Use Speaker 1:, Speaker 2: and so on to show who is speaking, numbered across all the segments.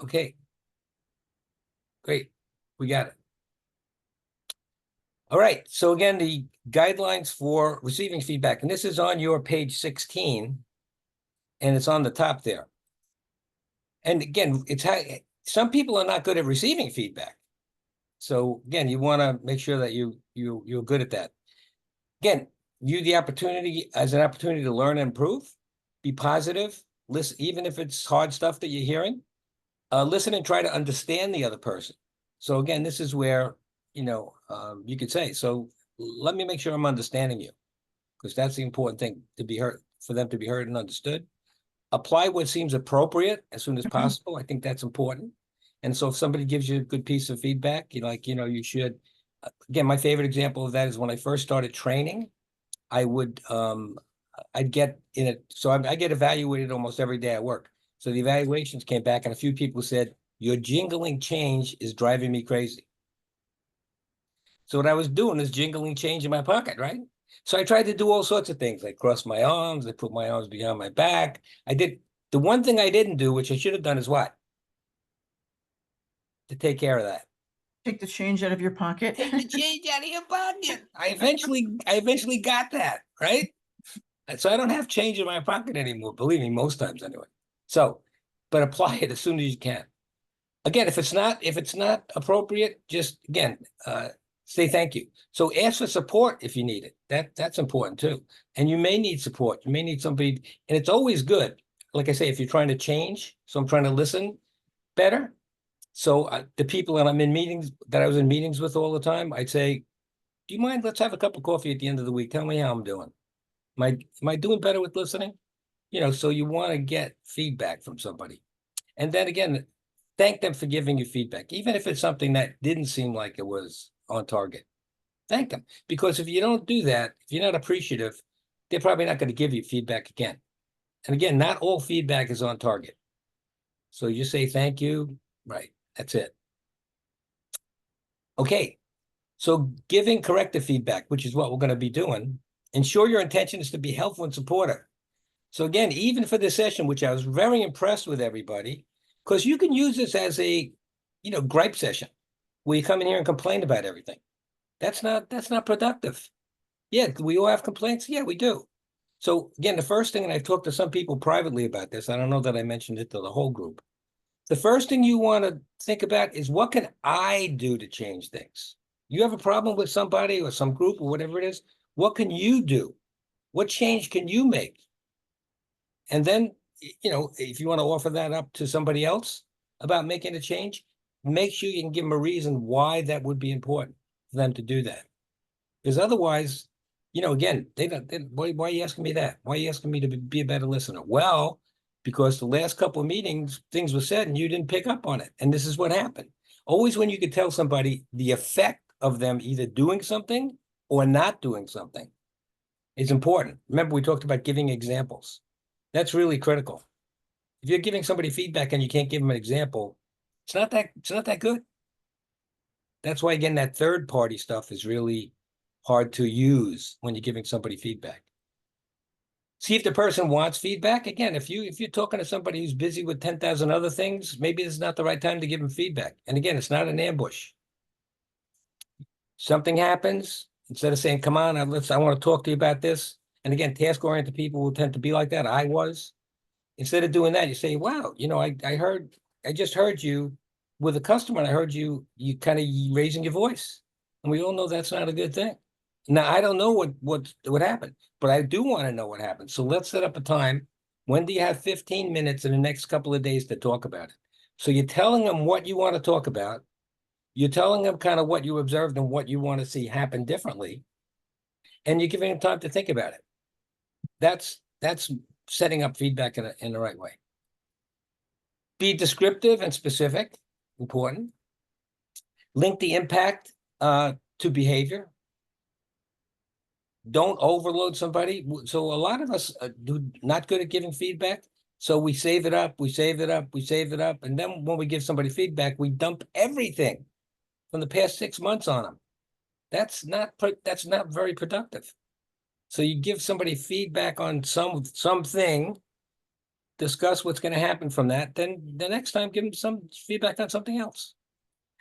Speaker 1: Okay. Great. We got it. All right. So again, the guidelines for receiving feedback, and this is on your page 16, and it's on the top there. And again, it's how some people are not good at receiving feedback. So again, you want to make sure that you're good at that. Again, view the opportunity as an opportunity to learn and improve. Be positive. Listen, even if it's hard stuff that you're hearing. Listen and try to understand the other person. So again, this is where you could say, so let me make sure I'm understanding you, because that's the important thing, to be heard, for them to be heard and understood. Apply what seems appropriate as soon as possible. I think that's important. And so if somebody gives you a good piece of feedback, you should, again, my favorite example of that is when I first started training, I'd get in it. So I get evaluated almost every day at work. So the evaluations came back and a few people said, your jingling change is driving me crazy. So what I was doing is jingling change in my pocket, right? So I tried to do all sorts of things. I crossed my arms, I put my arms behind my back. The one thing I didn't do, which I should have done, is what? To take care of that.
Speaker 2: Take the change out of your pocket.
Speaker 1: Take the change out of your pocket. I eventually got that, right? So I don't have change in my pocket anymore, believe me, most times anyway. So, but apply it as soon as you can. Again, if it's not appropriate, just again, say thank you. So ask for support if you need it. That's important too. And you may need support. You may need somebody, and it's always good. Like I say, if you're trying to change, so I'm trying to listen better. So the people that I was in meetings with all the time, I'd say, do you mind? Let's have a cup of coffee at the end of the week. Tell me how I'm doing. Am I doing better with listening? So you want to get feedback from somebody. And then again, thank them for giving you feedback, even if it's something that didn't seem like it was on target. Thank them. Because if you don't do that, if you're not appreciative, they're probably not going to give you feedback again. And again, not all feedback is on target. So you say thank you, right? That's it. Okay. So giving corrective feedback, which is what we're going to be doing, ensure your intention is to be helpful and supportive. So again, even for this session, which I was very impressed with everybody, because you can use this as a, gripe session where you come in here and complain about everything. That's not productive. Yeah, we all have complaints. Yeah, we do. So again, the first thing, and I've talked to some people privately about this, I don't know that I mentioned it to the whole group. The first thing you want to think about is, what can I do to change things? You have a problem with somebody or some group or whatever it is, what can you do? What change can you make? And then, if you want to offer that up to somebody else about making a change, make sure you can give them a reason why that would be important for them to do that. Because otherwise, again, why are you asking me that? Why are you asking me to be a better listener? Well, because the last couple of meetings, things were said and you didn't pick up on it. And this is what happened. Always when you could tell somebody the effect of them either doing something or not doing something is important. Remember, we talked about giving examples. That's really critical. If you're giving somebody feedback and you can't give them an example, it's not that good. That's why, again, that third party stuff is really hard to use when you're giving somebody feedback. See if the person wants feedback. Again, if you're talking to somebody who's busy with 10,000 other things, maybe it's not the right time to give them feedback. And again, it's not an ambush. Something happens, instead of saying, come on, I want to talk to you about this. And again, task-oriented people will tend to be like that. I was. Instead of doing that, you say, wow, I just heard you with a customer, and I heard you kind of raising your voice. And we all know that's not a good thing. Now, I don't know what happened, but I do want to know what happened. So let's set up a time. When do you have 15 minutes in the next couple of days to talk about it? So you're telling them what you want to talk about. You're telling them kind of what you observed and what you want to see happen differently. And you're giving them time to think about it. That's setting up feedback in the right way. Be descriptive and specific, important. Link the impact to behavior. Don't overload somebody. So a lot of us do not good at giving feedback. So we save it up, we save it up, we save it up. And then when we give somebody feedback, we dump everything from the past 6 months on them. That's not very productive. So you give somebody feedback on something, discuss what's going to happen from that, then the next time give them some feedback on something else.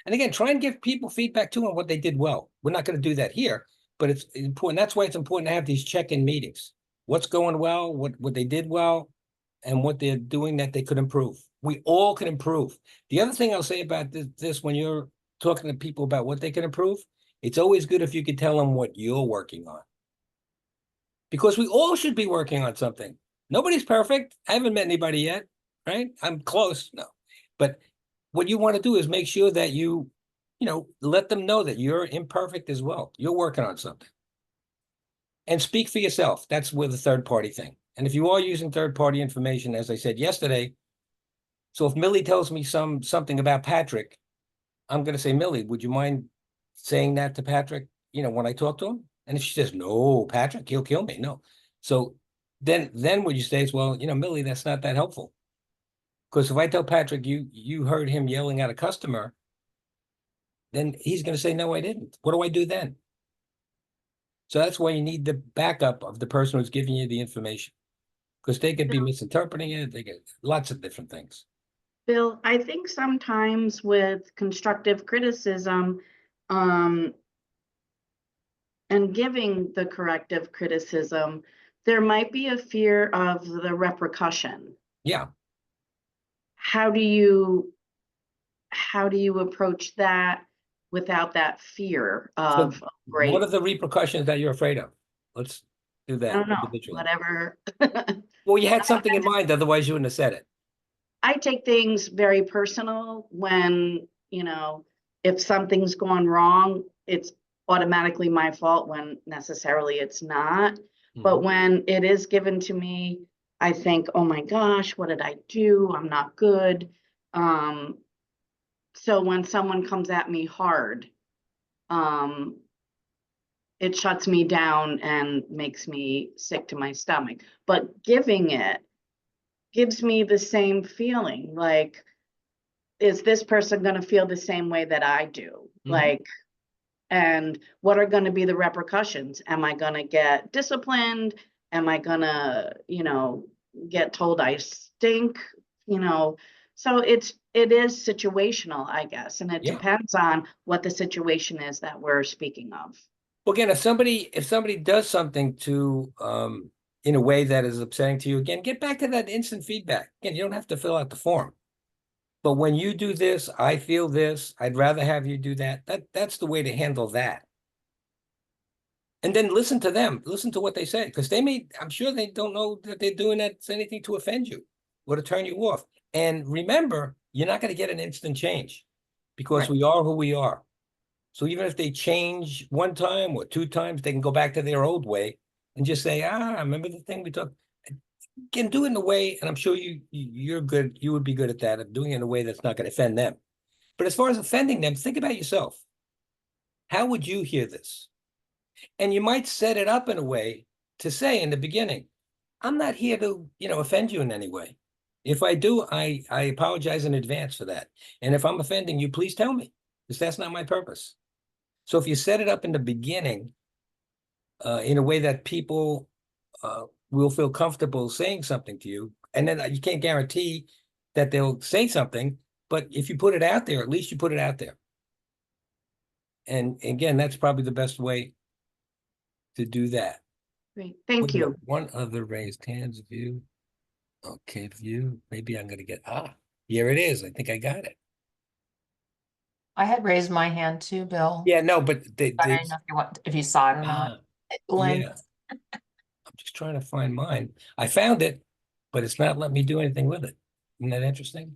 Speaker 1: And again, try and give people feedback too on what they did well. We're not going to do that here, but it's important. That's why it's important to have these check-in meetings. What's going well, what they did well, and what they're doing that they could improve. We all can improve. The other thing I'll say about this when you're talking to people about what they can improve, it's always good if you could tell them what you're working on. Because we all should be working on something. Nobody's perfect. I haven't met anybody yet, right? I'm close, no. But what you want to do is make sure that you let them know that you're imperfect as well. You're working on something. And speak for yourself. That's with the third-party thing. And if you are using third-party information, as I said yesterday, so if Millie tells me something about Patrick, I'm going to say, Millie, would you mind saying that to Patrick, when I talk to him? And if she says, no, Patrick, he'll kill me. No. So then what you say is, well, Millie, that's not that helpful. Because if I tell Patrick you heard him yelling at a customer, then he's going to say, no, I didn't. What do I do then? So that's why you need the backup of the person who's giving you the information. Because they could be misinterpreting it. They get lots of different things.
Speaker 3: Bill, I think sometimes with constructive criticism, and giving the corrective criticism, there might be a fear of the repercussion.
Speaker 1: Yeah.
Speaker 3: How do you approach that without that fear of great?
Speaker 1: What are the repercussions that you're afraid of? Let's do that.
Speaker 3: I don't know,
Speaker 1: individually.
Speaker 3: whatever.
Speaker 1: Well, you had something in mind, otherwise you wouldn't have said it.
Speaker 3: I take things very personal when, if something's gone wrong, it's automatically my fault when necessarily it's not. But when it is given to me, I think, oh my gosh, what did I do? I'm not good. So when someone comes at me hard, it shuts me down and makes me sick to my stomach. But giving it gives me the same feeling. Like, is this person going to feel the same way that I do? Like, and what are going to be the repercussions? Am I going to get disciplined? Am I going to, get told I stink? So it is situational, I guess. And it depends on what the situation is that we're speaking of.
Speaker 1: Well, again, if somebody does something to, in a way that is upsetting to you, again, get back to that instant feedback. Again, you don't have to fill out the form. But when you do this, I feel this, I'd rather have you do that. That's the way to handle that. And then listen to them, listen to what they say, because I'm sure they don't know that they're doing that it's anything to offend you or to turn you off. And remember, you're not going to get an instant change because we are who we are. So even if they change one time or two times, they can go back to their old way and just say, I remember the thing we talked. Can do it in a way, and I'm sure you're good. You would be good at that, of doing it in a way that's not going to offend them. But as far as offending them, think about yourself. How would you hear this? And you might set it up in a way to say in the beginning, I'm not here to, offend you in any way. If I do, I apologize in advance for that. And if I'm offending you, please tell me, because that's not my purpose. So if you set it up in the beginning, in a way that people will feel comfortable saying something to you, and then you can't guarantee that they'll say something, but if you put it out there, at least you put it out there. And again, that's probably the best way to do that.
Speaker 3: Great, thank you.
Speaker 1: One other raised hands view. Okay, view. Maybe I'm going to get, here it is. I think I got it.
Speaker 4: I had raised my hand too, Bill.
Speaker 1: Yeah, no, but
Speaker 4: I didn't know if you saw it or not.
Speaker 1: Yeah. I'm just trying to find mine. I found it, but it's not letting me do anything with it. Isn't that interesting?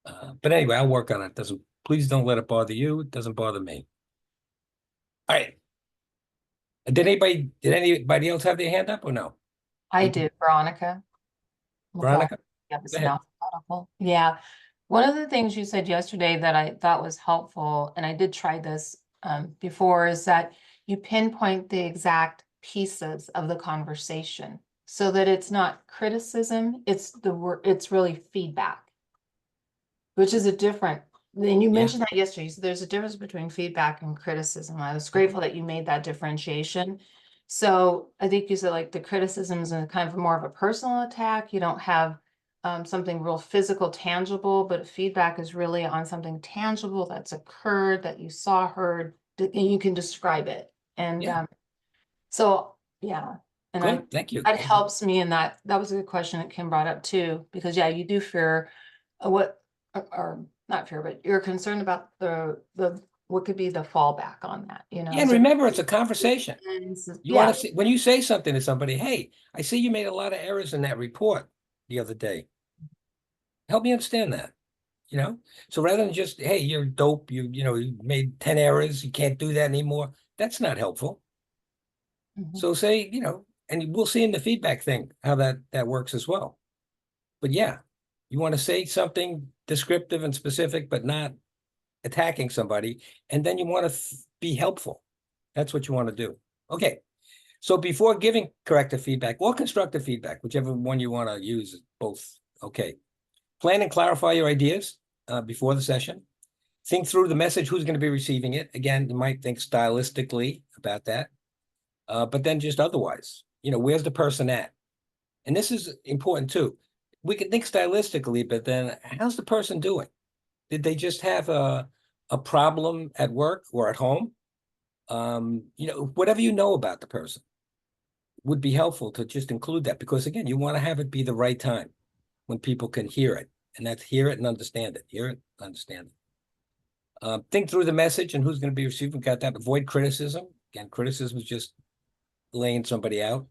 Speaker 1: But anyway, I'll work on it. Please don't let it bother you. It doesn't bother me. All right. Did anybody else have their hand up or no?
Speaker 4: I did, Veronica.
Speaker 1: Veronica?
Speaker 4: Yeah. One of the things you said yesterday that I thought was helpful, and I did try this before, is that you pinpoint the exact pieces of the conversation so that it's not criticism, it's really feedback, which is a different, and you mentioned that yesterday. So there's a difference between feedback and criticism. I was grateful that you made that differentiation. So I think you said like the criticisms and kind of more of a personal attack. You don't have something real physical, tangible, but feedback is really on something tangible that's occurred that you saw, heard, and you can describe it. And
Speaker 1: Yeah.
Speaker 4: so, yeah. And
Speaker 1: Good, thank you.
Speaker 4: that helps me. And that was a good question that Kim brought up too, because yeah, you do fear or not fear, but you're concerned about the what could be the fallback on that, you know?
Speaker 1: Yeah, and
Speaker 4: So
Speaker 1: remember, it's a conversation. You want
Speaker 4: yeah,
Speaker 1: to see, when you say something to somebody, hey, I see you made a lot of errors in that report the other day. Help me understand that, you know? So rather than just, hey, you're dope, you made 10 errors, you can't do that anymore. That's not helpful.
Speaker 4: mhm.
Speaker 1: So say, and we'll see in the feedback thing how that works as well. But yeah, you want to say something descriptive and specific, but not attacking somebody, and then you want to be helpful. That's what you want to do. Okay. So before giving corrective feedback or constructive feedback, whichever one you want to use, both. Okay. Plan and clarify your ideas before the session. Think through the message, who's going to be receiving it. Again, you might think stylistically about that, but then just otherwise, where's the person at? And this is important too. We can think stylistically, but then how's the person doing? Did they just have a problem at work or at home? Whatever you know about the person would be helpful to just include that, because again, you want to have it be the right time when people can hear it, and that's hear it and understand it. Hear it, understand it. Think through the message and who's going to be receiving. Got that? Avoid criticism. Again, criticism is just laying somebody out.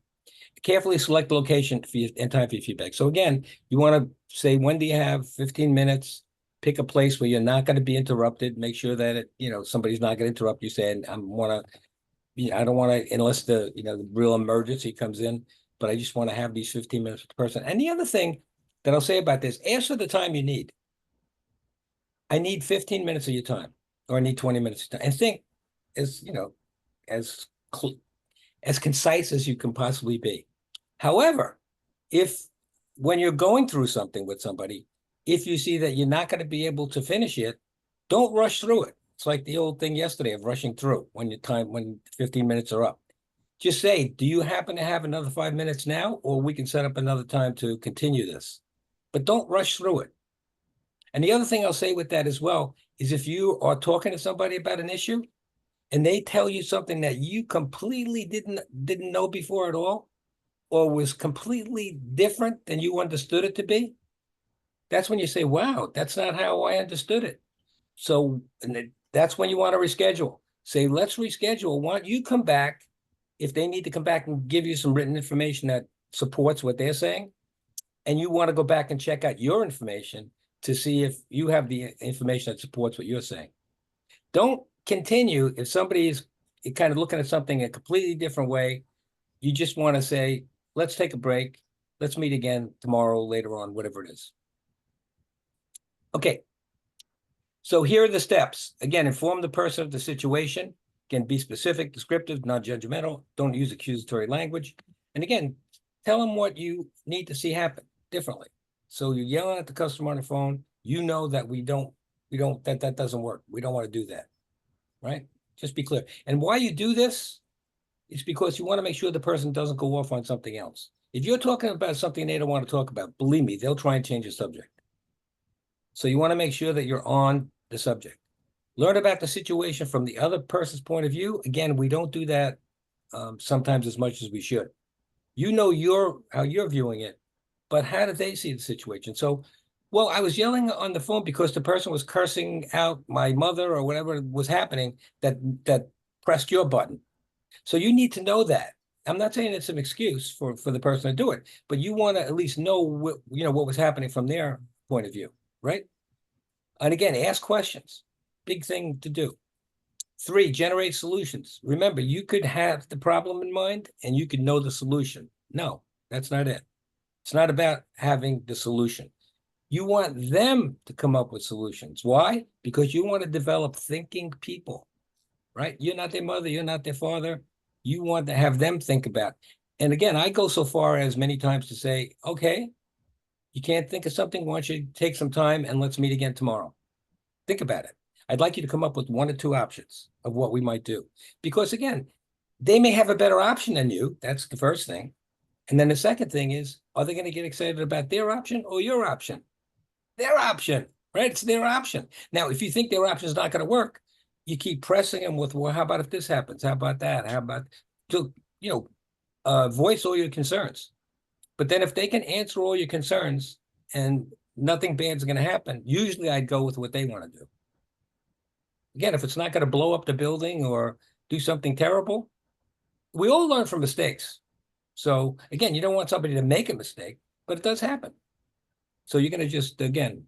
Speaker 1: Carefully select the location and time for your feedback. So again, you want to say, when do you have 15 minutes? Pick a place where you're not going to be interrupted. Make sure that somebody's not going to interrupt you saying, I don't want to, unless the real emergency comes in, but I just want to have these 15 minutes with the person. And the other thing that I'll say about this, ask for the time you need. I need 15 minutes of your time, or I need 20 minutes of time. And think as, as as concise as you can possibly be. However, if when you're going through something with somebody, if you see that you're not going to be able to finish it, don't rush through it. It's like the old thing yesterday of rushing through when 15 minutes are up. Just say, do you happen to have another 5 minutes now, or we can set up another time to continue this? But don't rush through it. And the other thing I'll say with that as well is, if you are talking to somebody about an issue and they tell you something that you completely didn't know before at all, or was completely different than you understood it to be, that's when you say, wow, that's not how I understood it. So that's when you want to reschedule. Say, let's reschedule. Why don't you come back, if they need to come back and give you some written information that supports what they're saying, and you want to go back and check out your information to see if you have the information that supports what you're saying. Don't continue if somebody is kind of looking at something a completely different way. You just want to say, let's take a break. Let's meet again tomorrow, later on, whatever it is. Okay. So here are the steps. Again, inform the person of the situation. Again, be specific, descriptive, non-judgmental. Don't use accusatory language. And again, tell them what you need to see happen differently. So you're yelling at the customer on the phone. You know that that doesn't work. We don't want to do that, right? Just be clear. And why you do this, it's because you want to make sure the person doesn't go off on something else. If you're talking about something they don't want to talk about, believe me, they'll try and change the subject. So you want to make sure that you're on the subject. Learn about the situation from the other person's point of view. Again, we don't do that sometimes as much as we should. You know how you're viewing it, but how did they see the situation? So, well, I was yelling on the phone because the person was cursing out my mother or whatever was happening that pressed your button. So you need to know that. I'm not saying it's an excuse for the person to do it, but you want to at least know what was happening from their point of view, right? And again, ask questions. Big thing to do. 3, generate solutions. Remember, you could have the problem in mind and you could know the solution. No, that's not it. It's not about having the solution. You want them to come up with solutions. Why? Because you want to develop thinking people, right? You're not their mother. You're not their father. You want to have them think about. And again, I go so far as many times to say, okay, you can't think of something. Why don't you take some time and let's meet again tomorrow? Think about it. I'd like you to come up with 1 or 2 options of what we might do. Because again, they may have a better option than you. That's the first thing. And then the second thing is, are they going to get excited about their option or your option? Their option, right? It's their option. Now, if you think their option is not going to work, you keep pressing them with, well, how about if this happens? How about that? How about to, voice all your concerns. But then if they can answer all your concerns and nothing bad is going to happen, usually I'd go with what they want to do. Again, if it's not going to blow up the building or do something terrible, we all learn from mistakes. So again, you don't want somebody to make a mistake, but it does happen. So you're going to just, again,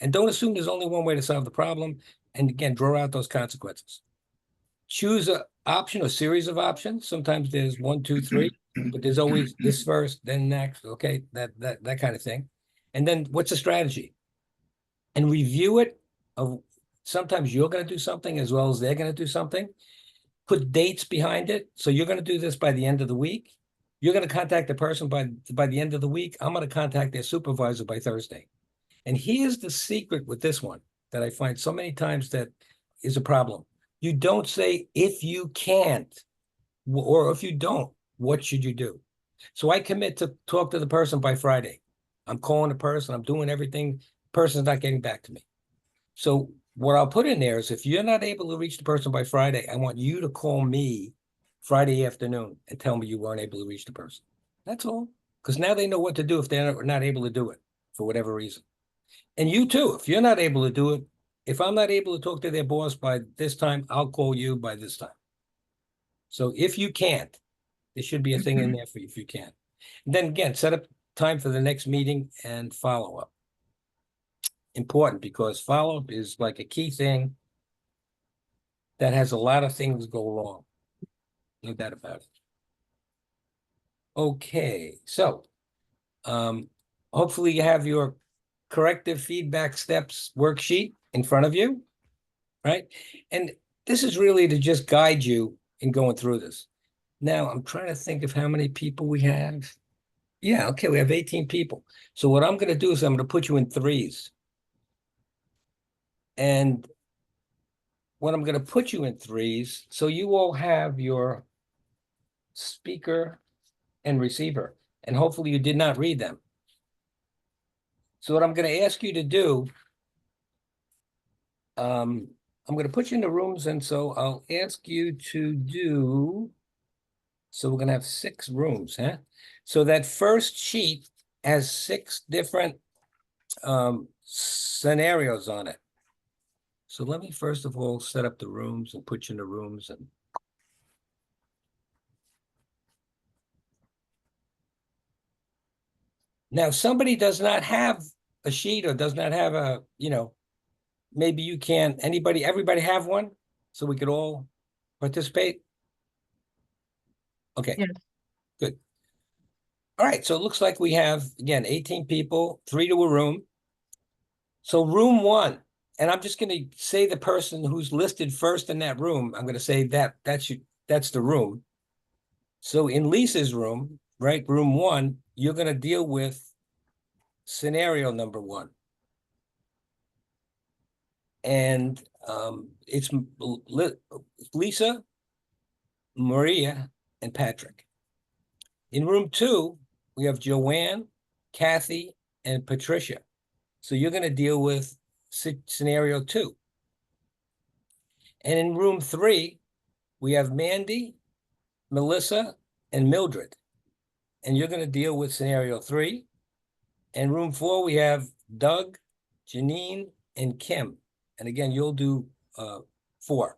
Speaker 1: and don't assume there's only one way to solve the problem. And again, draw out those consequences. Choose an option or series of options. Sometimes there's 1, 2, 3, but there's always this first, then next. Okay, that kind of thing. And then what's the strategy? And review it. Sometimes you're going to do something as well as they're going to do something. Put dates behind it. So you're going to do this by the end of the week. You're going to contact the person by the end of the week. I'm going to contact their supervisor by Thursday. And here's the secret with this one that I find so many times that is a problem. You don't say, if you can't, or if you don't, what should you do? So I commit to talk to the person by Friday. I'm calling the person. I'm doing everything. The person's not getting back to me. So what I'll put in there is, if you're not able to reach the person by Friday, I want you to call me Friday afternoon and tell me you weren't able to reach the person. That's all. Because now they know what to do if they're not able to do it for whatever reason. And you too, if you're not able to do it, if I'm not able to talk to their boss by this time, I'll call you by this time. So if you can't, there should be a thing in there for you if you can. And then again, set up time for the next meeting and follow up. Important, because follow up is like a key thing that has a lot of things go wrong. No doubt about it. Okay, so hopefully you have your corrective feedback steps worksheet in front of you, right? And this is really to just guide you in going through this. Now, I'm trying to think of how many people we have. Yeah, okay, we have 18 people. So what I'm going to do is I'm going to put you in threes. And what I'm going to put you in threes, so you all have your speaker and receiver, and hopefully you did not read them. So what I'm going to ask you to do, I'm going to put you in the rooms, and so I'll ask you to do, so we're going to have 6 rooms, huh? So that first sheet has 6 different scenarios on it. So let me first of all set up the rooms and put you in the rooms. And now somebody does not have a sheet or does not have a, maybe you can, everybody have one so we could all participate? Okay,
Speaker 2: Yes.
Speaker 1: good. All right, so it looks like we have, again, 18 people, 3 to a room. So room 1, and I'm just going to say the person who's listed first in that room. I'm going to say that's the room. So in Lisa's room, right, room 1, you're going to deal with scenario number 1. And it's Lisa, Maria, and Patrick. In room 2, we have Joanne, Kathy, and Patricia. So you're going to deal with scenario 2. And in room 3, we have Mandy, Melissa, and Mildred. And you're going to deal with scenario 3. And room 4, we have Doug, Janine, and Kim. And again, you'll do 4.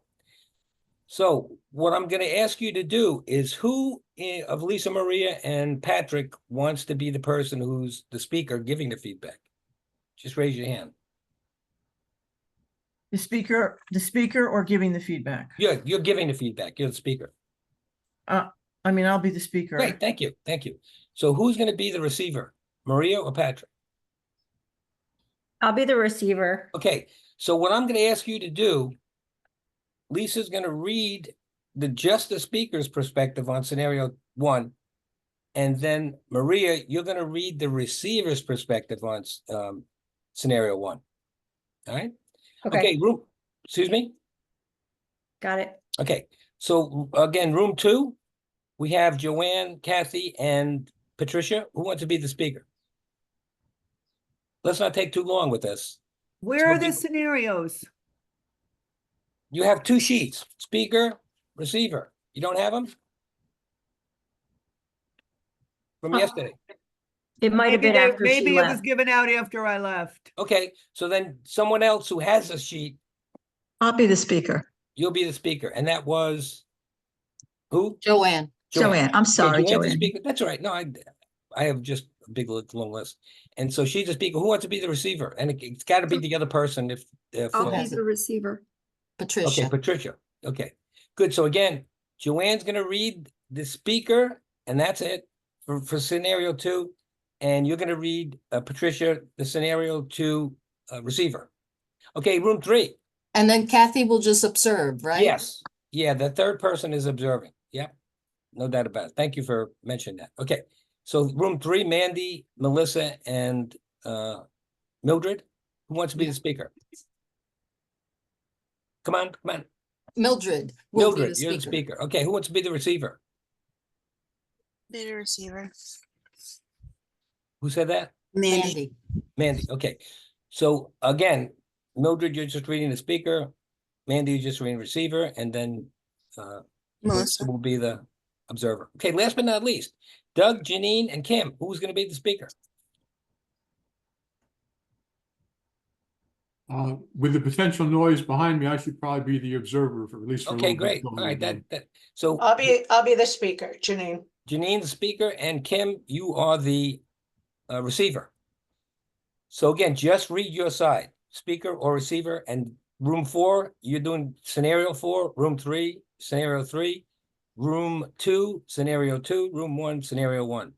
Speaker 1: So what I'm going to ask you to do is, who of Lisa, Maria, and Patrick wants to be the person who's the speaker giving the feedback? Just raise your hand.
Speaker 2: The speaker or giving the feedback?
Speaker 1: You're giving the feedback. You're the speaker.
Speaker 2: I'll be the speaker.
Speaker 1: Great, thank you, thank you. So who's going to be the receiver, Maria or Patrick?
Speaker 5: I'll be the receiver.
Speaker 1: Okay, so what I'm going to ask you to do, Lisa's going to read just the speaker's perspective on scenario 1, and then Maria, you're going to read the receiver's perspective on scenario 1. All right.
Speaker 5: Okay.
Speaker 1: Okay. Excuse me.
Speaker 5: Got it.
Speaker 1: Okay. So again, room 2, we have Joanne, Kathy, and Patricia. Who wants to be the speaker? Let's not take too long with this.
Speaker 6: Where
Speaker 1: So
Speaker 6: are the
Speaker 1: do-
Speaker 6: scenarios?
Speaker 1: You have 2 sheets, speaker, receiver. You don't have them? From
Speaker 5: Uh,
Speaker 1: yesterday.
Speaker 5: It might have
Speaker 6: Maybe
Speaker 5: been after she
Speaker 6: maybe it was
Speaker 5: left.
Speaker 6: given out after I left.
Speaker 1: Okay, so then someone else who has a sheet,
Speaker 7: I'll be the speaker.
Speaker 1: you'll be the speaker. And that was who?
Speaker 8: Joanne.
Speaker 7: Joanne, I'm
Speaker 1: Okay,
Speaker 7: sorry,
Speaker 1: Joanne's the
Speaker 7: Joanne.
Speaker 1: speaker. That's all right. No, I have just a big long list. And so she's the speaker. Who wants to be the receiver? And it's got to be the other person if
Speaker 8: I'll be
Speaker 1: the
Speaker 8: receiver.
Speaker 1: okay,
Speaker 8: Patricia.
Speaker 1: Patricia. Okay, good. So again, Joanne's going to read the speaker, and that's it for scenario 2. And you're going to read Patricia the scenario 2 receiver. Okay, room 3.
Speaker 8: And then Kathy will just observe, right?
Speaker 1: Yes. Yeah, the third person is observing. Yep. No doubt about it. Thank you for mentioning that. Okay. So room 3, Mandy, Melissa, and Mildred. Who wants to be the speaker? Come on, come on.
Speaker 8: Mildred will be the
Speaker 1: Mildred, you're the
Speaker 8: speaker.
Speaker 1: speaker. Okay, who wants to be the receiver?
Speaker 9: Be the receiver.
Speaker 1: Who said that?
Speaker 8: Mandy.
Speaker 1: Mandy. Okay. So again, Mildred, you're just reading the speaker. Mandy, you're just reading receiver, and then Melissa will be the observer. Okay, last but not least, Doug, Janine, and Kim. Who's going to be the speaker?
Speaker 10: With the potential noise behind me, I should probably be the observer for at least for a
Speaker 1: Okay,
Speaker 10: little bit.
Speaker 1: great. All right, that so
Speaker 9: I'll be the speaker, Janine.
Speaker 1: Janine, the speaker, and Kim, you are the receiver. So again, just read your side, speaker or receiver, and room 4, you're doing scenario 4, room 3, scenario 3, room 2, scenario 2, room 1, scenario 1.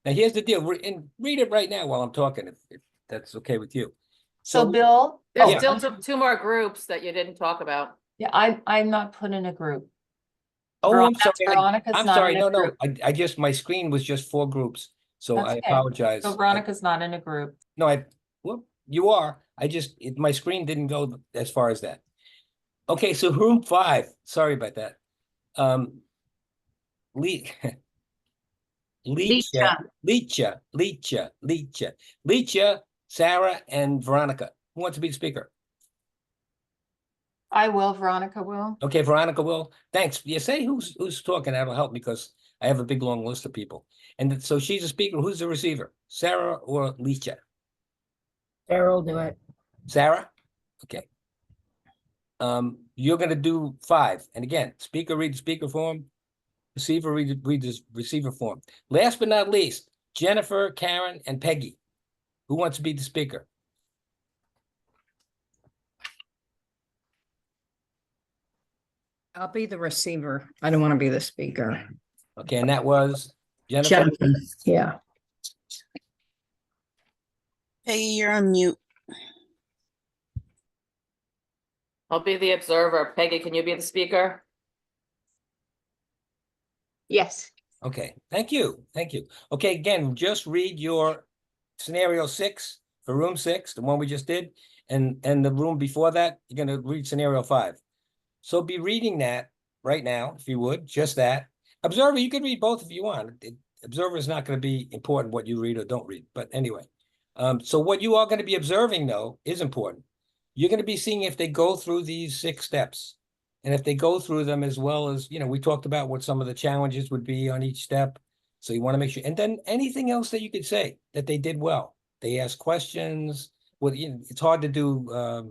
Speaker 1: Now here's the deal, and read it right now while I'm talking, if that's okay with you.
Speaker 4: So Bill,
Speaker 1: Yeah.
Speaker 11: There's still two more groups that you didn't talk about.
Speaker 4: yeah, I'm not put in a group.
Speaker 1: Oh, I'm sorry.
Speaker 4: Veronica's
Speaker 1: I'm
Speaker 4: not
Speaker 1: sorry.
Speaker 4: in
Speaker 1: No,
Speaker 4: a
Speaker 1: no.
Speaker 4: group.
Speaker 1: I just, my screen was just 4 groups, so
Speaker 4: That's
Speaker 1: I
Speaker 4: okay.
Speaker 1: apologize.
Speaker 4: So Veronica's not in a group.
Speaker 1: No, well, you are. My screen didn't go as far as that. Okay, so room 5. Sorry about that. Leecha, Sarah, and Veronica. Who wants to be the speaker?
Speaker 4: I will, Veronica will.
Speaker 1: Okay, Veronica will. Thanks. You say who's talking. That'll help me because I have a big long list of people. And so she's a speaker. Who's the receiver? Sarah or Leecha?
Speaker 5: Sarah will do it.
Speaker 1: Sarah? Okay. You're gonna do 5. And again, speaker read the speaker form, receiver read the receiver form. Last but not least, Jennifer, Karen, and Peggy. Who wants to be the speaker?
Speaker 5: I'll be the receiver. I don't want to be the speaker.
Speaker 1: Okay, and that was Jennifer.
Speaker 5: Jennifer, yeah.
Speaker 9: Peggy, you're on mute.
Speaker 11: I'll be the observer. Peggy, can you be the speaker?
Speaker 3: Yes.
Speaker 1: Okay, thank you. Thank you. Okay, again, just read your scenario 6 for room 6, the one we just did, and the room before that, you're gonna read scenario 5. So be reading that right now, if you would, just that. Observer, you can read both if you want. Observer is not going to be important what you read or don't read, but anyway. So what you are going to be observing, though, is important. You're going to be seeing if they go through these 6 steps. And if they go through them as well as, we talked about what some of the challenges would be on each step. So you want to make sure. And then anything else that you could say that they did well. They asked questions. Well, it's hard to do,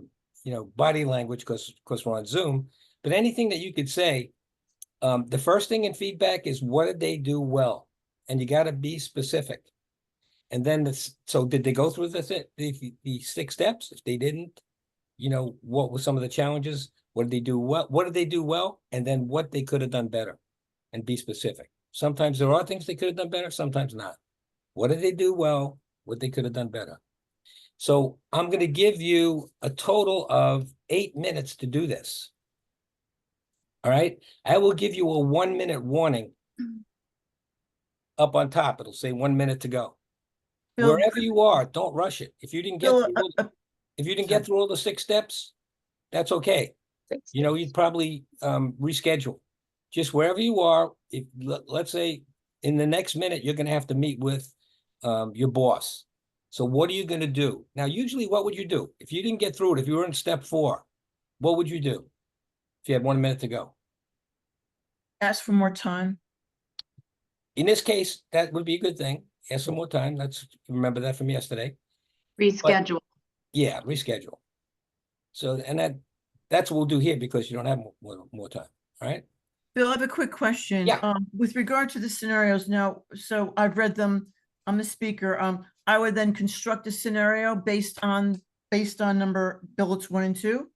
Speaker 1: body language because we're on Zoom. But anything that you could say, the first thing in feedback is what did they do well? And you got to be specific. And then so did they go through the 6 steps? If they didn't, what were some of the challenges? What did they do well? What did they do well? And then what they could have done better, and be specific. Sometimes there are things they could have done better, sometimes not. What did they do well? What they could have done better. So I'm going to give you a total of 8 minutes to do this. All right. I will give you a 1-minute warning up on top. It'll say 1 minute to go.
Speaker 2: Bill,
Speaker 1: Wherever you are, don't rush it. If you didn't get
Speaker 2: Bill,
Speaker 1: through, if you didn't get through all the 6 steps, that's okay. You'd probably reschedule. just wherever you are, if, let's say in the next minute, you're gonna have to meet with your boss. So what are you gonna do? Now, usually what would you do? If you didn't get through it, if you were in step 4, what would you do? If you had 1 minute to go?
Speaker 2: Ask for more time.
Speaker 1: In this case, that would be a good thing. Ask for more time. Let's remember that from yesterday.
Speaker 3: Reschedule.
Speaker 1: Yeah, reschedule. So, and that's what we'll do here because you don't have more time, all right?
Speaker 2: Bill, I have a quick question.
Speaker 1: Yeah.
Speaker 2: With regard to the scenarios now, so I've read them. I'm the speaker. I would then construct a scenario based on number bullets 1 and 2.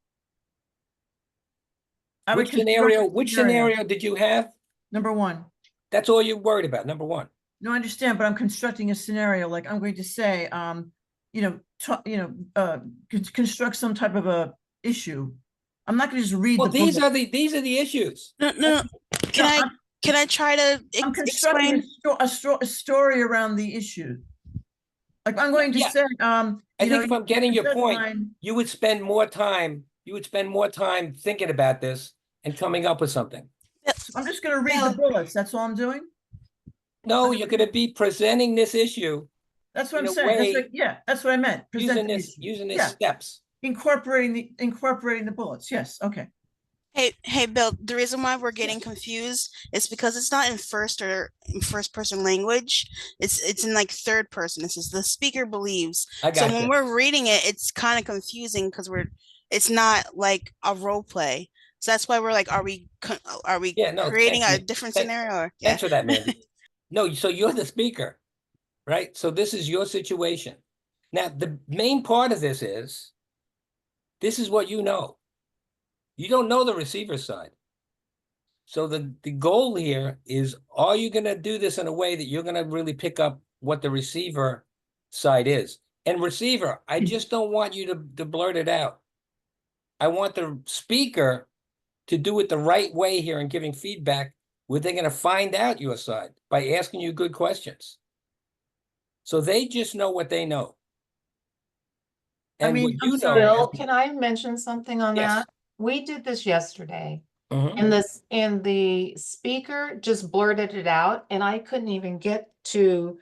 Speaker 2: I would
Speaker 1: Which
Speaker 2: construct
Speaker 1: scenario,
Speaker 2: a
Speaker 1: which scenario did you have?
Speaker 2: Number 1.
Speaker 1: That's all you're worried about, number 1.
Speaker 2: No, I understand, but I'm constructing a scenario, like I'm going to say, construct some type of a issue. I'm not gonna just read
Speaker 1: Well,
Speaker 2: the
Speaker 1: these
Speaker 2: bullet.
Speaker 1: are the issues.
Speaker 9: No, no, can
Speaker 2: No,
Speaker 9: can I try to
Speaker 2: I'm constructing
Speaker 9: explain?
Speaker 2: a story around the issue. Like I'm going to
Speaker 1: Yeah.
Speaker 2: say,
Speaker 1: I think if I'm getting your point,
Speaker 2: deadline-
Speaker 1: you would spend more time thinking about this and coming up with something.
Speaker 2: I'm just gonna read the bullets, that's all I'm doing?
Speaker 1: No, you're gonna be presenting this issue,
Speaker 2: That's what
Speaker 1: in
Speaker 2: I'm
Speaker 1: a
Speaker 2: saying,
Speaker 1: way,
Speaker 2: that's what I meant.
Speaker 1: using
Speaker 2: Present the
Speaker 1: this,
Speaker 2: issue.
Speaker 1: using this
Speaker 2: Yeah.
Speaker 1: steps.
Speaker 2: Incorporating the bullets, yes, okay.
Speaker 9: Hey, Bill, the reason why we're getting confused is because it's not in first person language. It's in like third person. This is the speaker believes.
Speaker 1: I
Speaker 9: So
Speaker 1: got
Speaker 9: when
Speaker 1: you.
Speaker 9: we're reading it, it's kind of confusing because it's not like a role play. So that's why we're like, are we
Speaker 1: Yeah, no,
Speaker 9: creating
Speaker 1: thanks,
Speaker 9: a
Speaker 1: man.
Speaker 9: different
Speaker 1: Thank-
Speaker 9: scenario? Or, yeah.
Speaker 1: Thanks for that, man. No, so you're the speaker, right? So this is your situation. Now, the main part of this is what you know. You don't know the receiver side. So the goal here is, are you going to do this in a way that you're going to really pick up what the receiver side is? And receiver, I just don't want you to blurt it out. I want the speaker to do it the right way here and giving feedback where they're going to find out your side by asking you good questions. So they just know what they know.
Speaker 2: I
Speaker 1: And
Speaker 2: mean,
Speaker 1: what
Speaker 2: I'm
Speaker 1: you
Speaker 2: sorry.
Speaker 1: know,
Speaker 4: Bill, can I mention something on
Speaker 1: Yes.
Speaker 4: that? We did this yesterday.
Speaker 1: Mhm.
Speaker 4: And the speaker just blurted it out and I couldn't even get to,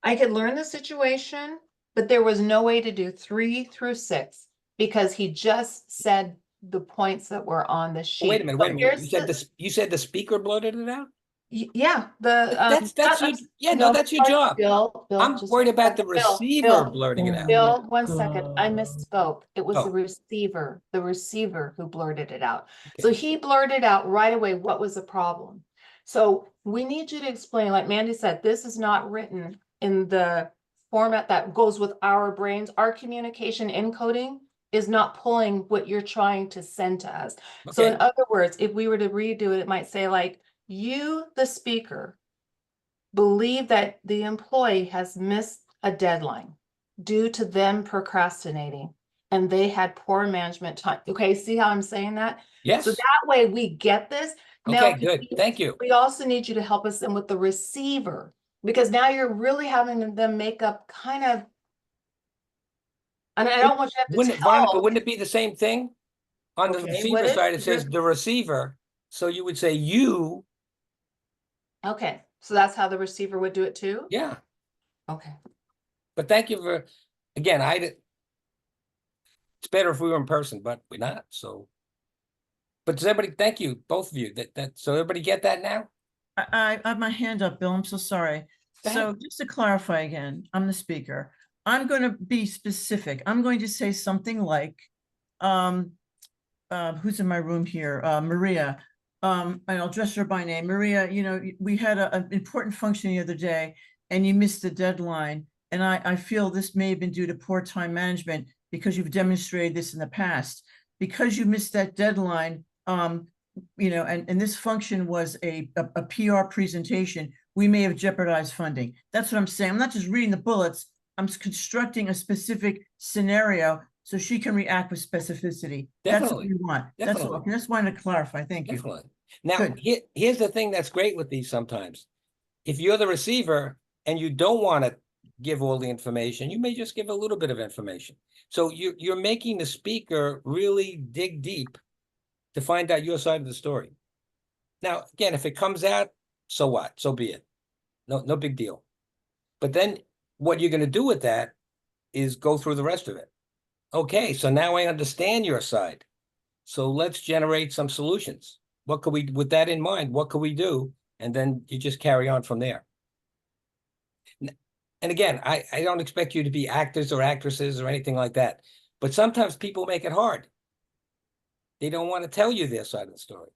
Speaker 4: I could learn the situation, but there was no way to do 3 through 6 because he just said the points that were on the sheet.
Speaker 1: Wait a minute,
Speaker 4: But
Speaker 1: wait a minute.
Speaker 4: here's
Speaker 1: You said the speaker blurted it out?
Speaker 4: Yeah,
Speaker 1: That's your, yeah, no, that's your
Speaker 4: sorry,
Speaker 1: job.
Speaker 4: Bill,
Speaker 1: I'm
Speaker 4: just
Speaker 1: worried
Speaker 4: one
Speaker 1: about the
Speaker 4: second. Bill,
Speaker 1: receiver
Speaker 4: Bill,
Speaker 1: blurting it out.
Speaker 4: Bill, 1 second, I misspoke. It was
Speaker 1: Oh.
Speaker 4: the receiver who blurted it out. So he blurted out right away what was the problem. So we need you to explain, like Mandy said, this is not written in the format that goes with our brains. Our communication encoding is not pulling what you're trying to send to us. So in
Speaker 1: Okay.
Speaker 4: other words, if we were to redo it, it might say like, you, the speaker, believe that the employee has missed a deadline due to them procrastinating and they had poor management time. Okay, see how I'm saying that?
Speaker 1: Yes.
Speaker 4: So that way we get this. Now,
Speaker 1: Okay, good. Thank you.
Speaker 4: we also need you to help us in with the receiver because now you're really having them make up kind of, and I don't want you to have
Speaker 1: Wouldn't
Speaker 4: to
Speaker 1: it, Veronica,
Speaker 4: tell.
Speaker 1: wouldn't it be the same thing? On the
Speaker 4: Okay,
Speaker 1: receiver
Speaker 4: would it?
Speaker 1: side, it says the receiver. So you would say you,
Speaker 4: Okay, so that's how the receiver would do it too?
Speaker 1: yeah.
Speaker 4: Okay.
Speaker 1: But thank you for, again, it's better if we were in person, but we're not, so. But does everybody, thank you, both of you, so everybody get that now?
Speaker 2: I have my hand up, Bill, I'm so sorry.
Speaker 1: Go
Speaker 2: So just to clarify again, I'm the speaker. I'm going to be specific. I'm going to say something like, who's in my room here? Maria. And I'll address her by name. Maria, we had an important function the other day and you missed the deadline. And I feel this may have been due to poor time management because you've demonstrated this in the past. Because you missed that deadline, and this function was a PR presentation, we may have jeopardized funding. That's what I'm saying. I'm not just reading the bullets. I'm constructing a specific scenario so she can react with specificity. That's what
Speaker 1: Definitely.
Speaker 2: we want. That's all.
Speaker 1: Definitely.
Speaker 2: I just wanted to clarify. Thank you.
Speaker 1: Definitely. Now,
Speaker 2: Good.
Speaker 1: here's the thing that's great with these sometimes. If you're the receiver and you don't want to give all the information, you may just give a little bit of information. So you're making the speaker really dig deep to find out your side of the story. Now, again, if it comes out, so what? So be it. No big deal. But then what you're going to do with that is go through the rest of it. Okay, so now I understand your side. So let's generate some solutions. What could we, with that in mind, what could we do? And then you just carry on from there. And again, I don't expect you to be actors or actresses or anything like that. But sometimes people make it hard. They don't want to tell you their side of the story.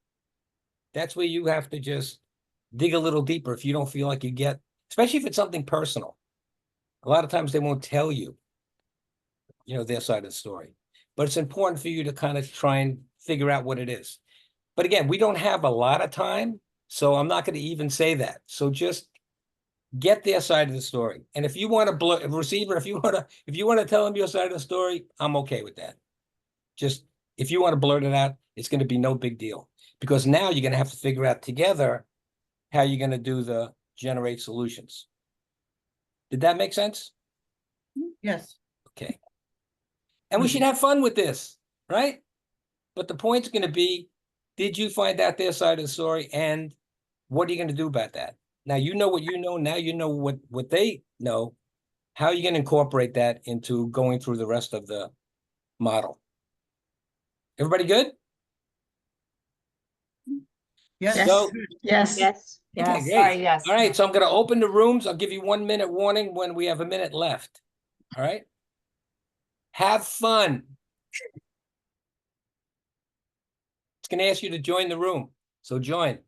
Speaker 1: That's where you have to just dig a little deeper if you don't feel like you get, especially if it's something personal. A lot of times they won't tell you, their side of the story. But it's important for you to kind of try and figure out what it is. But again, we don't have a lot of time, so I'm not going to even say that. So just get their side of the story. And if you want to receiver, if you want to tell them your side of the story, I'm okay with that. Just if you want to blurt it out, it's going to be no big deal, because now you're going to have to figure out together how you're going to do the generate solutions. Did that make sense?
Speaker 2: Yes.
Speaker 1: Okay. And we should have fun with this, right? But the point's going to be, did you find out their side of the story, and what are you going to do about that? Now you know what you know. Now you know what they know. How are you going to incorporate that into going through the rest of the model? Everybody good?
Speaker 2: Yes.
Speaker 1: So,
Speaker 7: Yes.
Speaker 3: Yes.
Speaker 4: Yeah,
Speaker 1: okay,
Speaker 4: sorry,
Speaker 1: great.
Speaker 4: yes.
Speaker 1: All right, so I'm going to open the rooms. I'll give you 1 minute warning when we have a minute left. All right. Have fun. It's going to ask you to join the room. So join.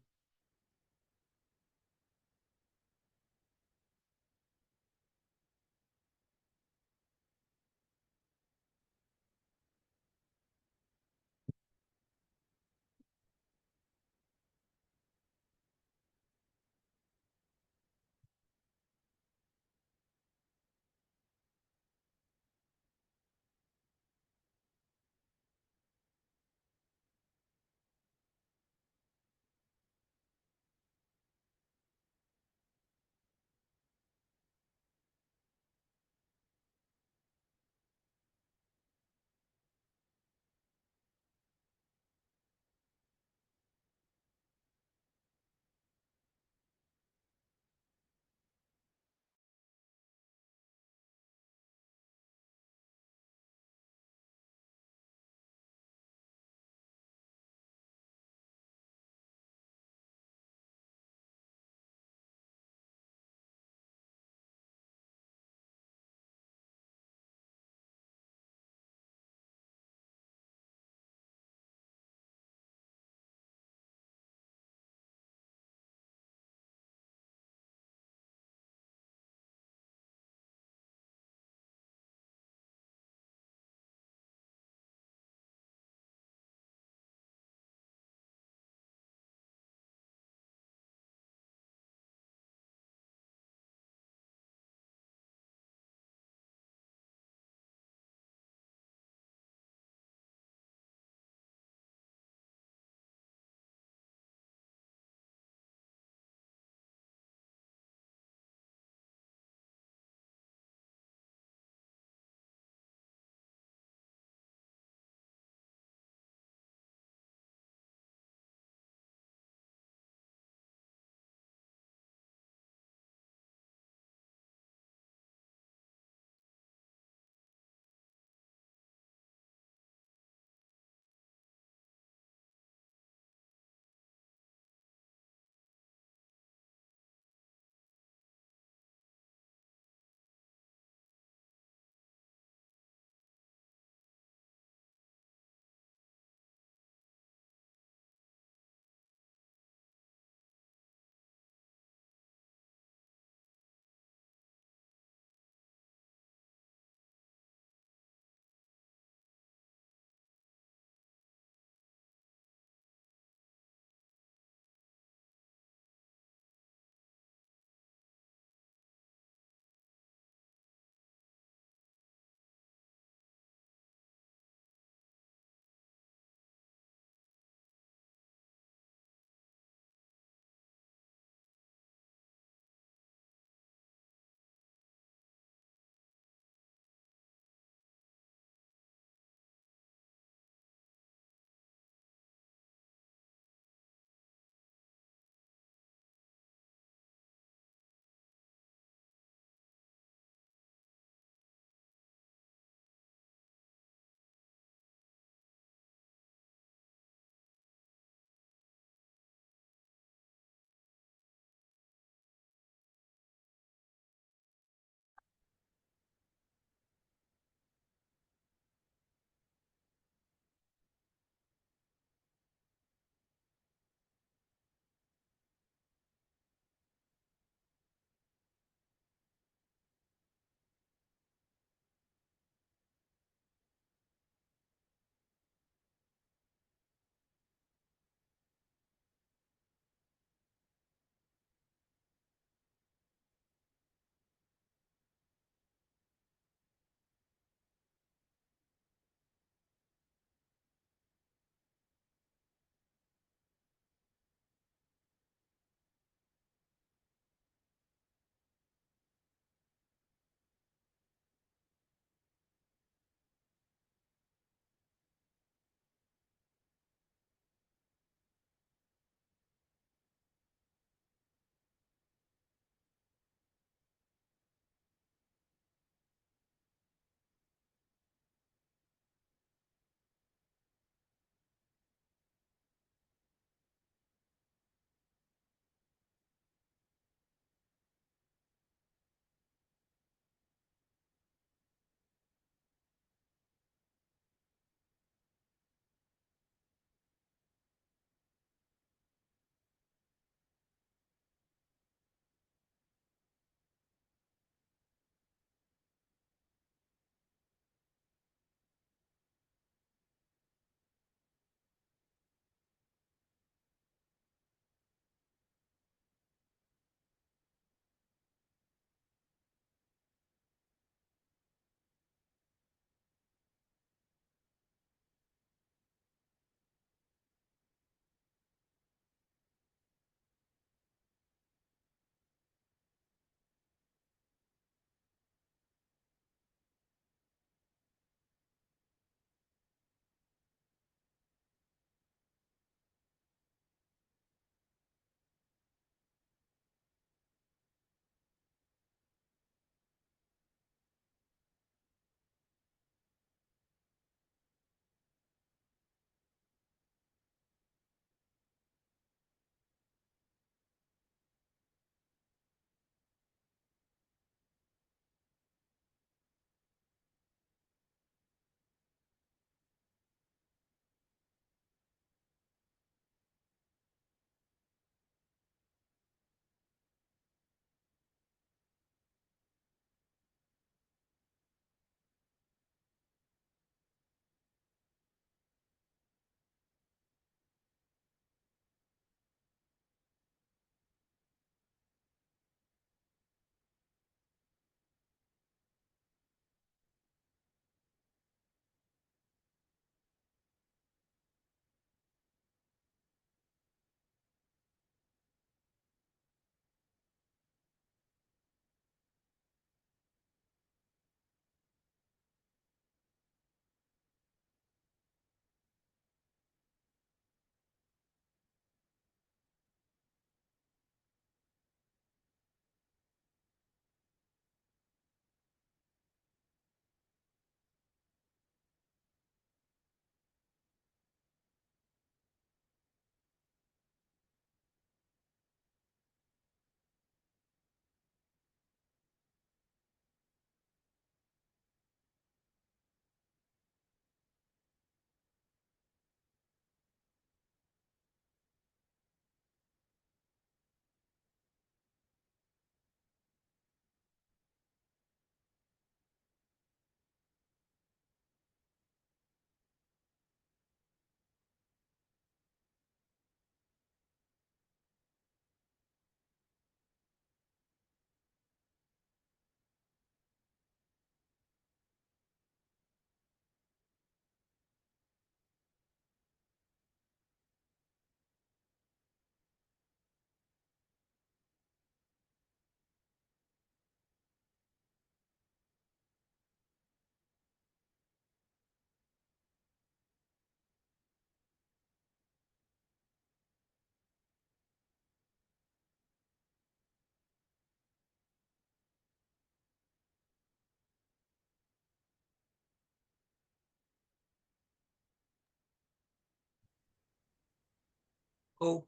Speaker 1: Oh,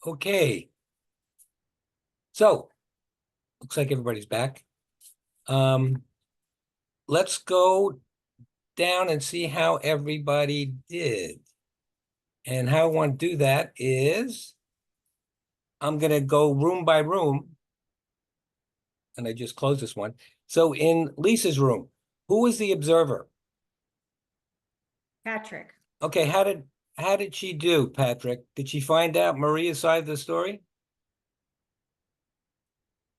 Speaker 1: okay. So, looks like everybody's back. Let's go down and see how everybody did. And how I want to do that is I'm going to go room by room. And I just closed this one. So in Lisa's room, who was the observer?
Speaker 12: Patrick.
Speaker 1: Okay, how did she do, Patrick? Did she find out Maria's side of the story?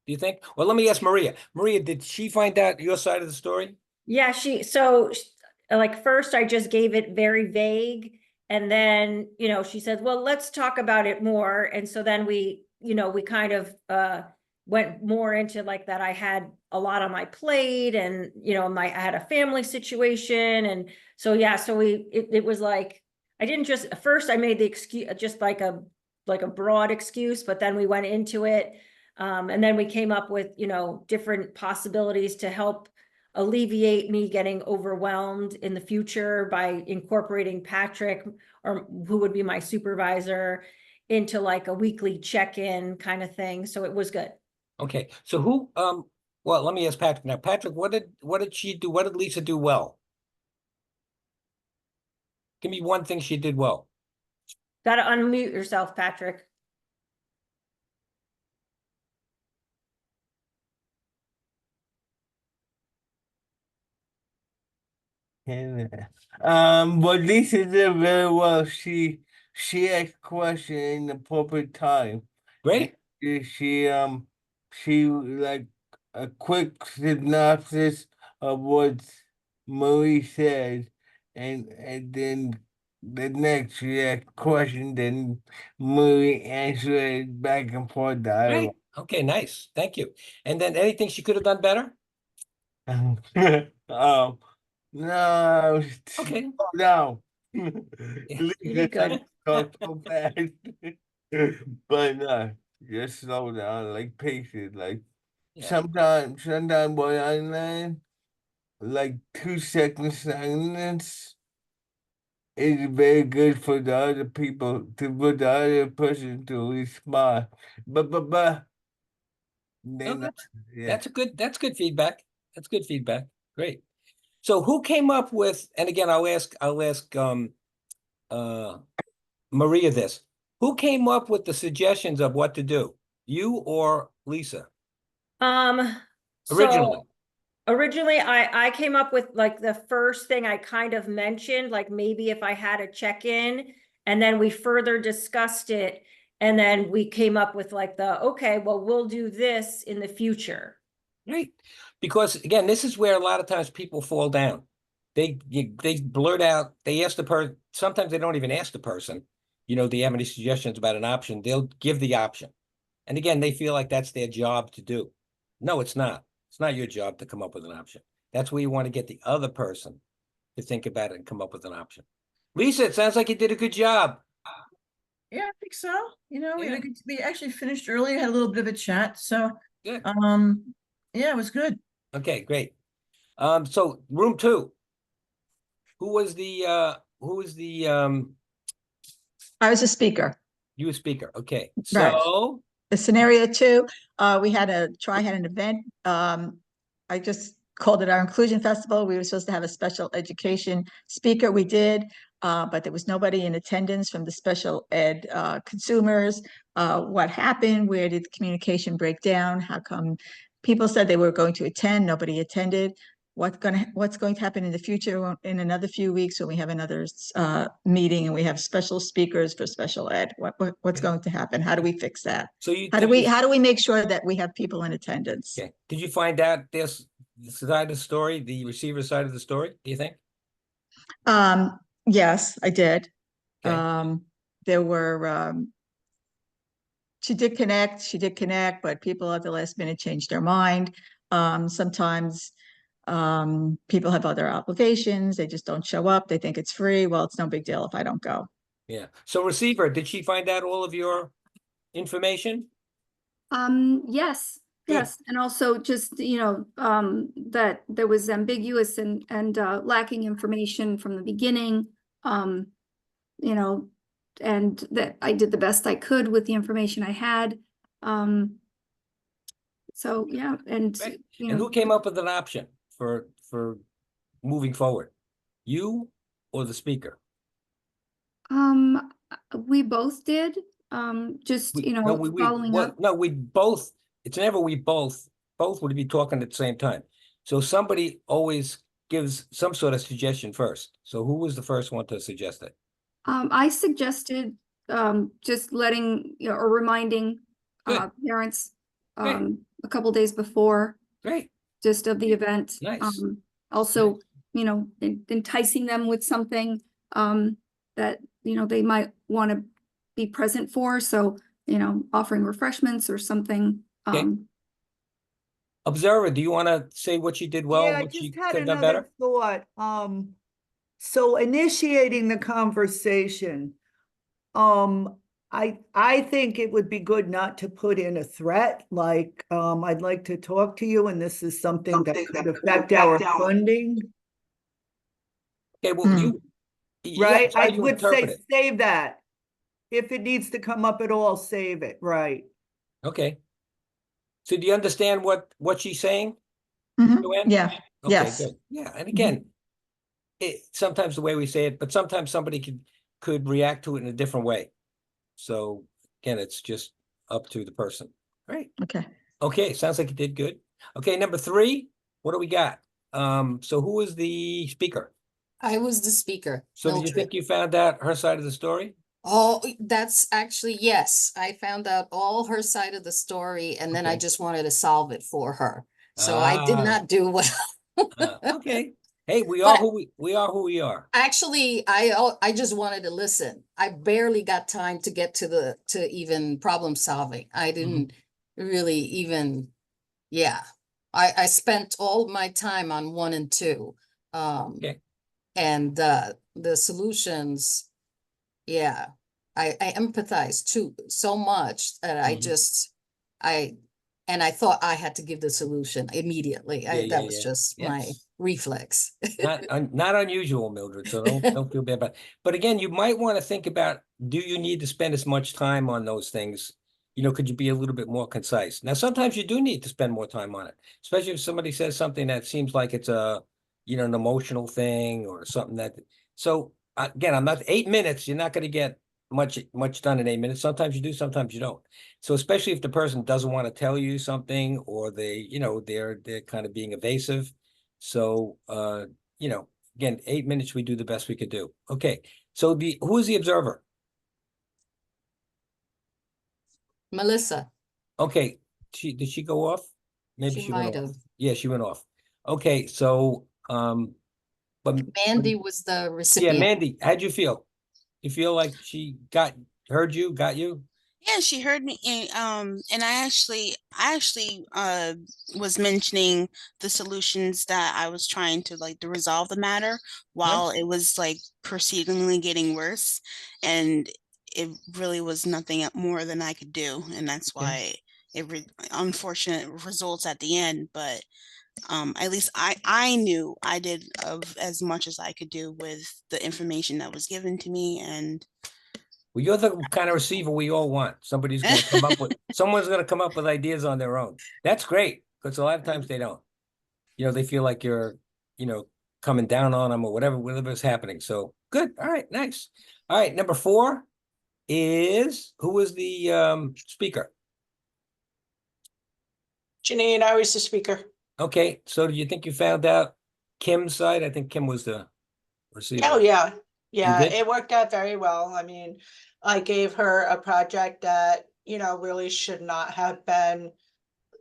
Speaker 1: Do you think? Well, let me ask Maria. Maria, did she find out your side of the story?
Speaker 12: Yeah, like first I just gave it very vague. And then, she said, well, let's talk about it more. And so then we kind of went more into like that I had a lot on my plate and, I had a family situation. And so, yeah, so it was like, I didn't just, at first I made the excuse, just like a broad excuse, but then we went into it. And then we came up with, different possibilities to help alleviate me getting overwhelmed in the future by incorporating Patrick, or who would be my supervisor, into like a weekly check-in kind of thing. So it was good.
Speaker 1: Okay, so well, let me ask Patrick now. Patrick, what did she do? What did Lisa do well? Give me one thing she did well.
Speaker 12: Gotta unmute yourself, Patrick.
Speaker 13: What Lisa did very well, she asked questions in the proper time.
Speaker 1: Great.
Speaker 13: She like a quick synopsis of what Marie said, and then the next she asked question, then Marie answered it back and forth dialogue.
Speaker 1: Great. Okay, nice. Thank you. And then anything she could have done better?
Speaker 13: No,
Speaker 1: Okay.
Speaker 13: no.
Speaker 12: You did good.
Speaker 13: Talk so fast. But no, just slow down, like pace it. Like
Speaker 1: Yeah.
Speaker 13: sometimes what I learn, like 2 seconds silence is very good for the other people, for the other person to respond. But then
Speaker 1: That's good feedback. That's good feedback. Great. So who came up with, and again, I'll ask Maria this. Who came up with the suggestions of what to do? You or Lisa? Originally.
Speaker 12: Originally, I came up with like the first thing I kind of mentioned, like maybe if I had a check-in, and then we further discussed it. And then we came up with like okay, well, we'll do this in the future.
Speaker 1: Right. Because again, this is where a lot of times people fall down. They blurt out, they ask the person, sometimes they don't even ask the person, do you have any suggestions about an option? They'll give the option. And again, they feel like that's their job to do. No, it's not. It's not your job to come up with an option. That's where you want to get the other person to think about it and come up with an option. Lisa, it sounds like you did a good job.
Speaker 2: Yeah, I think so. We actually finished early, had a little bit of a chat. So,
Speaker 1: Good.
Speaker 2: yeah, it was good.
Speaker 1: Okay, great. So room 2. Who was the
Speaker 7: I was a speaker.
Speaker 1: you were speaker. Okay.
Speaker 7: Right.
Speaker 1: So
Speaker 7: The scenario 2, we had an event. I just called it our Inclusion Festival. We were supposed to have a special education speaker. We did, but there was nobody in attendance from the special ed consumers. What happened? Where did the communication break down? How come people said they were going to attend, nobody attended? What's going to happen in the future in another few weeks when we have another meeting and we have special speakers for special ed? What's going to happen? How do we fix that?
Speaker 1: So
Speaker 7: how do we make sure that we have people in attendance?
Speaker 1: Okay. Did you find out this side of the story, the receiver side of the story, do you think?
Speaker 7: Yes, I did.
Speaker 1: Okay.
Speaker 7: There were she did connect, but people at the last minute changed their mind. Sometimes people have other obligations, they just don't show up, they think it's free. Well, it's no big deal if I don't go.
Speaker 1: Yeah. So receiver, did she find out all of your information?
Speaker 14: Yes.
Speaker 1: Good.
Speaker 14: Yes, and also just, that there was ambiguous and lacking information from the beginning. and that I did the best I could with the information I had. So, yeah, and,
Speaker 1: Right.
Speaker 14: you
Speaker 1: And
Speaker 14: know,
Speaker 1: who came up with an option for moving forward? You or the speaker?
Speaker 14: we both did, just,
Speaker 1: We,
Speaker 14: you
Speaker 1: no,
Speaker 14: know, following
Speaker 1: well,
Speaker 14: up.
Speaker 1: no, we both, it's never we both would be talking at the same time. So somebody always gives some sort of suggestion first. So who was the first one to suggest it?
Speaker 14: I suggested, just letting, you know, or reminding,
Speaker 1: Good.
Speaker 14: parents,
Speaker 1: Great.
Speaker 14: a couple days before,
Speaker 1: Great.
Speaker 14: just of the event.
Speaker 1: Nice.
Speaker 14: Also, you know, enticing them with something, that, you know, they might want to be present for. So, you know, offering refreshments or something.
Speaker 1: Okay. Observer, do you want to say what she did well,
Speaker 6: Yeah,
Speaker 1: and
Speaker 6: I
Speaker 1: what she
Speaker 6: just had
Speaker 1: could have done better?
Speaker 6: another thought. So initiating the conversation, I think it would be good not to put in a threat, like, I'd like to talk to you, and this is something that could affect our funding,
Speaker 1: Okay, well, you, yeah,
Speaker 6: right?
Speaker 1: it's how
Speaker 6: I
Speaker 1: you
Speaker 6: would say
Speaker 1: interpret it.
Speaker 6: save that. If it needs to come up at all, save it, right?
Speaker 1: Okay. So do you understand what she's saying?
Speaker 7: Mhm.
Speaker 1: Joanne?
Speaker 7: Yeah,
Speaker 1: Okay,
Speaker 7: yes.
Speaker 1: good. Yeah, and again, sometimes the way we say it, but sometimes somebody could react to it in a different way. So again, it's just up to the person. Great.
Speaker 7: Okay.
Speaker 1: Okay, sounds like you did good. Okay, number 3, what do we got? So who was the speaker?
Speaker 8: I was the speaker.
Speaker 1: So did you
Speaker 8: Mildred.
Speaker 1: think you found out her side of the story?
Speaker 8: Oh, that's actually, yes, I found out all her side of the story and then I
Speaker 1: Okay.
Speaker 8: just wanted to solve it for her. So I did
Speaker 1: Ah.
Speaker 8: not do well.
Speaker 1: Okay. Hey, we
Speaker 8: But
Speaker 1: are who we are.
Speaker 8: actually, I just wanted to listen. I barely got time to get to even problem solving. I didn't really even, yeah. I spent all my time on 1 and 2.
Speaker 1: Okay.
Speaker 8: And the solutions, yeah, I empathize too so much that I just I thought I had to give the solution immediately. That was just my
Speaker 1: Yes.
Speaker 8: reflex.
Speaker 1: Not unusual, Mildred, so don't feel bad about it. But again, you might want to think about, do you need to spend as much time on those things? You know, could you be a little bit more concise? Now, sometimes you do need to spend more time on it, especially if somebody says something that seems like it's an emotional thing or something so again, I'm not 8 minutes, you're not going to get much done in 8 minutes. Sometimes you do, sometimes you don't. So especially if the person doesn't want to tell you something, or they're kind of being evasive. So, again, 8 minutes, we do the best we could do. Okay. So who is the observer?
Speaker 8: Melissa,
Speaker 1: Okay. Did she go off? Maybe
Speaker 8: she
Speaker 1: she went
Speaker 8: might
Speaker 1: off.
Speaker 8: have.
Speaker 1: Yeah, she went off. Okay. So, but
Speaker 8: Mandy was the
Speaker 1: yeah,
Speaker 8: recipient.
Speaker 1: Mandy, how'd you feel? You feel like she heard you, got you?
Speaker 9: Yeah, she heard me, and I actually was mentioning the solutions that I was trying to to resolve the matter while it was proceedingly getting worse, and it really was nothing more than I could do, and that's why unfortunate results at the end. But at least I knew I did of as much as I could do with the information that was given to me, and
Speaker 1: Well, you're the kind of receiver we all want. Someone's going to come up with ideas on their own. That's great, because a lot of times they don't. They feel like you're, coming down on them or whatever's happening. So good. All right, nice. All right, number 4 is, who was the speaker?
Speaker 15: Janine, I was the speaker.
Speaker 1: Okay, so do you think you found out Kim's side? I think Kim was the receiver.
Speaker 15: Oh, yeah.
Speaker 1: You
Speaker 15: Yeah,
Speaker 1: did?
Speaker 15: it worked out very well. I mean, I gave her a project that, really should not have been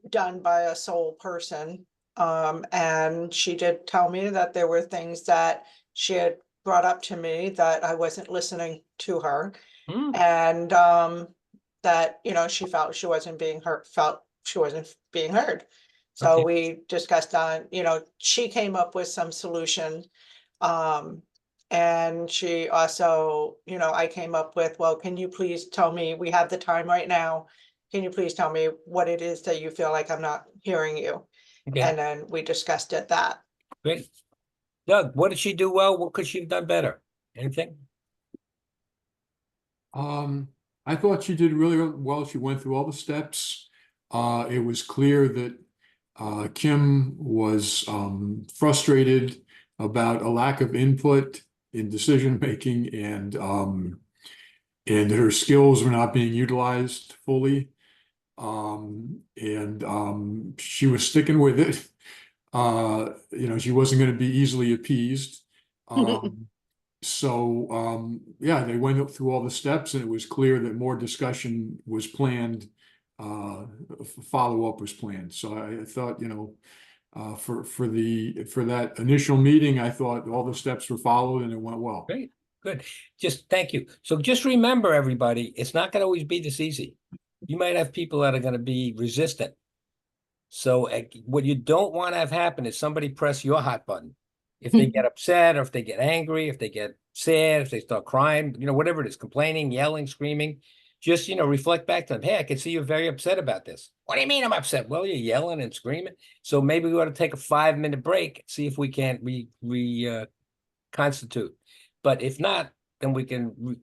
Speaker 15: done by a sole person. And she did tell me that there were things that she had brought up to me that I wasn't listening to her. And that, she felt she wasn't being heard, So
Speaker 1: Okay.
Speaker 15: we discussed on, she came up with some solution. And she also, I came up with, well, can you please tell me, we have the time right now. Can you please tell me what it is that you feel like I'm not hearing you?
Speaker 1: Okay.
Speaker 15: And then we discussed it that.
Speaker 1: Great. Doug, what did she do well? What could she have done better? Anything?
Speaker 10: I thought she did really well. She went through all the steps. It was clear that Kim was frustrated about a lack of input in decision making, and her skills were not being utilized fully. She was sticking with it. She wasn't going to be easily appeased. Yeah, they went through all the steps, and it was clear that more discussion was planned. Follow-up was planned. So I thought, for that initial meeting, I thought all the steps were followed and it went well.
Speaker 1: Great, good. Thank you. So just remember, everybody, it's not going to always be this easy. You might have people that are going to be resistant. So what you don't want to have happen is somebody press your hot button. If they get upset, or if they get angry, if they get sad, if they start crying, whatever it is, complaining, yelling, screaming, just, reflect back to them. Hey, I can see you're very upset about this. What do you mean I'm upset? Well, you're yelling and screaming. So maybe we ought to take a 5-minute break, see if we can't reconstitute. But if not, then we can,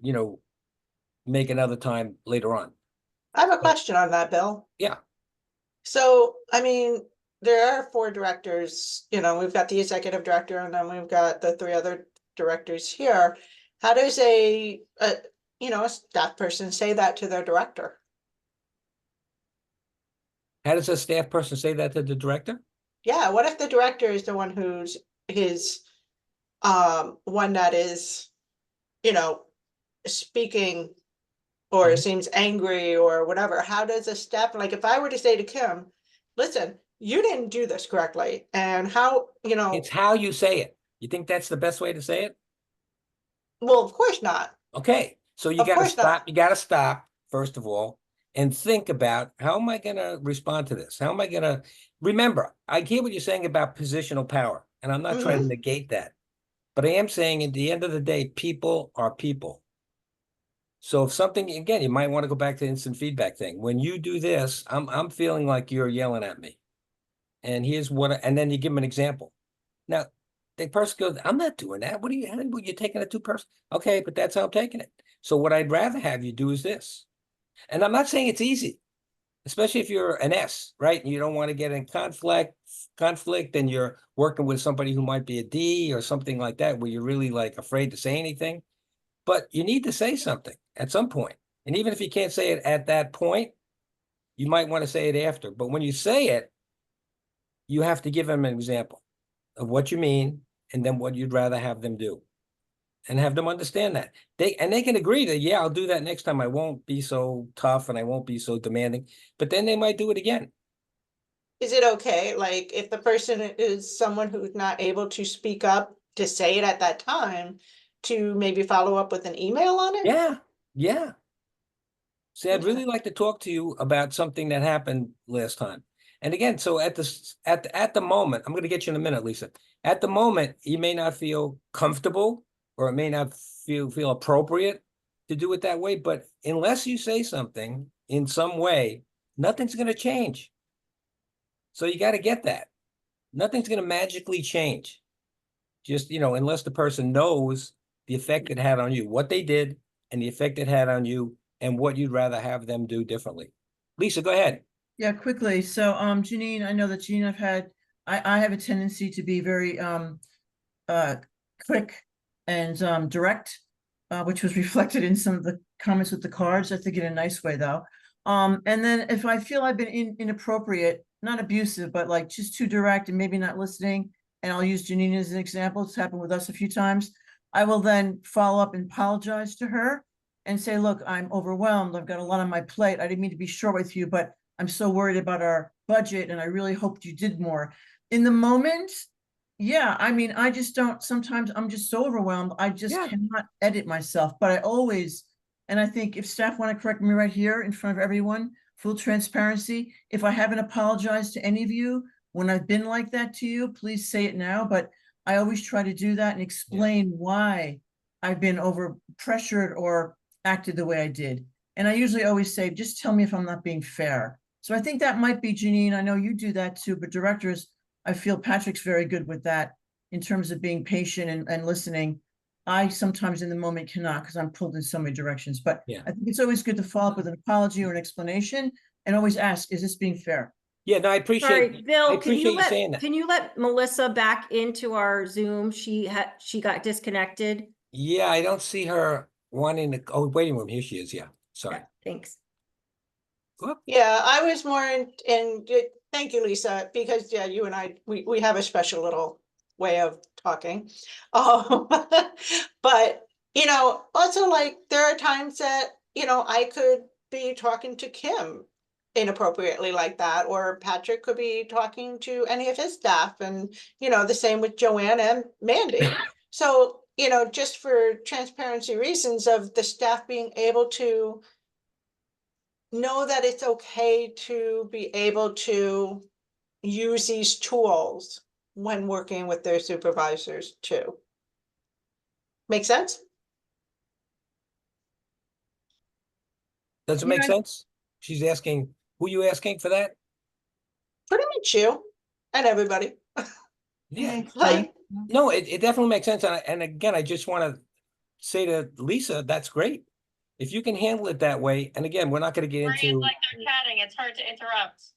Speaker 1: make another time later on.
Speaker 15: I have a question on that, Bill.
Speaker 1: Yeah.
Speaker 15: So, I mean, there are 4 directors, we've got the executive director, and then we've got the 3 other directors here. How does a staff person say that to their director?
Speaker 1: How does a staff person say that to the director?
Speaker 15: Yeah, what if the director is the one who's one that is, speaking or seems angry or whatever? How does a staff, like if I were to say to Kim, listen, you didn't do this correctly, and how,
Speaker 1: It's how you say it. You think that's the best way to say it?
Speaker 15: Well, of course not.
Speaker 1: Okay, so you got to stop. You got to stop, first of all, and think about, how am I going to respond to this? How am I going to remember? I hear what you're saying about positional power, and I'm not trying to negate that, but I am saying at the end of the day, people are people. So if something, again, you might want to go back to the instant feedback thing. When you do this, I'm feeling like you're yelling at me, and here's what, and then you give them an example. Now, the person goes, I'm not doing that. What are you, you're taking it too personal? Okay, but that's how I'm taking it. So what I'd rather have you do is this. And I'm not saying it's easy, especially if you're an S, right? And you don't want to get in conflict, and you're working with somebody who might be a D or something like that, where you're really like afraid to say anything. But you need to say something at some point. And even if you can't say it at that point, you might want to say it after. But when you say it, you have to give them an example of what you mean, and then what you'd rather have them do, and have them understand that. They can agree that, yeah, I'll do that next time. I won't be so tough and I won't be so demanding, but then they might do it again.
Speaker 15: Is it okay, like, if the person is someone who's not able to speak up, to say it at that time, to maybe follow up with an email on it?
Speaker 1: Yeah, yeah. See, I'd really like to talk to you about something that happened last time. And again, so at the moment, I'm going to get you in a minute, Lisa. At the moment, you may not feel comfortable, or it may not feel appropriate to do it that way. But unless you say something in some way, nothing's going to change. So you got to get that. Nothing's going to magically change. Just, unless the person knows the effect it had on you, what they did, and the effect it had on you, and what you'd rather have them do differently. Lisa, go ahead.
Speaker 2: Yeah, quickly. So, Janine, I know that Janine, I have a tendency to be very quick and direct, which was reflected in some of the comments with the cards. I think in a nice way, though. And then if I feel I've been inappropriate, not abusive, but like just too direct and maybe not listening, and I'll use Janine as an example. It's happened with us a few times. I will then follow up and apologize to her and say, look, I'm overwhelmed. I've got a lot on my plate. I didn't mean to be short with you, but I'm so worried about our budget, and I really hoped you did more. In the moment, yeah, I mean, I just don't, sometimes I'm just so overwhelmed, I just cannot edit myself. But I always, and I think if staff want to correct me right here in front of everyone, full transparency, if I haven't apologized to any of you when I've been like that to you, please say it now. But I always try to do that and explain why I've been over pressured or acted the way I did. And I usually always say, just tell me if I'm not being fair. So I think that might be, Janine, I know you do that too, but directors, I feel Patrick's very good with that in terms of being patient and listening. I sometimes in the moment cannot because I'm pulled in so many directions, but
Speaker 1: Yeah.
Speaker 2: I think it's always good to follow up with an apology or an explanation and always ask, is this being fair?
Speaker 1: Yeah, no, I
Speaker 12: Sorry,
Speaker 1: appreciate,
Speaker 12: Bill, can you
Speaker 1: saying that.
Speaker 12: can you let Melissa back into our Zoom? She got disconnected.
Speaker 1: Yeah, I don't see her wanting to, oh, waiting room, here she is, yeah, sorry.
Speaker 12: Yeah, thanks.
Speaker 1: Whoop.
Speaker 15: Yeah, I was more thank you, Lisa, because yeah, you and I, we have a special little way of talking. But, you know, also like there are times that, you know, I could be talking to Kim inappropriately like that, or Patrick could be talking to any of his staff, and, you know, the same with Joanne and Mandy. So, you know, just for transparency reasons of the staff being able to know that it's okay to be able to use these tools when working with their supervisors too. Make sense?
Speaker 1: Does it make sense? She's asking, who you asking for that?
Speaker 15: Pretty much you and everybody.
Speaker 1: Yeah,
Speaker 15: Like,
Speaker 1: no, it definitely makes sense, and again, I just want to say to Lisa, that's great. If you can handle it that way, and again, we're not going to get into.
Speaker 11: Like they're chatting, it's hard to interrupt.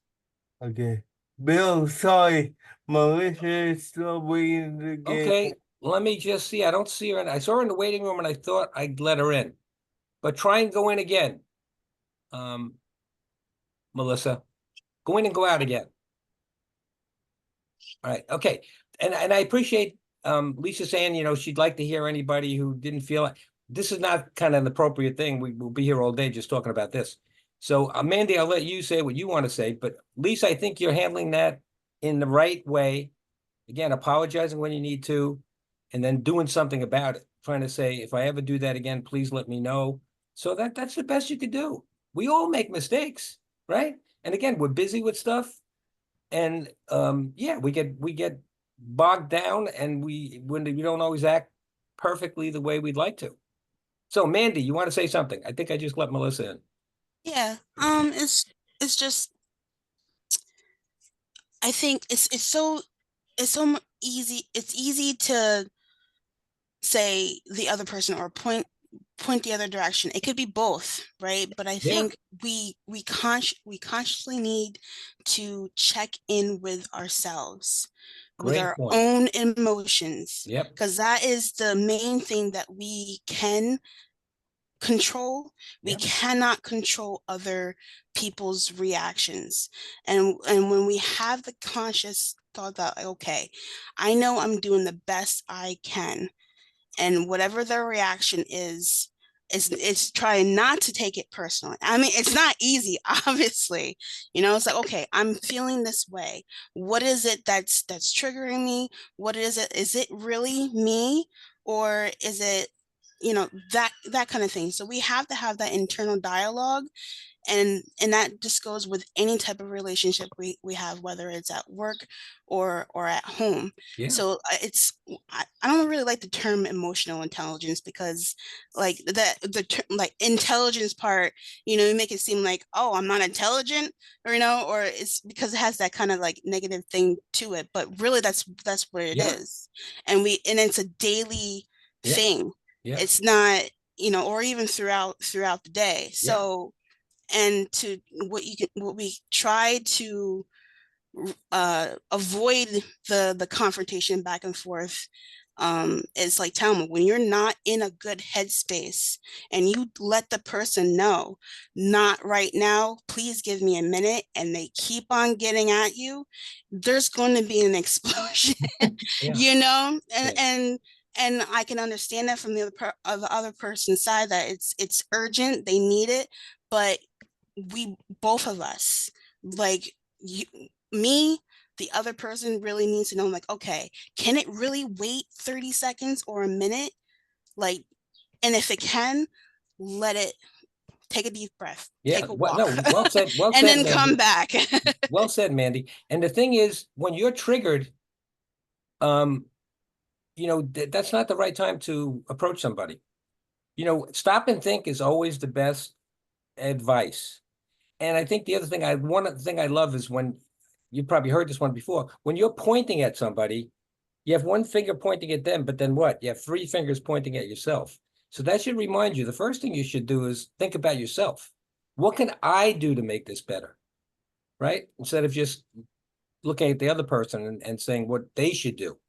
Speaker 13: Okay. Bill, sorry, Melissa is still waiting to get.
Speaker 1: Okay, let me just see. I don't see her, and I saw her in the waiting room, and I thought I'd let her in. But try and go in again. Melissa, go in and go out again. All right, okay. And I appreciate Lisa saying, you know, she'd like to hear anybody who didn't feel like this is not kind of an appropriate thing. We will be here all day just talking about this. So Mandy, I'll let you say what you want to say, but Lisa, I think you're handling that in the right way. Again, apologizing when you need to, and then doing something about it. Trying to say, if I ever do that again, please let me know. So that's the best you could do. We all make mistakes, right? And again, we're busy with stuff. And yeah, we get bogged down, and we don't always act perfectly the way we'd like to. So Mandy, you want to say something? I think I just let Melissa in.
Speaker 9: Yeah, it's just, I think it's so easy. It's easy to say the other person or point the other direction. It could be both, right? But I think we consciously need to check in with ourselves, with
Speaker 1: Great
Speaker 9: our
Speaker 1: point.
Speaker 9: own emotions.
Speaker 1: Yep.
Speaker 9: Because that is the main thing that we can control. We cannot control other people's reactions. And when we have the conscious thought that, okay, I know I'm doing the best I can, and whatever their reaction is trying not to take it personally. I mean, it's not easy, obviously. You know, it's like, okay, I'm feeling this way. What is it that's triggering me? What is it? Is it really me? Or is it, you know, that kind of thing. So we have to have that internal dialogue. And that just goes with any type of relationship we have, whether it's at work or at home.
Speaker 1: Yeah.
Speaker 9: So I don't really like the term emotional intelligence, because like the like intelligence part, you know, you make it seem like, oh, I'm not intelligent, or, you know, or it's because it has that kind of like negative thing to it. But really that's what it is. And it's a daily thing.
Speaker 1: Yeah.
Speaker 9: It's not, you know, or even throughout the day. So and to what we try to avoid the confrontation back and forth, is like, tell them when you're not in a good headspace, and you let the person know, not right now, please give me a minute, and they keep on getting at you, there's going to be an explosion. You know, and I can understand that from the other person's side, that it's urgent, they need it, but we, both of us, like me, the other person really needs to know, like, okay, can it really wait 30 seconds or a minute? Like, and if it can, let it, take a deep breath, take a walk.
Speaker 1: No, well said,
Speaker 9: and
Speaker 1: said,
Speaker 9: then
Speaker 1: Mandy.
Speaker 9: come back.
Speaker 1: Well said, Mandy. And the thing is, when you're triggered, you know, that's not the right time to approach somebody. You know, stop and think is always the best advice. And I think the other thing one thing I love is when, you probably heard this one before, when you're pointing at somebody, You have one finger pointing at them, but then what? You have three fingers pointing at yourself. So that should remind you, the first thing you should do is think about yourself. What can I do to make this better? Right? Instead of just looking at the other person and saying what they should do.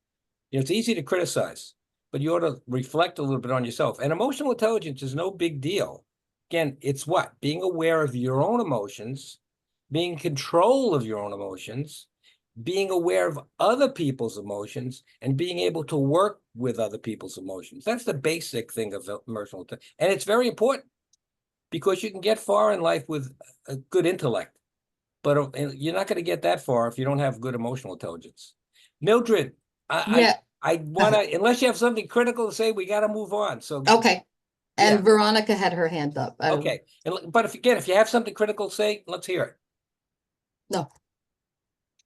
Speaker 1: You know, it's easy to criticize, but you ought to reflect a little bit on yourself. And emotional intelligence is no big deal. Again, it's what? Being aware of your own emotions, being in control of your own emotions, being aware of other people's emotions, and being able to work with other people's emotions. That's the basic thing of emotional intelligence. And it's very important because you can get far in life with a good intellect, but you're not going to get that far if you don't have good emotional intelligence. Mildred,
Speaker 8: Yeah.
Speaker 1: I want to, unless you have something critical to say, we got to move on. So,
Speaker 8: Okay. And
Speaker 1: Yeah.
Speaker 8: Veronica had her hand up.
Speaker 1: Okay. But if you have something critical to say, let's hear it.
Speaker 8: No,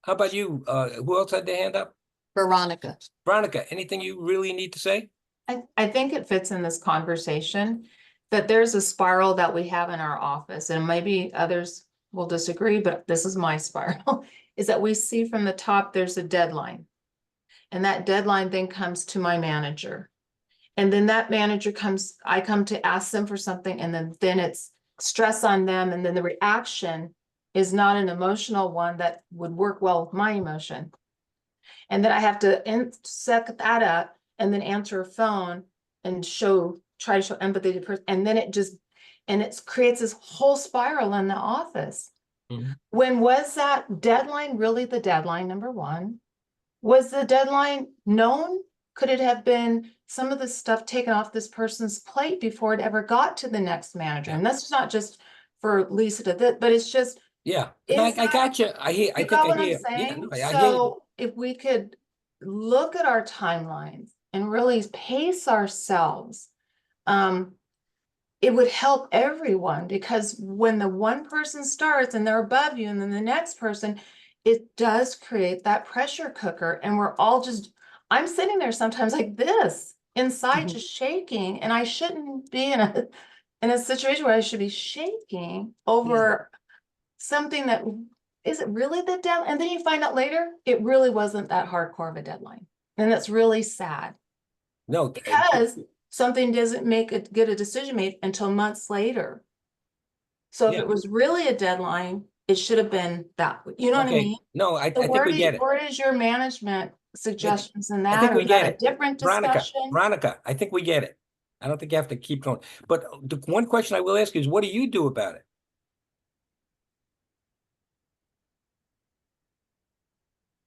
Speaker 1: How about you? Who else had their hand up?
Speaker 8: Veronica.
Speaker 1: Veronica, anything you really need to say?
Speaker 4: I think it fits in this conversation that there's a spiral that we have in our office, and maybe others will disagree, but this is my spiral, is that we see from the top, there's a deadline. And that deadline then comes to my manager. And then that manager comes, I come to ask them for something, and then it's stress on them. And then the reaction is not an emotional one that would work well with my emotion. And then I have to set that up and then answer a phone and try to show empathy to the person. And then it creates this whole spiral in the office.
Speaker 1: Mm-hmm.
Speaker 4: When was that deadline really the deadline, number one? Was the deadline known? Could it have been some of the stuff taken off this person's plate before it ever got to the next manager? And that's not just for Lisa to this, but it's just.
Speaker 1: Yeah, and I got you. I
Speaker 4: You
Speaker 1: think
Speaker 4: got
Speaker 1: I
Speaker 4: what I'm
Speaker 1: hear. Yeah,
Speaker 4: saying?
Speaker 1: no, I hear you.
Speaker 4: So if we could look at our timelines and really pace ourselves, it would help everyone, because when the one person starts and they're above you and then the next person, it does create that pressure cooker, and we're all I'm sitting there sometimes like this inside, just shaking, and I shouldn't be in a situation where I should be shaking over something that, is it really the deadline? And then you find out later, it really wasn't that hardcore of a deadline. And that's really sad.
Speaker 1: No,
Speaker 4: because something doesn't get a decision made until months later. So if
Speaker 1: Yeah.
Speaker 4: it was really a deadline, it should have been that, you know what I
Speaker 1: Okay.
Speaker 4: mean?
Speaker 1: No, I
Speaker 4: So
Speaker 1: think we get it.
Speaker 4: Where is your management suggestions in
Speaker 1: I
Speaker 4: that?
Speaker 1: think
Speaker 4: Or
Speaker 1: we
Speaker 4: is that
Speaker 1: get
Speaker 4: a
Speaker 1: it.
Speaker 4: different
Speaker 1: Veronica,
Speaker 4: discussion?
Speaker 1: I think we get it. I don't think you have to keep going. But the one question I will ask you is, what do you do about it?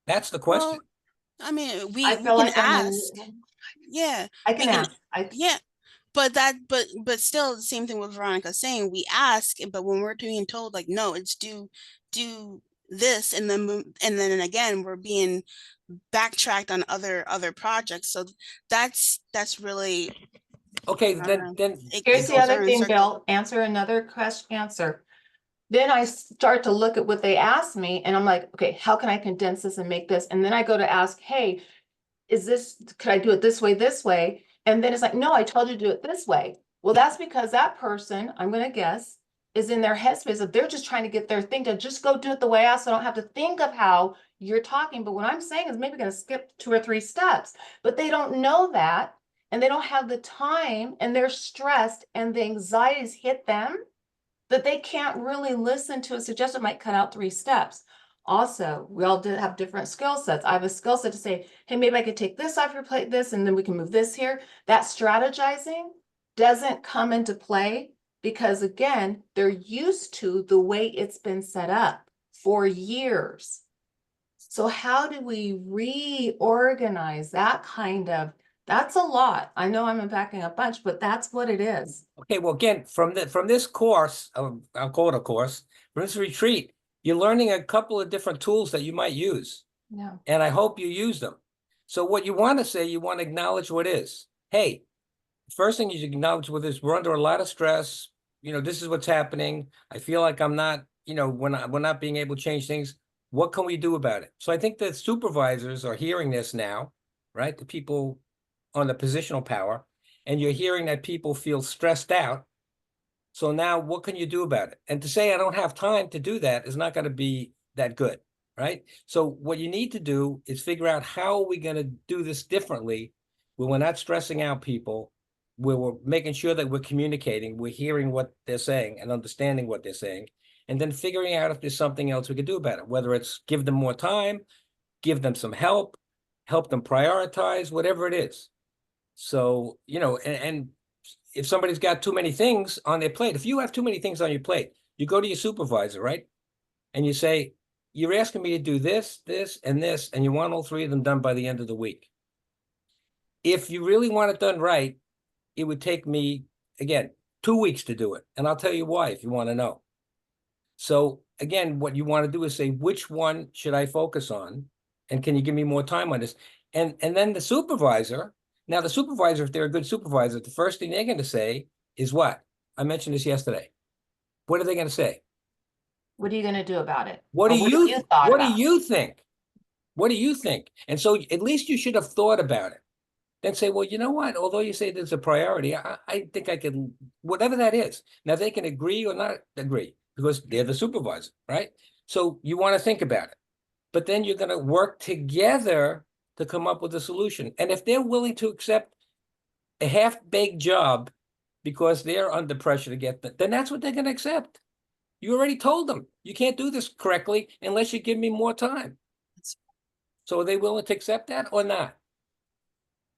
Speaker 1: That's the question.
Speaker 9: Well, I mean, we
Speaker 4: I feel
Speaker 9: can
Speaker 4: like
Speaker 9: ask. Yeah,
Speaker 4: I
Speaker 9: we
Speaker 4: can
Speaker 9: can.
Speaker 4: ask.
Speaker 9: Yeah, but still the same thing with Veronica saying, we ask, but when we're being told like, no, it's do this, and then again we're being backtracked on other projects. So that's really,
Speaker 1: Okay,
Speaker 9: I don't know.
Speaker 1: then
Speaker 4: Here's
Speaker 9: It
Speaker 4: the
Speaker 9: goes
Speaker 4: other
Speaker 9: around in
Speaker 4: thing,
Speaker 9: circles.
Speaker 4: Bill, answer another question. Then I start to look at what they asked me, and I'm like, okay, how can I condense this and make this? And then I go to ask, hey, could I do it this way? And then it's like, no, I told you to do it this way. Well, that's because that person, I'm gonna guess, is in their headspace of they're just trying to get their thing to just go do it the way I asked, so I don't have to think of how you're talking. But what I'm saying is maybe gonna skip 2 or 3 steps, but they don't know that, and they don't have the time, and they're stressed, and the anxieties hit them, that they can't really listen to a suggestion, might cut out 3 steps. Also, we all did have different skill sets. I have a skill set to say, hey, maybe I could take this off your plate, this, and then we can move this here. That strategizing doesn't come into play because, again, they're used to the way it's been set up for years. So how do we reorganize that that's a lot. I know I'm unpacking a bunch, but that's what it is.
Speaker 1: Okay, well, again, from this course, I'll call it a course, from this retreat, you're learning a couple of different tools that you might use.
Speaker 4: Yeah.
Speaker 1: And I hope you use them. So what you want to say, you want to acknowledge what is. Hey, first thing you should acknowledge what is, we're under a lot of stress. You know, this is what's happening. I feel like I'm not, we're not being able to change things. What can we do about it? So I think that supervisors are hearing this now, right? The people on the positional power, and you're hearing that people feel stressed out. So now what can you do about it? And to say I don't have time to do that is not going to be that good. right? So what you need to do is figure out how are we going to do this differently, where we're not stressing out people, where we're making sure that we're communicating, we're hearing what they're saying and understanding what they're saying, and then figuring out if there's something else we could do about it, whether it's give them more time, give them some help them prioritize, whatever it is. So, you know, and if somebody's got too many things on their plate, if you have too many things on your plate, you go to your supervisor, right? And you say, you're asking me to do this, this, and this, and you want all three of them done by the end of the week. If you really want it done right, it would take me, again, 2 weeks to do it. And I'll tell you why, if you want to know. So again, what you want to do is say, which one should I focus on? And can you give me more time on this? And then the supervisor, now the supervisor, if they're a good supervisor, the first thing they're going to say is what? I mentioned this yesterday. What are they going to say?
Speaker 4: What are you gonna do about it?
Speaker 1: What
Speaker 4: Or
Speaker 1: do you
Speaker 4: thought
Speaker 1: what do
Speaker 4: about?
Speaker 1: you think? What do you think? And so at least you should have thought about it. Then say, well, you know what? Although you say there's a priority, I think I can, whatever that is. Now they can agree or not agree because they're the supervisor, right? So you want to think about it. But then you're going to work together to come up with a solution. And if they're willing to accept a half-baked job because they're under pressure to get that, then that's what they're going to accept. You already told them you can't do this correctly unless you give me more time. So are they willing to accept that or not?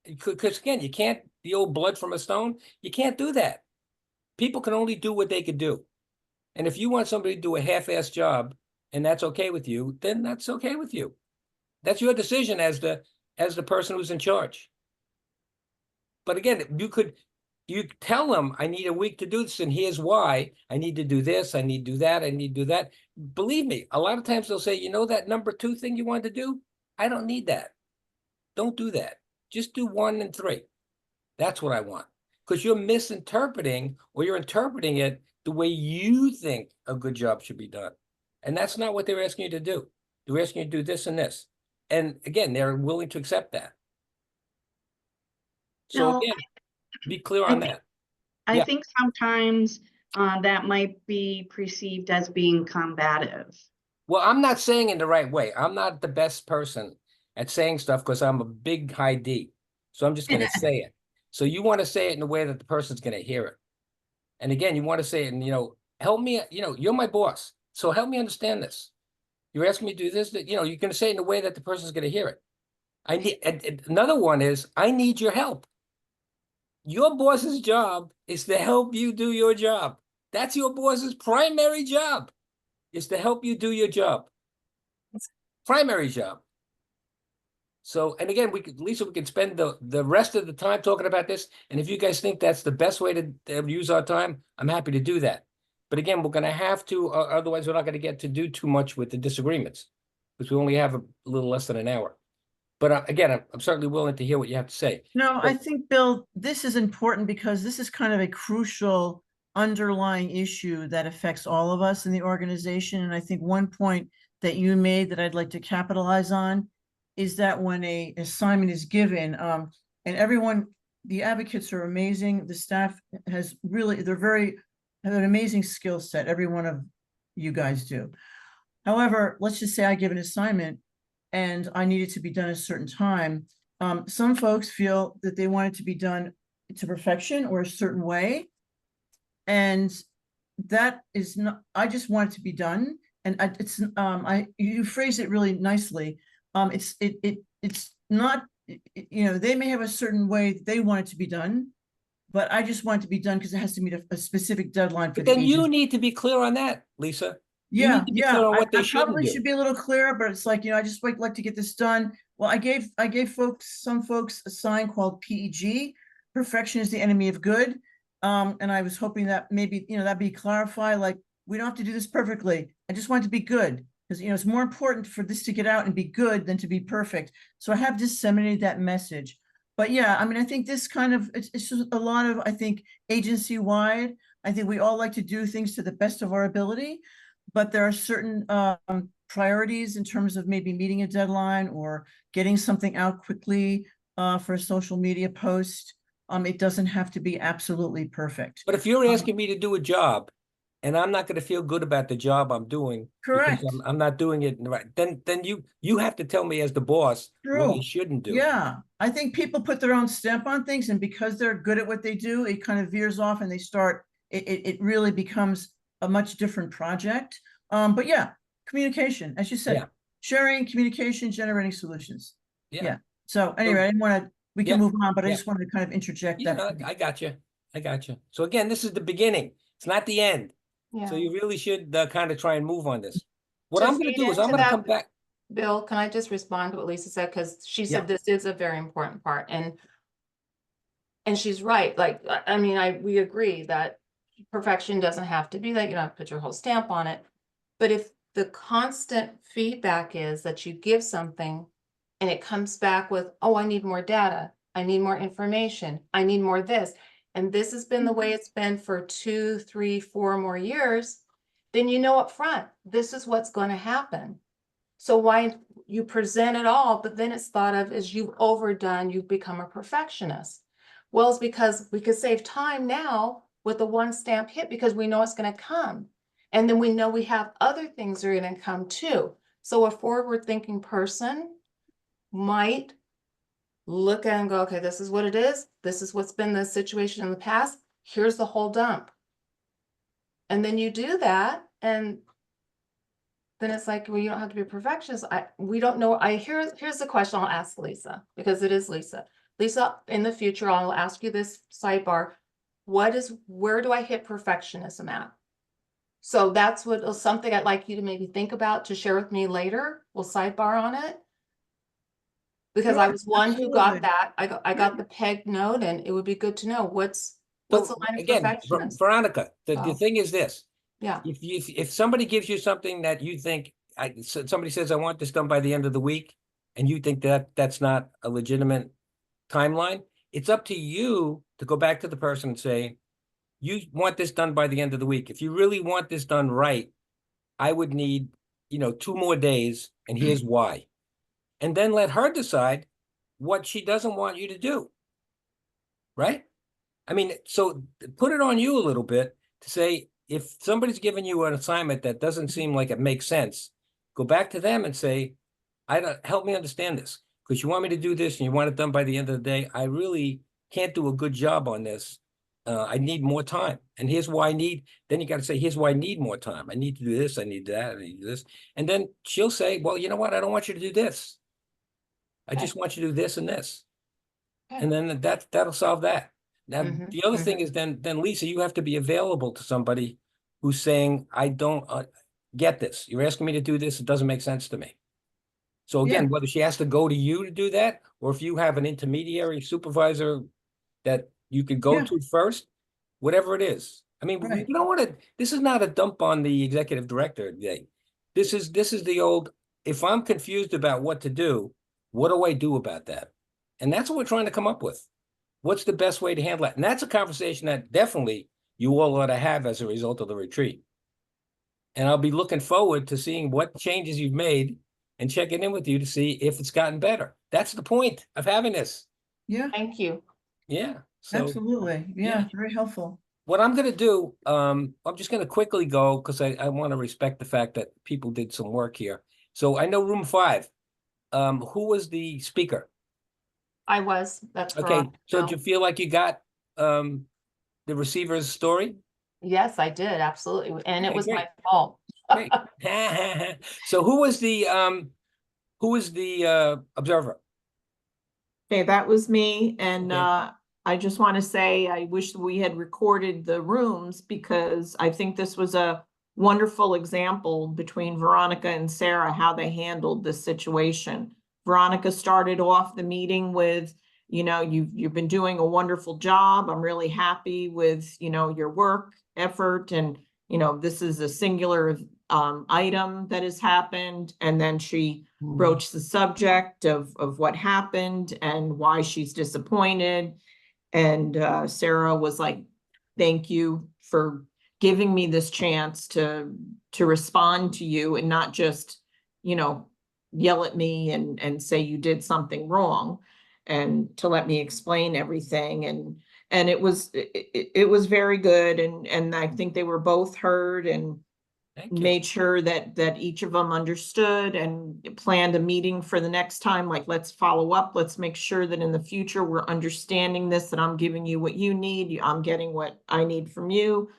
Speaker 1: Because again, you can't, the old blood from a stone, you can't do that. People can only do what they could do. And if you want somebody to do a half-assed job and that's okay with you, then that's okay with you. That's your decision as the person who's in charge. But again, you tell them, I need a week to do this, and here's why. I need to do this, I need to do that, I need to do that. Believe me, a lot of times they'll say, you know that number 2 thing you want to do? I don't need that. Don't do that. Just do 1 and 3. That's what I want. Because you're misinterpreting or you're interpreting it the way you think a good job should be done. And that's not what they're asking you to do. They're asking you to do this and this. And again, they're willing to accept that. So
Speaker 3: No,
Speaker 1: again, be clear
Speaker 3: I
Speaker 1: on
Speaker 3: think-
Speaker 1: that.
Speaker 3: I
Speaker 1: Yeah.
Speaker 3: think sometimes that might be perceived as being combative.
Speaker 1: Well, I'm not saying in the right way. I'm not the best person at saying stuff because I'm a big high D. So I'm just going to say it. So you want to say it in a way that the person's going to hear it. And again, you want to say it and, you know, help me, you know, you're my boss. So help me understand this. You're asking me to do this, that, you know, you're going to say it in a way that the person's going to hear it. I need, and another one is, I need your help. Your boss's job is to help you do your job. That's your boss's primary job, is to help you do your job. Primary job. So, and again, Lisa, we can spend the rest of the time talking about this. And if you guys think that's the best way to use our time, I'm happy to do that. But again, we're going to have to, otherwise we're not going to get to do too much with the disagreements because we only have a little less than an hour. But again, I'm certainly willing to hear what you have to say.
Speaker 2: No, I think, Bill, this is important because this is kind of a crucial underlying issue that affects all of us in the organization. And I think one point that you made that I'd like to capitalize on is that when a assignment is given, and everyone, the advocates are amazing. The staff has really, have an amazing skill set. Every one of you guys do. However, let's just say I give an assignment and I need it to be done at a certain time. Some folks feel that they want it to be done to perfection or a certain way. And that is not, I just want it to be done. And you phrase it really nicely. It's not, you know, they may have a certain way they want it to be done, but I just want it to be done because it has to meet a specific deadline for
Speaker 1: But
Speaker 2: the
Speaker 1: then you
Speaker 2: agency.
Speaker 1: need to be clear on that, Lisa. You
Speaker 2: Yeah,
Speaker 1: need to be
Speaker 2: yeah,
Speaker 1: clear on what they
Speaker 2: I
Speaker 1: shouldn't
Speaker 2: probably
Speaker 1: do.
Speaker 2: should be a little clearer, but it's like, you know, I just like to get this done. Well, I gave some folks a sign called PEG, perfection is the enemy of good. And I was hoping that maybe, you know, that'd be clarified, like, we don't have to do this perfectly. I just want it to be good. Because, you know, it's more important for this to get out and be good than to be perfect. So I have disseminated that message. But yeah, I mean, I think this kind of, it's just a lot of, I think, agency-wide. I think we all like to do things to the best of our ability, but there are certain priorities in terms of maybe meeting a deadline or getting something out quickly for a social media post. It doesn't have to be absolutely perfect.
Speaker 1: But if you're asking me to do a job and I'm not going to feel good about the job I'm doing because
Speaker 2: Correct.
Speaker 1: I'm not doing it right, then you have to tell me as the boss what I
Speaker 2: True.
Speaker 1: shouldn't do.
Speaker 2: Yeah, I think people put their own stamp on things, and because they're good at what they do, it kind of veers off and they start, it really becomes a much different project. But yeah, communication, as you
Speaker 1: Yeah.
Speaker 2: said, sharing, communication, generating solutions.
Speaker 1: Yeah.
Speaker 2: Yeah. So anyway, I didn't want to, we can
Speaker 1: Yeah.
Speaker 2: move on, but I
Speaker 1: Yeah.
Speaker 2: just wanted to kind of interject
Speaker 1: Yeah,
Speaker 2: that.
Speaker 1: no, I got you. I got you. So again, this is the beginning. It's not the end. So
Speaker 4: Yeah.
Speaker 1: you really should kind of try and move on this. What
Speaker 4: To
Speaker 1: I'm going to
Speaker 4: feed
Speaker 1: do is I'm
Speaker 4: into
Speaker 1: going to
Speaker 4: that,
Speaker 1: come back.
Speaker 4: Bill, can I just respond to what Lisa said? Because she
Speaker 1: Yeah.
Speaker 4: said this is a very important part, and she's right. Like, I mean, we agree that perfection doesn't have to be that, you don't have to put your whole stamp on it. But if the constant feedback is that you give something and it comes back with, oh, I need more data, I need more information, I need more this, and this has been the way it's been for 2, 3, 4 more years, then you know up front, this is what's going to happen. So why you present it all, but then it's thought of as you've overdone, you've become a perfectionist. Well, it's because we could save time now with the one stamp hit because we know it's going to come. And then we know we have other things that are going to come too. So a forward-thinking person might look at and go, okay, this is what it is. This is what's been the situation in the past. Here's the whole dump. And then you do that, and then it's like, well, you don't have to be a perfectionist. We don't know. Here's the question I'll ask Lisa, because it is Lisa. Lisa, in the future, I'll ask you this sidebar. Where do I hit perfectionism at? So that's something I'd like you to maybe think about to share with me later. We'll sidebar on it. Because I was one who got that. I got the PEG note, and it would be good to know what's the line of
Speaker 1: Again,
Speaker 4: perfectionist.
Speaker 1: Veronica, the thing is this.
Speaker 4: Yeah.
Speaker 1: If somebody gives you something that you think, somebody says, I want this done by the end of the week, and you think that that's not a legitimate timeline, it's up to you to go back to the person and say, you want this done by the end of the week. If you really want this done right, I would need, 2 more days, and here's why. And then let her decide what she doesn't want you to do. Right? I mean, so put it on you a little bit to say, if somebody's giving you an assignment that doesn't seem like it makes sense, go back to them and say, help me understand this, because you want me to do this and you want it done by the end of the day. I really can't do a good job on this. I need more time. And here's why then you got to say, here's why I need more time. I need to do this. I need that. I need to do this. And then she'll say, well, you know what? I don't want you to do this. I just want you to do this and this. And then that'll solve that. Now, the other thing is then Lisa, you have to be available to somebody who's saying, I don't get this. You're asking me to do this. It doesn't make sense to me. So again, whether she has to go to you to do that, or if you have an intermediary supervisor that you could go to first, whatever it is. I mean, we don't want to, this is not a dump on the executive director today. This is the old, if I'm confused about what to do, what do I do about that? And that's what we're trying to come up with. What's the best way to handle it? And that's a conversation that definitely you all ought to have as a result of the retreat. And I'll be looking forward to seeing what changes you've made and checking in with you to see if it's gotten better. That's the point of having this.
Speaker 2: Yeah.
Speaker 4: Thank you.
Speaker 1: Yeah. So,
Speaker 2: absolutely. Yeah. Very helpful.
Speaker 1: What I'm going to do, I'm just going to quickly go because I want to respect the fact that people did some work here. So I know room 5. Who was the speaker?
Speaker 4: I was. That's
Speaker 1: okay. So
Speaker 4: Bill.
Speaker 1: did you feel like you got the receiver's story?
Speaker 4: Yes, I did. Absolutely. And it was
Speaker 1: great.
Speaker 4: my fault.
Speaker 1: Great. So who was the observer?
Speaker 16: Okay, that was me. And
Speaker 1: Okay.
Speaker 16: I just want to say, I wish we had recorded the rooms because I think this was a wonderful example between Veronica and Sarah, how they handled this situation. Veronica started off the meeting with, you've been doing a wonderful job. I'm really happy with, your work effort. And, this is a singular item that has happened. And then she broached the subject of what happened and why she's disappointed. And Sarah was like, thank you for giving me this chance to respond to you and not just, yell at me and say you did something wrong, and to let me explain everything. And it was very good, and I think they were both heard and
Speaker 1: Thank you.
Speaker 16: made sure that each of them understood and planned a meeting for the next time, like, let's follow up, let's make sure that in the future we're understanding this, that I'm giving you what you need, I'm getting what I need from you,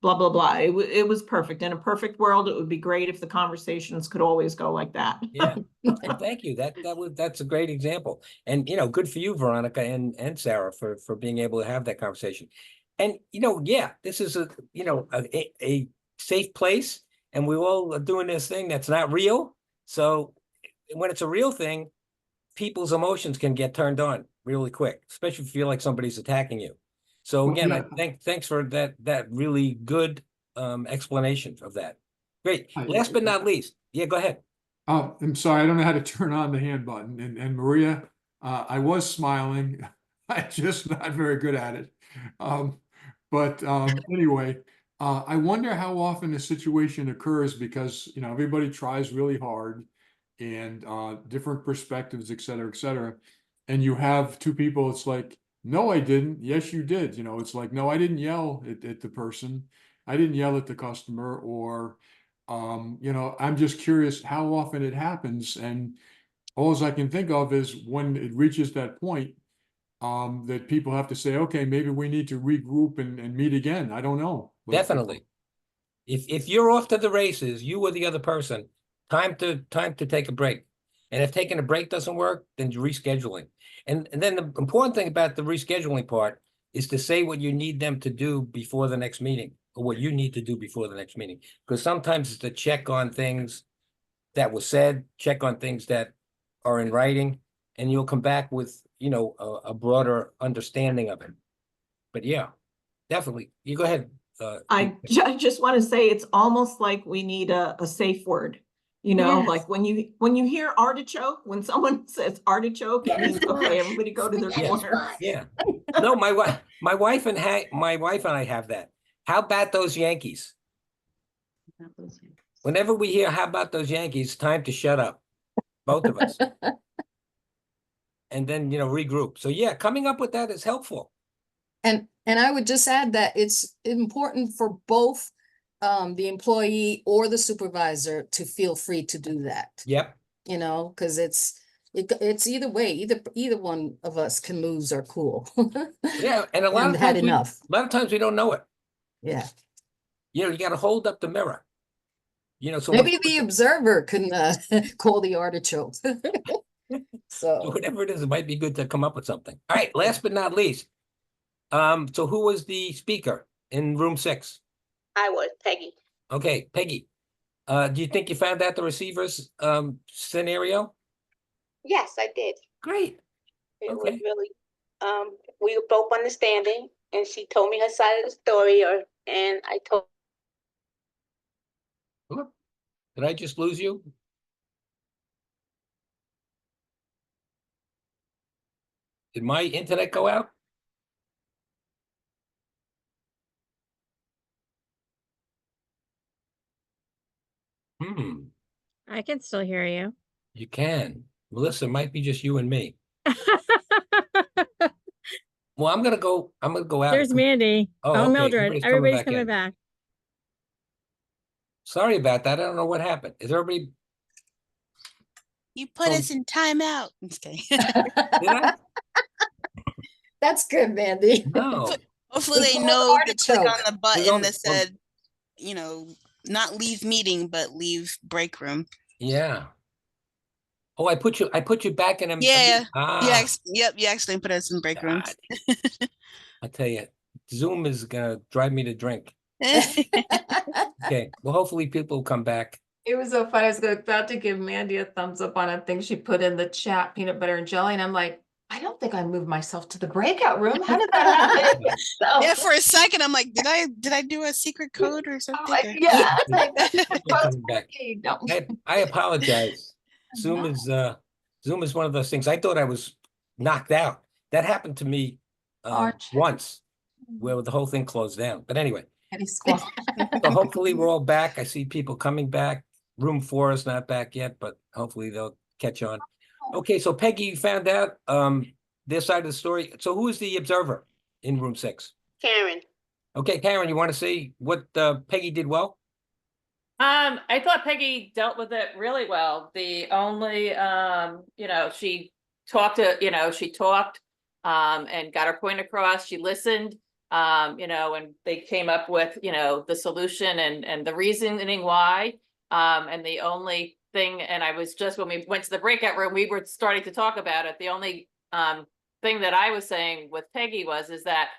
Speaker 16: blah, blah, blah. It was perfect. In a perfect world, it would be great if the conversations could always go like that.
Speaker 1: Yeah. Well, thank you. That's a great example. And, you know, good for you, Veronica and Sarah, for being able to have that conversation. And, you know, yeah, this is a safe place, and we all are doing this thing that's not real. So when it's a real thing, people's emotions can get turned on really quick, especially if you feel like somebody's attacking you. So
Speaker 10: Well,
Speaker 1: again,
Speaker 10: yeah.
Speaker 1: thanks for that really good explanation of that. Great.
Speaker 10: Hi.
Speaker 1: Last but not least, yeah, go ahead.
Speaker 10: I'm sorry, I don't know how to turn on the hand button. And Maria, I was smiling. I'm just not very good at it. But anyway, I wonder how often a situation occurs because, you know, everybody tries really hard and different perspectives, et cetera, and you have two people, it's like, no, I didn't. Yes, you did. You know, it's like, no, I didn't yell at the person. I didn't yell at the customer, or you know, I'm just curious how often it happens. And all I can think of is when it reaches that point, that people have to say, okay, maybe we need to regroup and meet again. I don't know. But,
Speaker 1: Definitely. If you're off to the races, you or the other person, time to take a break. And if taking a break doesn't work, then rescheduling. And then the important thing about the rescheduling part is to say what you need them to do before the next meeting, or what you need to do before the next meeting. Because sometimes it's to check on things that were said, check on things that are in writing, and you'll come back with, you know, a broader understanding of it. But yeah, definitely. You go ahead.
Speaker 16: I just want to say it's almost like we need a safe word. You know,
Speaker 12: Yes.
Speaker 16: like when you hear artichoke, when someone says artichoke, it means, okay, everybody go to their
Speaker 1: Yes.
Speaker 16: corner.
Speaker 1: Yeah. No, my wife and I have that. How about those Yankees? Whenever we hear "how about those Yankees," time to shut up, both of us, and then, you know, regroup. So yeah, coming up with that is helpful.
Speaker 8: And I would just add that it's important for both the employee or the supervisor to feel free to do that.
Speaker 1: Yep.
Speaker 8: You know, because it's either way, either one of us can lose our cool.
Speaker 1: Yeah, and a lot
Speaker 8: And
Speaker 1: of
Speaker 8: had
Speaker 1: times
Speaker 8: enough.
Speaker 1: a lot of times we don't know it.
Speaker 8: Yeah.
Speaker 1: You know, you got to hold up the mirror. You know, so
Speaker 8: Maybe the observer can call the artichoke.
Speaker 1: so whatever it is, it might be good to come up with something. All right, last but not least. So who was the speaker in room 6?
Speaker 17: I was Peggy.
Speaker 1: Okay, Peggy. Do you think you found out the receiver's scenario?
Speaker 17: Yes, I did.
Speaker 1: Great.
Speaker 17: It was
Speaker 1: Okay.
Speaker 17: really, we were both understanding, and she told me her side of the story, and I told.
Speaker 1: Did I just lose you? Did my internet go out?
Speaker 12: I can still hear you.
Speaker 1: You can. Melissa, it might be just you and me. Well, I'm gonna go out.
Speaker 12: There's Mandy.
Speaker 1: Oh,
Speaker 12: Oh,
Speaker 1: okay.
Speaker 12: Mildred. Everybody's coming back.
Speaker 1: Sorry about that. I don't know what happened. Is everybody?
Speaker 9: You put us in timeout. I'm just kidding.
Speaker 1: Did I?
Speaker 8: That's good, Mandy.
Speaker 1: No.
Speaker 9: Hopefully they know to click on the button that said, you know, not leave meeting, but leave break room.
Speaker 1: Yeah. Oh, I put you back in a
Speaker 9: Yeah.
Speaker 1: Ah.
Speaker 9: Yep. You actually put us in break rooms.
Speaker 1: I tell you, Zoom is gonna drive me to drink. Okay. Well, hopefully people will come back.
Speaker 4: It was so funny. I was about to give Mandy a thumbs up on a thing she put in the chat, peanut butter and jelly. And I'm like, I don't think I moved myself to the breakout room. How did that happen?
Speaker 9: Yeah, for a second, I'm like, did I do a secret code or something?
Speaker 4: Like, yeah.
Speaker 1: Coming back. I apologize. Zoom is one of those things. I thought I was knocked out. That happened to me once, where the whole thing closed down. But anyway, so hopefully we're all back. I see people coming back. Room 4 is not back yet, but hopefully they'll catch on. Okay, so Peggy, you found out their side of the story. So who is the observer? in room 6?
Speaker 17: Karen.
Speaker 1: Okay, Karen, you want to see what Peggy did well?
Speaker 11: I thought Peggy dealt with it really well. The only, she talked and got her point across. She listened, and they came up with, the solution and the reasoning why. And the only thing, and I was just, when we went to the breakout room, we were starting to talk about it. The only thing that I was saying with Peggy is that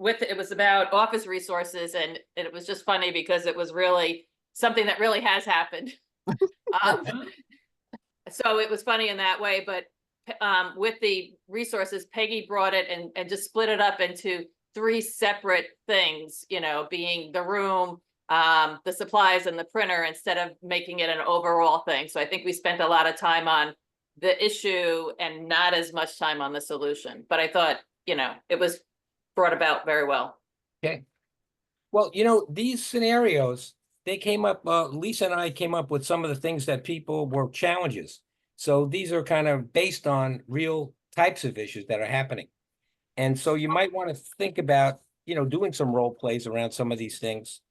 Speaker 11: it was about office resources, and it was just funny because it was really something that really has happened. So it was funny in that way, but with the resources, Peggy brought it and just split it up into 3 separate things, being the room, the supplies, and the printer, instead of making it an overall thing. So I think we spent a lot of time on the issue and not as much time on the solution, but I thought, it was brought about very well.
Speaker 1: Okay. Well, these scenarios, they came up, Lisa and I came up with some of the things that people were challenges. So these are kind of based on real types of issues that are happening. And so you might want to think about, doing some role plays around some of these things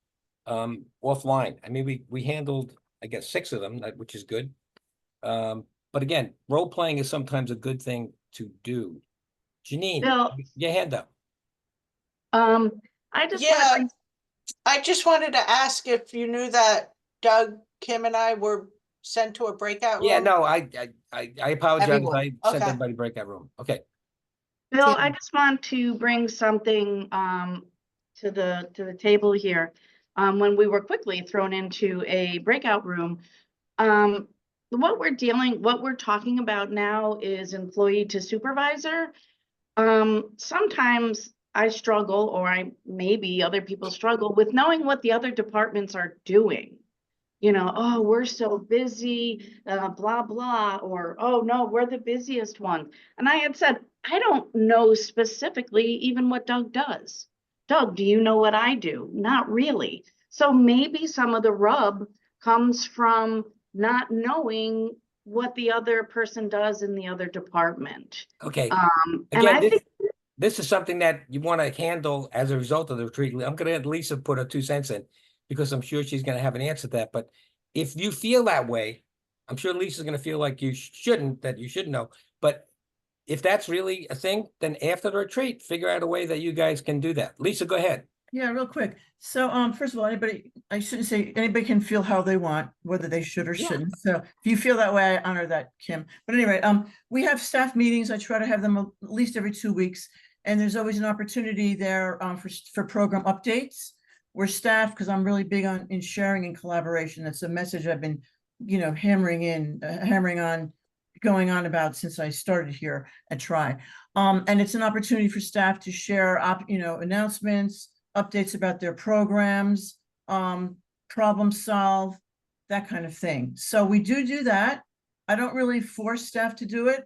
Speaker 1: offline. I mean, we handled, I guess, 6 of them, which is good. But again, role playing is sometimes a good thing to do. Janine,
Speaker 3: Bill.
Speaker 1: your hand up.
Speaker 15: I just wanted to ask if you knew that Doug, Kim, and I were sent to a breakout room.
Speaker 1: Yeah, no, I apologize.
Speaker 8: Everyone.
Speaker 1: I sent
Speaker 15: Okay.
Speaker 1: everybody breakout room. Okay.
Speaker 3: Bill, I just want to bring something to the table here. When we were quickly thrown into a breakout room, what we're talking about now is employee to supervisor. Sometimes I struggle, or maybe other people struggle with knowing what the other departments are doing. Oh, we're so busy, blah, blah, or, oh no, we're the busiest one. And I had said, I don't know specifically even what Doug does. Doug, do you know what I do? Not really. So maybe some of the rub comes from not knowing what the other person does in the other department.
Speaker 1: Okay.
Speaker 3: And
Speaker 1: Again,
Speaker 3: I think
Speaker 1: this is something that you want to handle as a result of the retreat. I'm going to let Lisa put her 2 cents in, because I'm sure she's going to have an answer to that. But if you feel that way, I'm sure Lisa's going to feel like you shouldn't know. But if that's really a thing, then after the retreat, figure out a way that you guys can do that. Lisa, go ahead.
Speaker 2: Yeah, real quick. So, first of all, I shouldn't say anybody can feel how they want, whether they should or shouldn't. So if you feel that way, I honor that, Kim. But anyway, we have staff meetings. I try to have them at least every 2 weeks. And there's always an opportunity there for program updates. We're staff, because I'm really big in sharing and collaboration. That's a message I've been, hammering on, going on about since I started here at Tri. And it's an opportunity for staff to share, announcements, updates about their programs, problem solve, that kind of thing. So we do that. I don't really force staff to do it.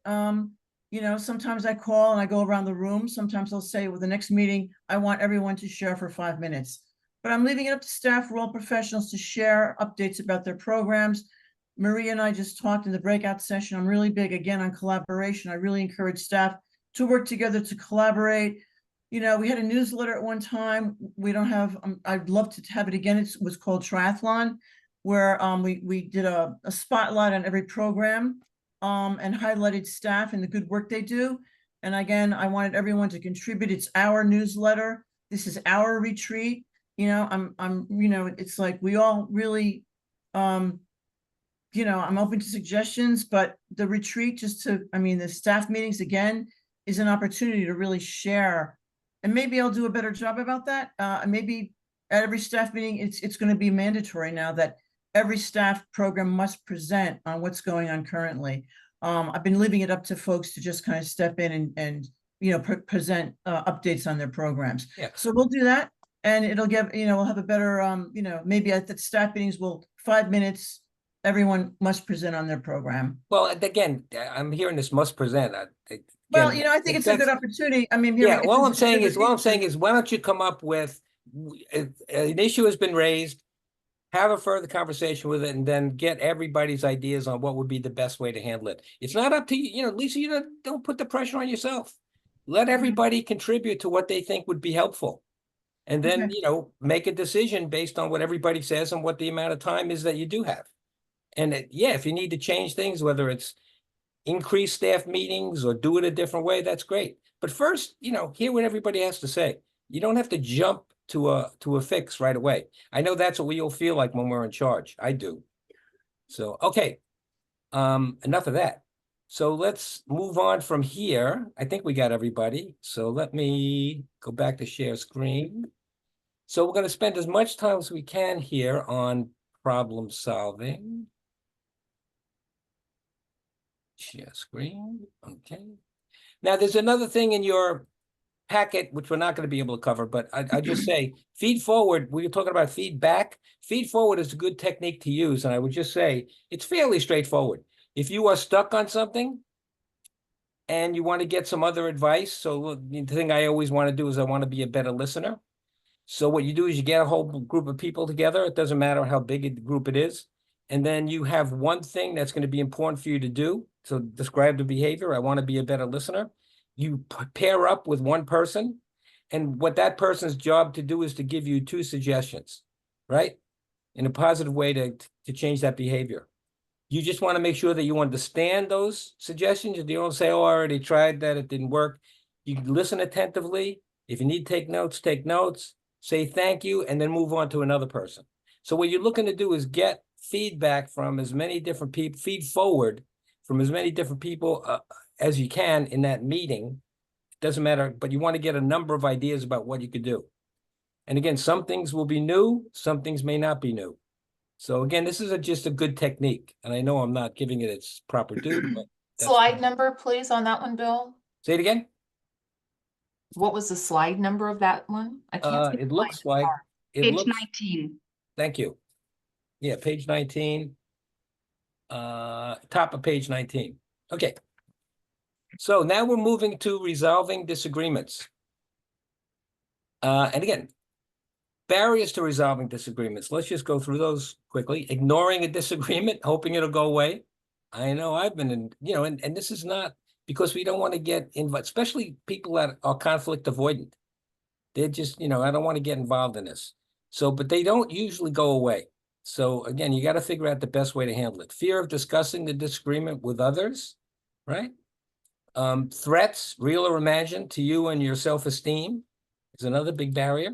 Speaker 2: Sometimes I call and I go around the room. Sometimes I'll say, with the next meeting, I want everyone to share for 5 minutes. But I'm leaving it up to staff, we're all professionals, to share updates about their programs. Maria and I just talked in the breakout session. I'm really big, again, on collaboration. I really encourage staff to work together, to collaborate. We had a newsletter at one time. We don't have, I'd love to have it again. It was called Triathlon, where we did a spotlight on every program and highlighted staff and the good work they do. And again, I wanted everyone to contribute. It's our newsletter. This is our retreat. It's like we all really, I'm open to suggestions, but the retreat the staff meetings, again, is an opportunity to really share. And maybe I'll do a better job about that. Maybe at every staff meeting, it's going to be mandatory now that every staff program must present on what's going on currently. I've been leaving it up to folks to just kind of step in and present updates on their programs.
Speaker 1: Yeah.
Speaker 2: So we'll do that. And it'll give, we'll have a better, maybe at the staff meetings, 5 minutes, everyone must present on their program.
Speaker 1: Well, again, I'm hearing this must present.
Speaker 2: Well, I think it's a good opportunity. I mean,
Speaker 1: all I'm saying is, why don't you come up with an issue has been raised, have a further conversation with it, and then get everybody's ideas on what would be the best way to handle it. It's not up to you, Lisa, don't put the pressure on yourself. let everybody contribute to what they think would be helpful. And then,
Speaker 2: Okay.
Speaker 1: you know, make a decision based on what everybody says and what the amount of time is that you do have. And yeah, if you need to change things, whether it's increase staff meetings or do it a different way, that's great. But first, you know, hear what everybody has to say. You don't have to jump to a fix right away. I know that's what we all feel like when we're in charge. I do. So, okay. Enough of that. So let's move on from here. I think we got everybody. So let me go back to share screen. So we're going to spend as much time as we can here on problem solving. Share screen. Okay. Now there's another thing in your packet, which we're not going to be able to cover, but I just say feed forward. We were talking about feedback. Feed forward is a good technique to use. And I would just say it's fairly straightforward. If you are stuck on something and you want to get some other advice, so the thing I always want to do is I want to be a better listener. So what you do is you get a whole group of people together. It doesn't matter how big a group it is. And then you have one thing that's going to be important for you to do. So describe the behavior. I want to be a better listener. You pair up with one person. And what that person's job to do is to give you 2 suggestions, right? In a positive way to change that behavior. You just want to make sure that you understand those suggestions. You don't say, oh, I already tried that, it didn't work. You listen attentively. If you need to take notes, say thank you, and then move on to another person. So what you're looking to do is get feedback from as many different people, feed forward from as many different people as you can in that meeting. It doesn't matter, but you want to get a number of ideas about what you could do. And again, some things will be new, some things may not be new. So again, this is just a good technique. And I know I'm not giving it its proper due, but
Speaker 4: Slide number, please, on that one, Bill.
Speaker 1: say it again.
Speaker 4: What was the slide number of that one? I can't see.
Speaker 1: It looks like
Speaker 3: Page 19.
Speaker 1: Thank you. Yeah, page 19. Top of page 19. Okay. So now we're moving to resolving disagreements. And again, barriers to resolving disagreements. Let's just go through those quickly. Ignoring a disagreement, hoping it'll go away. I know I've been in, you know, and this is not because we don't want to get involved, especially people that are conflict avoidant. They're just, you know, I don't want to get involved in this. So, but they don't usually go away. So again, you got to figure out the best way to handle it. Fear of discussing the disagreement with others, right? Threats, real or imagined, to you and your self-esteem is another big barrier.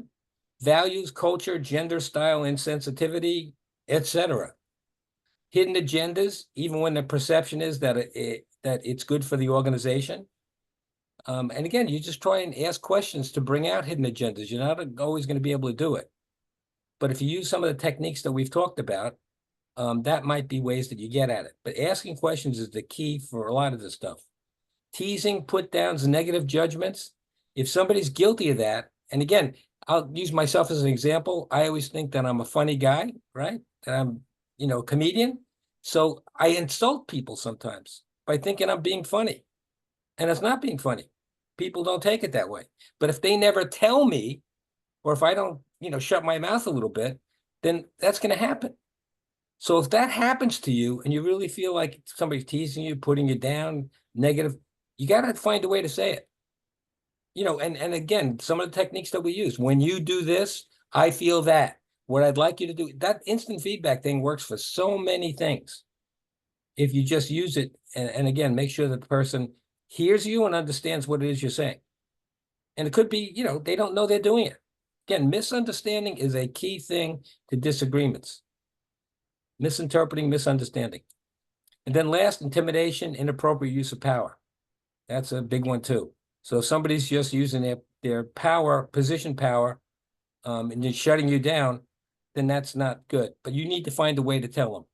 Speaker 1: Values, culture, gender, style, insensitivity, etc. Hidden agendas, even when the perception is that that it's good for the organization. And again, you just try and ask questions to bring out hidden agendas. You're not always going to be able to do it. But if you use some of the techniques that we've talked about, that might be ways that you get at it. But asking questions is the key for a lot of this stuff. Teasing, put downs, negative judgments. If somebody's guilty of that, and again, I'll use myself as an example. I always think that I'm a funny guy, right? That I'm, you know, a comedian. So I insult people sometimes by thinking I'm being funny. And it's not being funny. People don't take it that way. But if they never tell me, or if I don't, you know, shut my mouth a little bit, then that's going to happen. So if that happens to you and you really feel like somebody's teasing you, putting you down, negative, you got to find a way to say it. You know, and again, some of the techniques that we use, when you do this, I feel that. What I'd like you to do, that instant feedback thing works for so many things. If you just use it, and again, make sure that the person hears you and understands what it is you're saying. And it could be, you know, they don't know they're doing it. Again, misunderstanding is a key thing to disagreements. Misinterpreting, misunderstanding. And then last, intimidation, inappropriate use of power. That's a big one too. So if somebody's just using their power, position power, and just shutting you down, then that's not good. But you need to find a way to tell them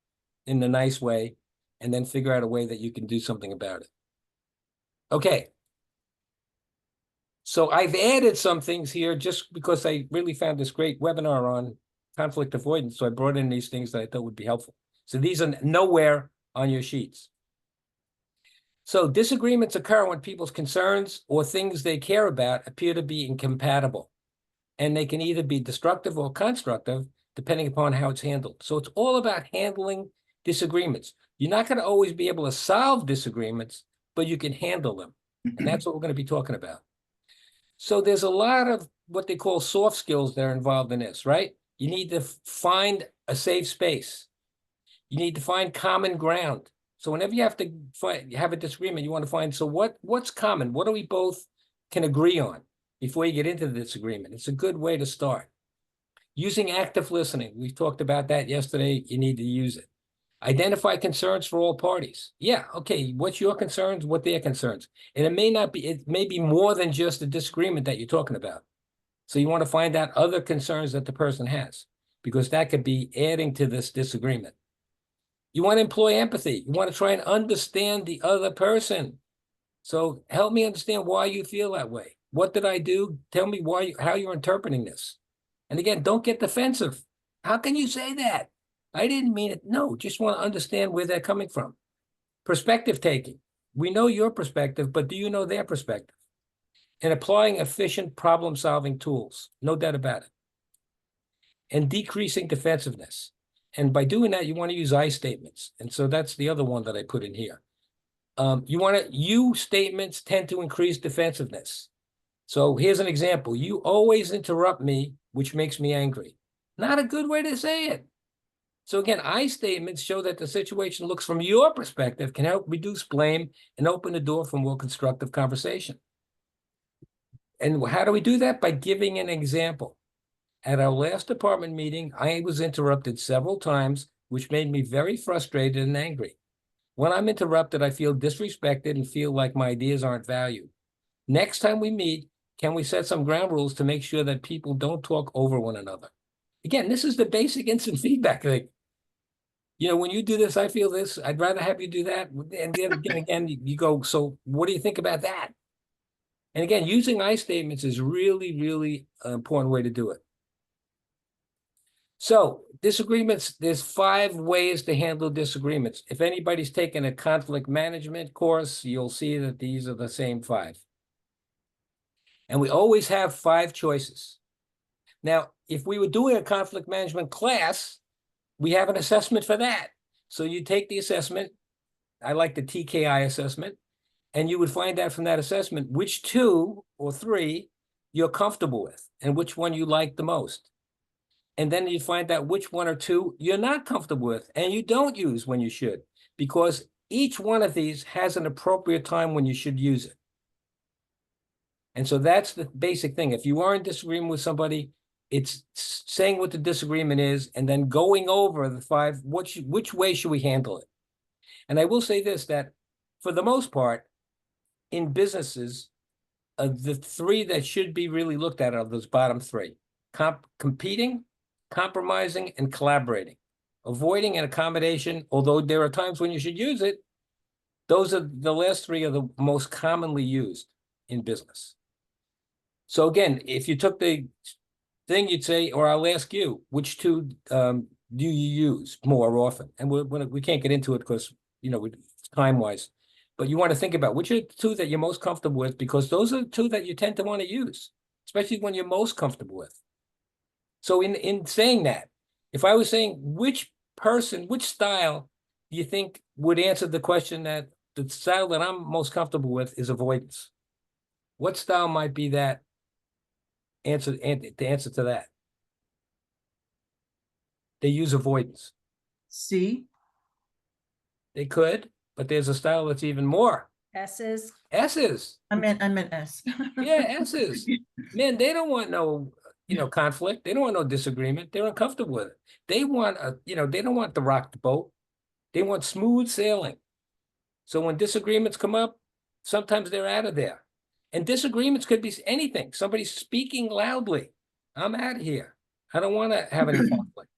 Speaker 1: in a nice way, and then figure out a way that you can do something about it. Okay. So I've added some things here just because I really found this great webinar on conflict avoidance. So I brought in these things that I thought would be helpful. So these are nowhere on your sheets. So disagreements occur when people's concerns or things they care about appear to be incompatible. And they can either be destructive or constructive, depending upon how it's handled. So it's all about handling disagreements. You're not going to always be able to solve disagreements, but you can handle them. And that's what we're going to be talking about. So there's a lot of what they call soft skills that are involved in this, right? You need to find a safe space. You need to find common ground. So whenever you have to have a disagreement, you want to find, so what's common? What do we both can agree on before you get into the disagreement? It's a good way to start. Using active listening. We talked about that yesterday. You need to use it. Identify concerns for all parties. Yeah, okay, what's your concerns, what their concerns? And it may be more than just a disagreement that you're talking about. So you want to find out other concerns that the person has, because that could be adding to this disagreement. You want to employ empathy. You want to try and understand the other person. So help me understand why you feel that way. What did I do? Tell me how you're interpreting this. And again, don't get defensive. How can you say that? I didn't mean it. No, just want to understand where they're coming from. Perspective taking. We know your perspective, but do you know their perspective? And applying efficient problem-solving tools. No doubt about it. And decreasing defensiveness. And by doing that, you want to use I statements. And so that's the other one that I put in here. You statements tend to increase defensiveness. So here's an example. You always interrupt me, which makes me angry. Not a good way to say it. So again, I statements show that the situation looks from your perspective, can help reduce blame and open the door for more constructive conversation. And how do we do that? By giving an example. At our last department meeting, I was interrupted several times, which made me very frustrated and angry. When I'm interrupted, I feel disrespected and feel like my ideas aren't valued. Next time we meet, can we set some ground rules to make sure that people don't talk over one another? Again, this is the basic instant feedback thing. You know, when you do this, I feel this. I'd rather have you do that. And then again, you go, so what do you think about that? And again, using I statements is really, really an important way to do it. So disagreements, there's 5 ways to handle disagreements. If anybody's taken a conflict management course, you'll see that these are the same 5. And we always have 5 choices. Now, if we were doing a conflict management class, we have an assessment for that. So you take the assessment, I like the TKI assessment, and you would find out from that assessment which 2 or 3 you're comfortable with and which one you like the most. And then you find out which 1 or 2 you're not comfortable with and you don't use when you should, because each one of these has an appropriate time when you should use it. And so that's the basic thing. If you are in disagreement with somebody, it's saying what the disagreement is and then going over the 5, which way should we handle it? And I will say this, that for the most part, in businesses, the 3 that should be really looked at are those bottom 3. Competing, compromising, and collaborating. Avoiding and accommodation, although there are times when you should use it, those are the last 3 are the most commonly used in business. So again, if you took the thing, you'd say, or I'll ask you, which 2 do you use more often? And we can't get into it because, you know, time-wise, but you want to think about which are the 2 that you're most comfortable with, because those are the 2 that you tend to want to use, especially when you're most comfortable with. So in saying that, if I was saying which style do you think would answer the question that the style that I'm most comfortable with is avoidance? What style might be that answer to that? They use avoidance.
Speaker 2: C.
Speaker 1: They could, but there's a style that's even more.
Speaker 12: S's.
Speaker 1: S's.
Speaker 2: I meant S.
Speaker 1: Yeah, S's. Man, they don't want no, conflict. They don't want no disagreement. They're uncomfortable with it. They want they don't want to rock the boat. They want smooth sailing. So when disagreements come up, sometimes they're out of there. And disagreements could be anything. Somebody's speaking loudly. I'm out of here. I don't want to have any conflict.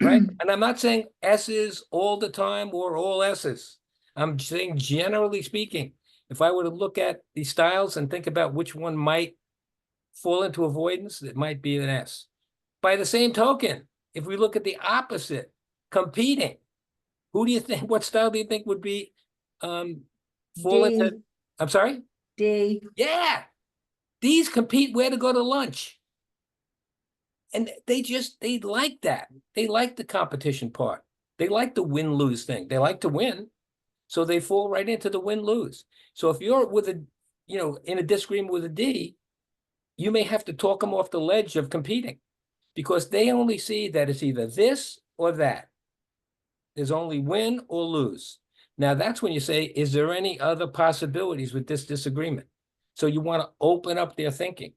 Speaker 1: Right? And I'm not saying S's all the time or all S's. I'm saying generally speaking, if I were to look at these styles and think about which one might fall into avoidance, it might be an S. By the same token, if we look at the opposite, competing, what style do you think would be fall into? I'm sorry?
Speaker 12: D.
Speaker 1: Yeah. These compete where to go to lunch. And they like that. They like the competition part. They like the win-lose thing. They like to win. So they fall right into the win-lose. So if you're with in a disagreement with a D, you may have to talk them off the ledge of competing because they only see that it's either this or that. There's only win or lose. Now, that's when you say, is there any other possibilities with this disagreement? So you want to open up their thinking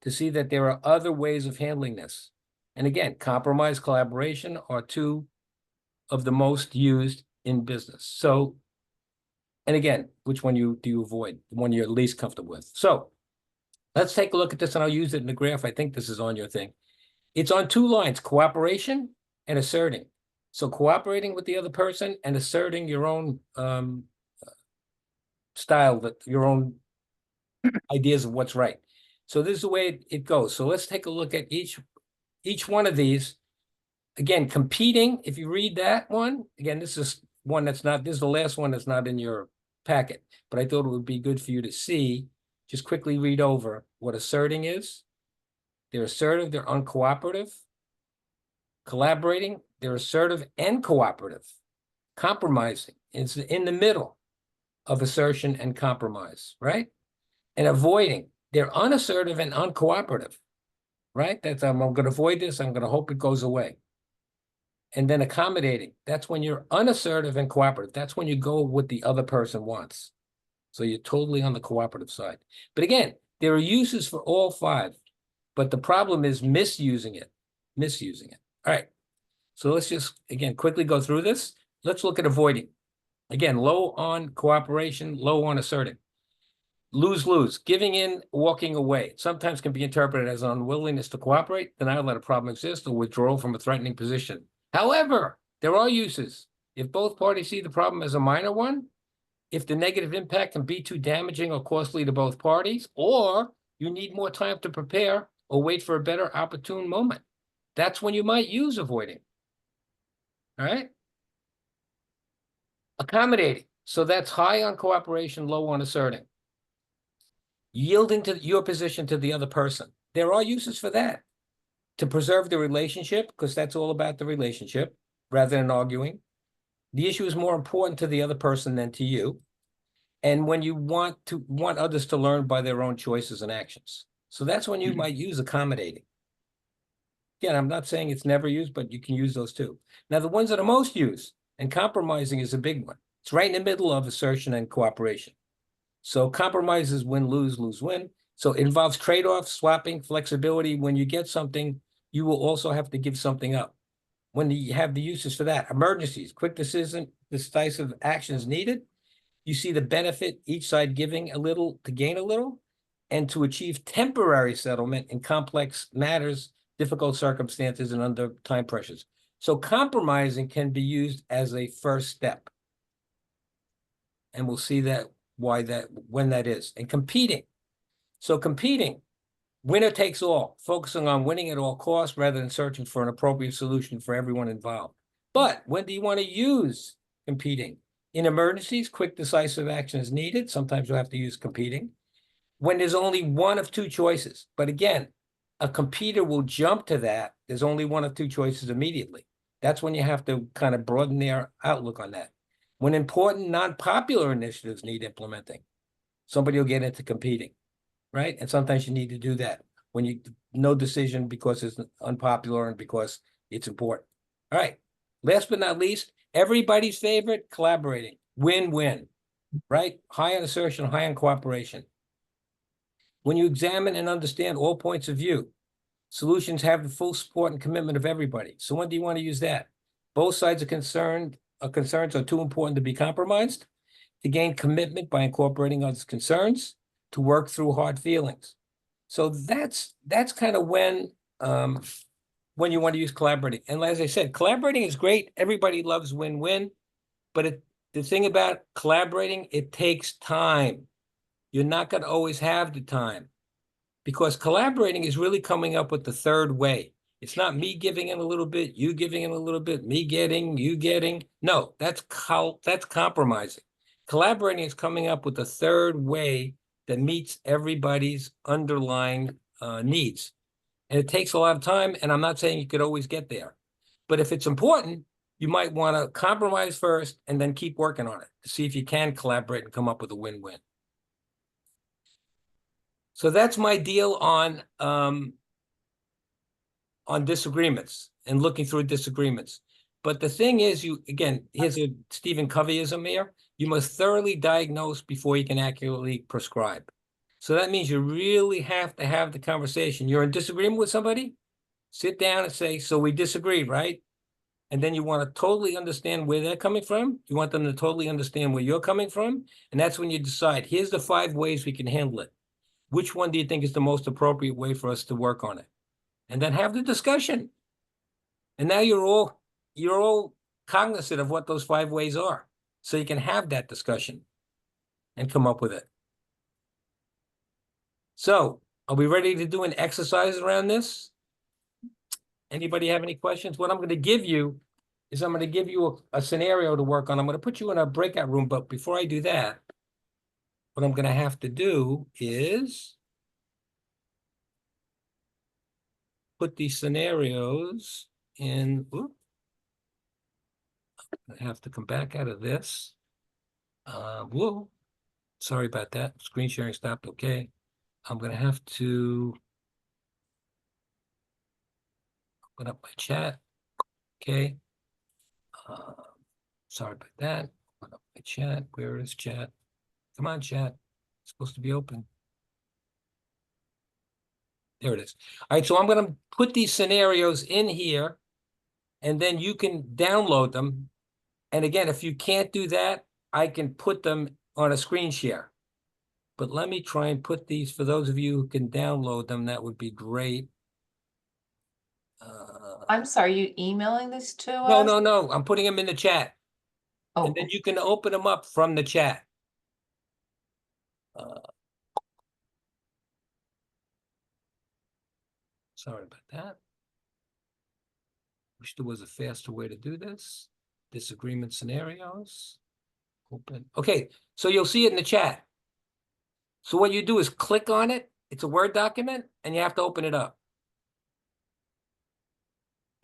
Speaker 1: to see that there are other ways of handling this. And again, compromise, collaboration are two of the most used in business. So, and again, which one do you avoid? The one you're least comfortable with. So let's take a look at this, and I'll use it in the graph. I think this is on your thing. It's on two lines, cooperation and asserting. So cooperating with the other person and asserting your own style, that your own ideas of what's right. So this is the way it goes. So let's take a look at each one of these. Again, competing, if you read that one, again, this is one that's not, this is the last one that's not in your packet, but I thought it would be good for you to see. Just quickly read over what asserting is. They're assertive, they're uncooperative. Collaborating, they're assertive and cooperative. Compromising is in the middle of assertion and compromise, right? And avoiding, they're unassertive and uncooperative, right? That's, I'm going to avoid this, I'm going to hope it goes away. And then accommodating, that's when you're unassertive and cooperative. That's when you go with what the other person wants. So you're totally on the cooperative side. But again, there are uses for all five, but the problem is misusing it. All right, so let's just, again, quickly go through this. Let's look at avoiding. Again, low on cooperation, low on asserting. Lose-lose, giving in, walking away. Sometimes can be interpreted as unwillingness to cooperate, denial that a problem exists, or withdrawal from a threatening position. However, there are uses. If both parties see the problem as a minor one, if the negative impact can be too damaging or costly to both parties, or you need more time to prepare or wait for a better opportune moment. That's when you might use avoiding. All right? Accommodating. So that's high on cooperation, low on asserting. Yielding to your position to the other person. There are uses for that. To preserve the relationship, because that's all about the relationship, rather than arguing. The issue is more important to the other person than to you. And when you want others to learn by their own choices and actions. So that's when you might use accommodating. Again, I'm not saying it's never used, but you can use those too. Now, the ones that are most used, and compromising is a big one. It's right in the middle of assertion and cooperation. So compromise is win, lose, lose, win. So it involves trade-offs, swapping, flexibility. When you get something, you will also have to give something up. When you have the uses for that, emergencies, quick decision, decisive actions needed. You see the benefit, each side giving a little to gain a little, and to achieve temporary settlement in complex matters, difficult circumstances, and under time pressures. So compromising can be used as a first step. And we'll see that, when that is. And competing. So competing, winner takes all, focusing on winning at all costs rather than searching for an appropriate solution for everyone involved. But when do you want to use competing? In emergencies, quick, decisive action is needed. Sometimes you'll have to use competing. When there's only one of two choices. But again, a competitor will jump to that. There's only one of two choices immediately. That's when you have to kind of broaden their outlook on that. When important, non-popular initiatives need implementing, somebody will get into competing, right? And sometimes you need to do that when no decision because it's unpopular and because it's important. All right. Last but not least, everybody's favorite, collaborating, win-win, right? High on assertion, high on cooperation. When you examine and understand all points of view, solutions have the full support and commitment of everybody. So when do you want to use that? Both sides are concerns are too important to be compromised, to gain commitment by incorporating others' concerns, to work through hard feelings. So that's kind of when you want to use collaborating. And as I said, collaborating is great. Everybody loves win-win, but the thing about collaborating, it takes time. You're not going to always have the time because collaborating is really coming up with the third way. It's not me giving in a little bit, you giving in a little bit, me getting, you getting. No, that's compromising. Collaborating is coming up with a third way that meets everybody's underlying needs. And it takes a lot of time, and I'm not saying you could always get there. But if it's important, you might want to compromise first and then keep working on it to see if you can collaborate and come up with a win-win. So that's my deal on disagreements and looking through disagreements. But the thing is, here's a Stephen Coveyism here. You must thoroughly diagnose before you can accurately prescribe. So that means you really have to have the conversation. You're in disagreement with somebody, sit down and say, so we disagreed, right? And then you want to totally understand where they're coming from. You want them to totally understand where you're coming from. And that's when you decide, here's the 5 ways we can handle it. Which one do you think is the most appropriate way for us to work on it? And then have the discussion. And now you're all cognizant of what those 5 ways are. So you can have that discussion and come up with it. So are we ready to do an exercise around this? Anybody have any questions? What I'm going to give you is I'm going to give you a scenario to work on. I'm going to put you in a breakout room. But before I do that, what I'm going to have to do is put these scenarios in. I have to come back out of this. Whoa. Sorry about that. Screen sharing stopped. Okay. I'm going to have to open up my chat. Okay. Sorry about that. Open up my chat. Where is chat? Come on, chat. It's supposed to be open. There it is. All right. So I'm going to put these scenarios in here, and then you can download them. And again, if you can't do that, I can put them on a screen share. But let me try and put these, for those of you who can download them, that would be great.
Speaker 4: I'm sorry, you emailing this to
Speaker 1: No,
Speaker 4: us?
Speaker 1: no. I'm putting them in the chat.
Speaker 4: Oh,
Speaker 1: And then you can open them up from the chat. Sorry about that. Wish there was a faster way to do this. Disagreement scenarios. Open. Okay, so you'll see it in the chat. So what you do is click on it. It's a Word document, and you have to open it up.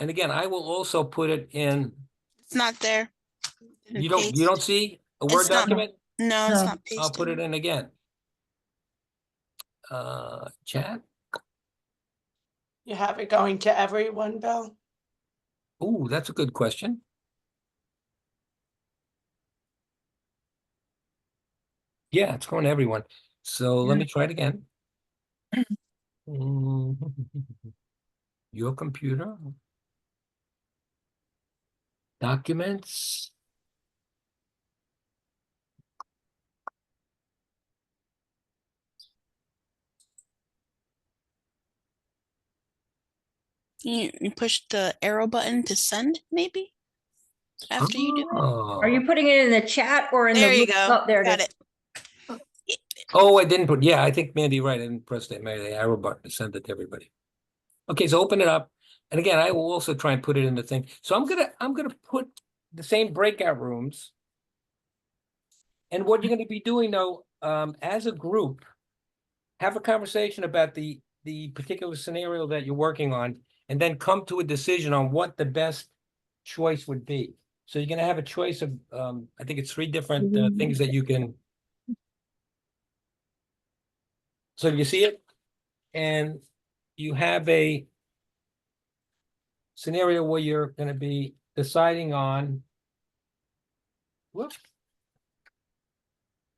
Speaker 1: And again, I will also put it in.
Speaker 9: It's not there.
Speaker 1: You don't see a Word document?
Speaker 9: No, it's not pasted.
Speaker 1: I'll put it in again. Chat.
Speaker 15: You have it going to everyone, Bill?
Speaker 1: Oh, that's a good question. Yeah, it's going to everyone. So let me try it again. Your computer. Documents.
Speaker 9: You push the arrow button to send, maybe? After you do it?
Speaker 12: Are you putting it in the chat or in the?
Speaker 9: There you go.
Speaker 12: Oh, there
Speaker 9: Got
Speaker 12: it is.
Speaker 1: Oh, I didn't put, yeah, I think Mandy, right. I didn't press that the arrow button to send it to everybody. Okay, so open it up. And again, I will also try and put it in the thing. So I'm gonna put the same breakout rooms. And what you're gonna be doing though, as a group, have a conversation about the particular scenario that you're working on, and then come to a decision on what the best choice would be. So you're gonna have a choice of, I think it's 3 different things that you can. So you see it, and you have a scenario where you're going to be deciding on. Whoops.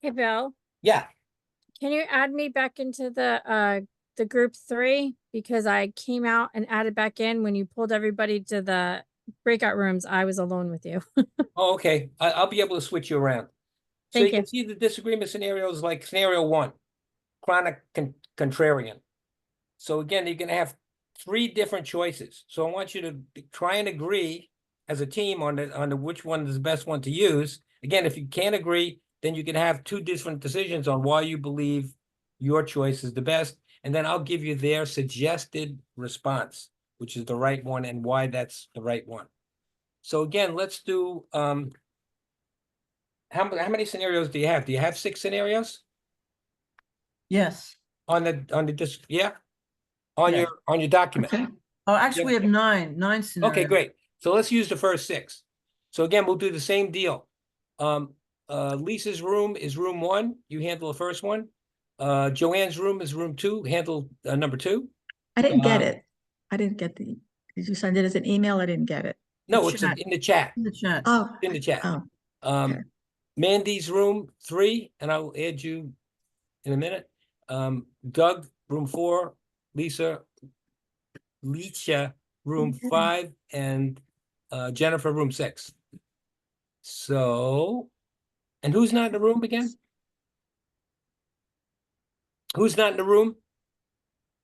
Speaker 18: Hey, Bill,
Speaker 1: Yeah.
Speaker 18: can you add me back into the group 3? Because I came out and added back in when you pulled everybody to the breakout rooms. I was alone with you.
Speaker 1: Oh, okay. I'll be able to switch you around. So
Speaker 18: Thank
Speaker 1: you
Speaker 18: you.
Speaker 1: can see the disagreement scenarios like scenario 1, chronic contrarian. So again, you're going to have 3 different choices. So I want you to try and agree as a team on the which one is the best one to use. Again, if you can't agree, then you can have 2 different decisions on why you believe your choice is the best. And then I'll give you their suggested response, which is the right one and why that's the right one. So again, let's do, how many scenarios do you have? Do you have 6 scenarios?
Speaker 2: Yes.
Speaker 1: On the yeah? On
Speaker 2: Yes.
Speaker 1: your document.
Speaker 2: Okay. Oh, actually, we have nine scenarios.
Speaker 1: Okay, great. So let's use the first 6. So again, we'll do the same deal. Lisa's room is room 1. You handle the first one. Joanne's room is room 2, handle number 2.
Speaker 7: I didn't get
Speaker 1: Uh,
Speaker 7: it. I didn't get did you send it as an email? I didn't get it.
Speaker 1: No, it's
Speaker 2: chat.
Speaker 1: in the chat.
Speaker 2: In the chat.
Speaker 7: Oh,
Speaker 1: In the chat.
Speaker 7: oh, okay.
Speaker 1: Mandy's room 3, and I'll add you in a minute. Doug, room 4, Lisa, room 5, and Jennifer, room 6. So, and who's not in the room again? Who's not in the room?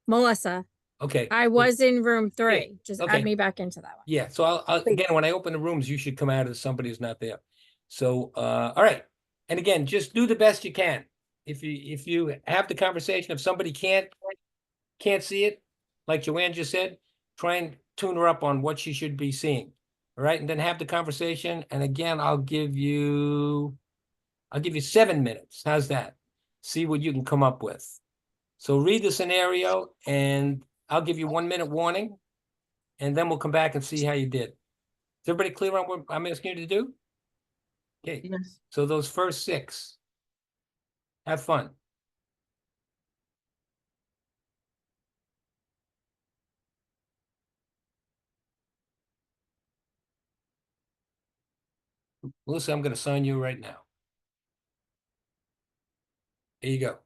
Speaker 18: Melissa,
Speaker 1: Okay.
Speaker 18: I was in room 3. Just
Speaker 1: okay.
Speaker 18: add me back into that one.
Speaker 1: Yeah, so I'll again, when I open the rooms, you should come out as somebody who's not there. So, all right. And again, just do the best you can. If you have the conversation, if somebody can't see it, like Joanne just said, try and tune her up on what she should be seeing. All right, and then have the conversation. And again, I'll give you 7 minutes. How's that? See what you can come up with. So read the scenario, and I'll give you 1 minute warning, and then we'll come back and see how you did. Is everybody clear on what I'm asking you to do? Okay.
Speaker 2: Yes.
Speaker 1: So those first 6, have fun. Melissa, I'm going to sign you right now. There you go.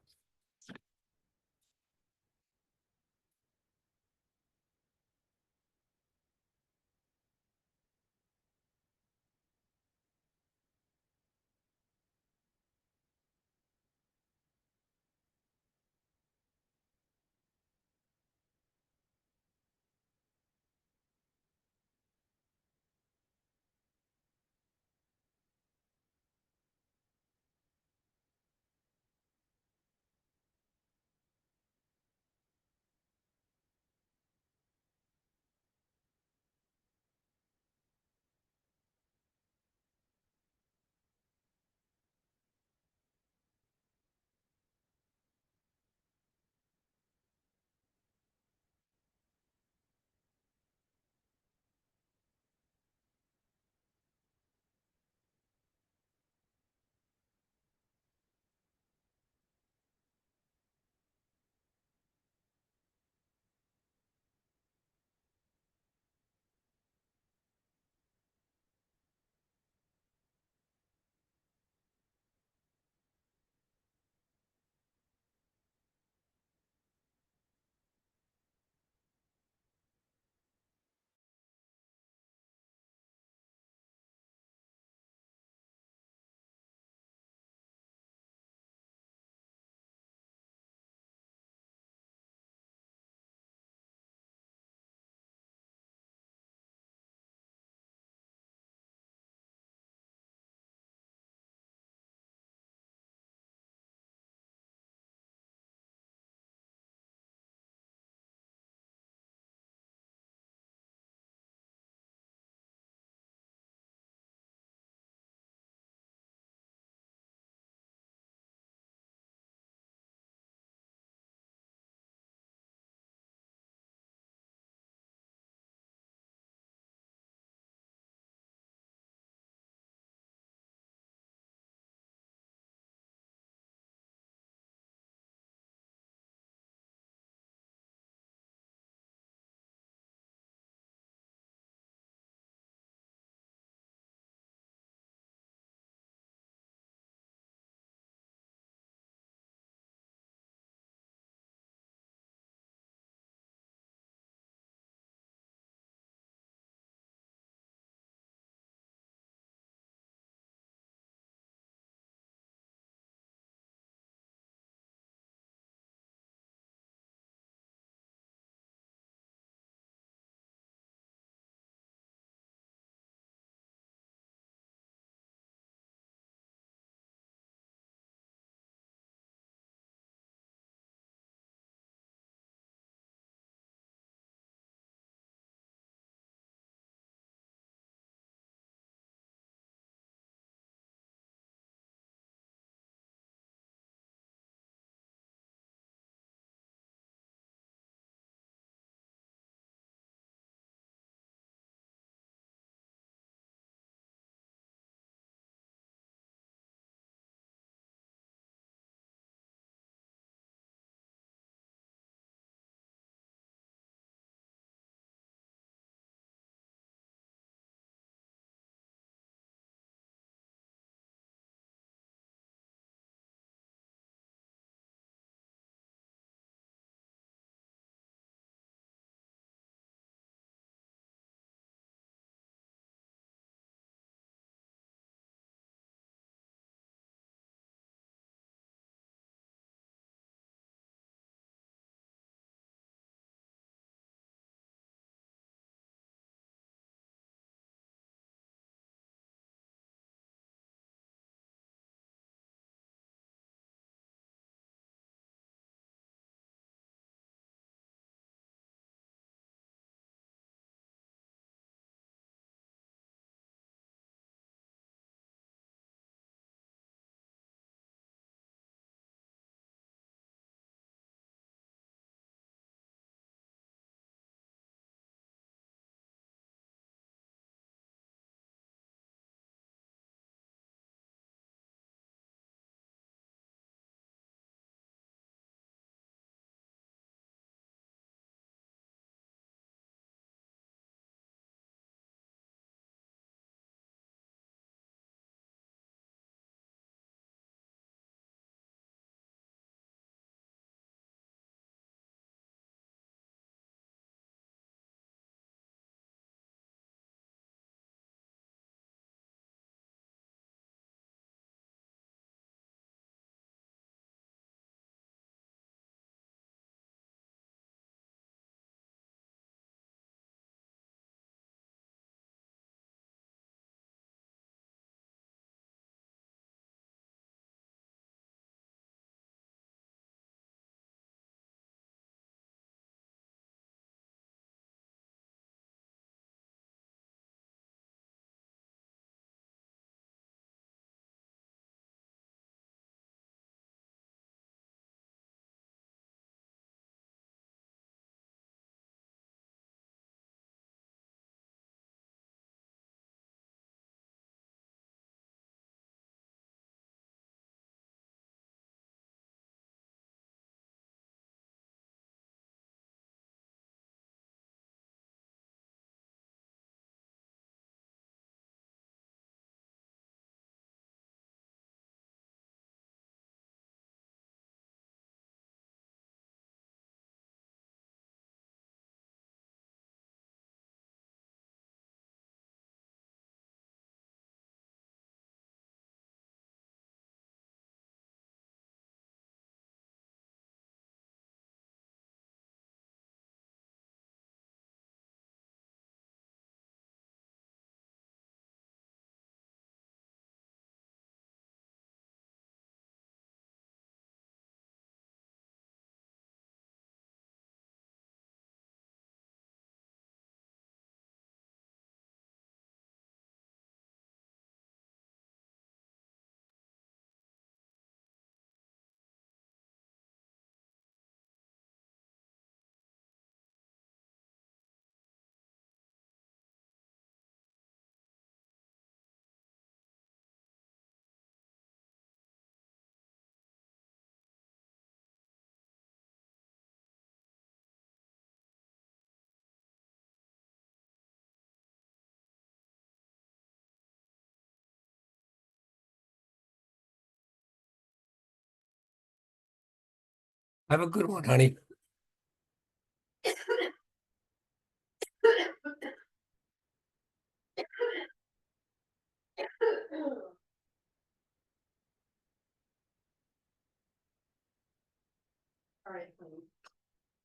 Speaker 1: Have a good one, honey.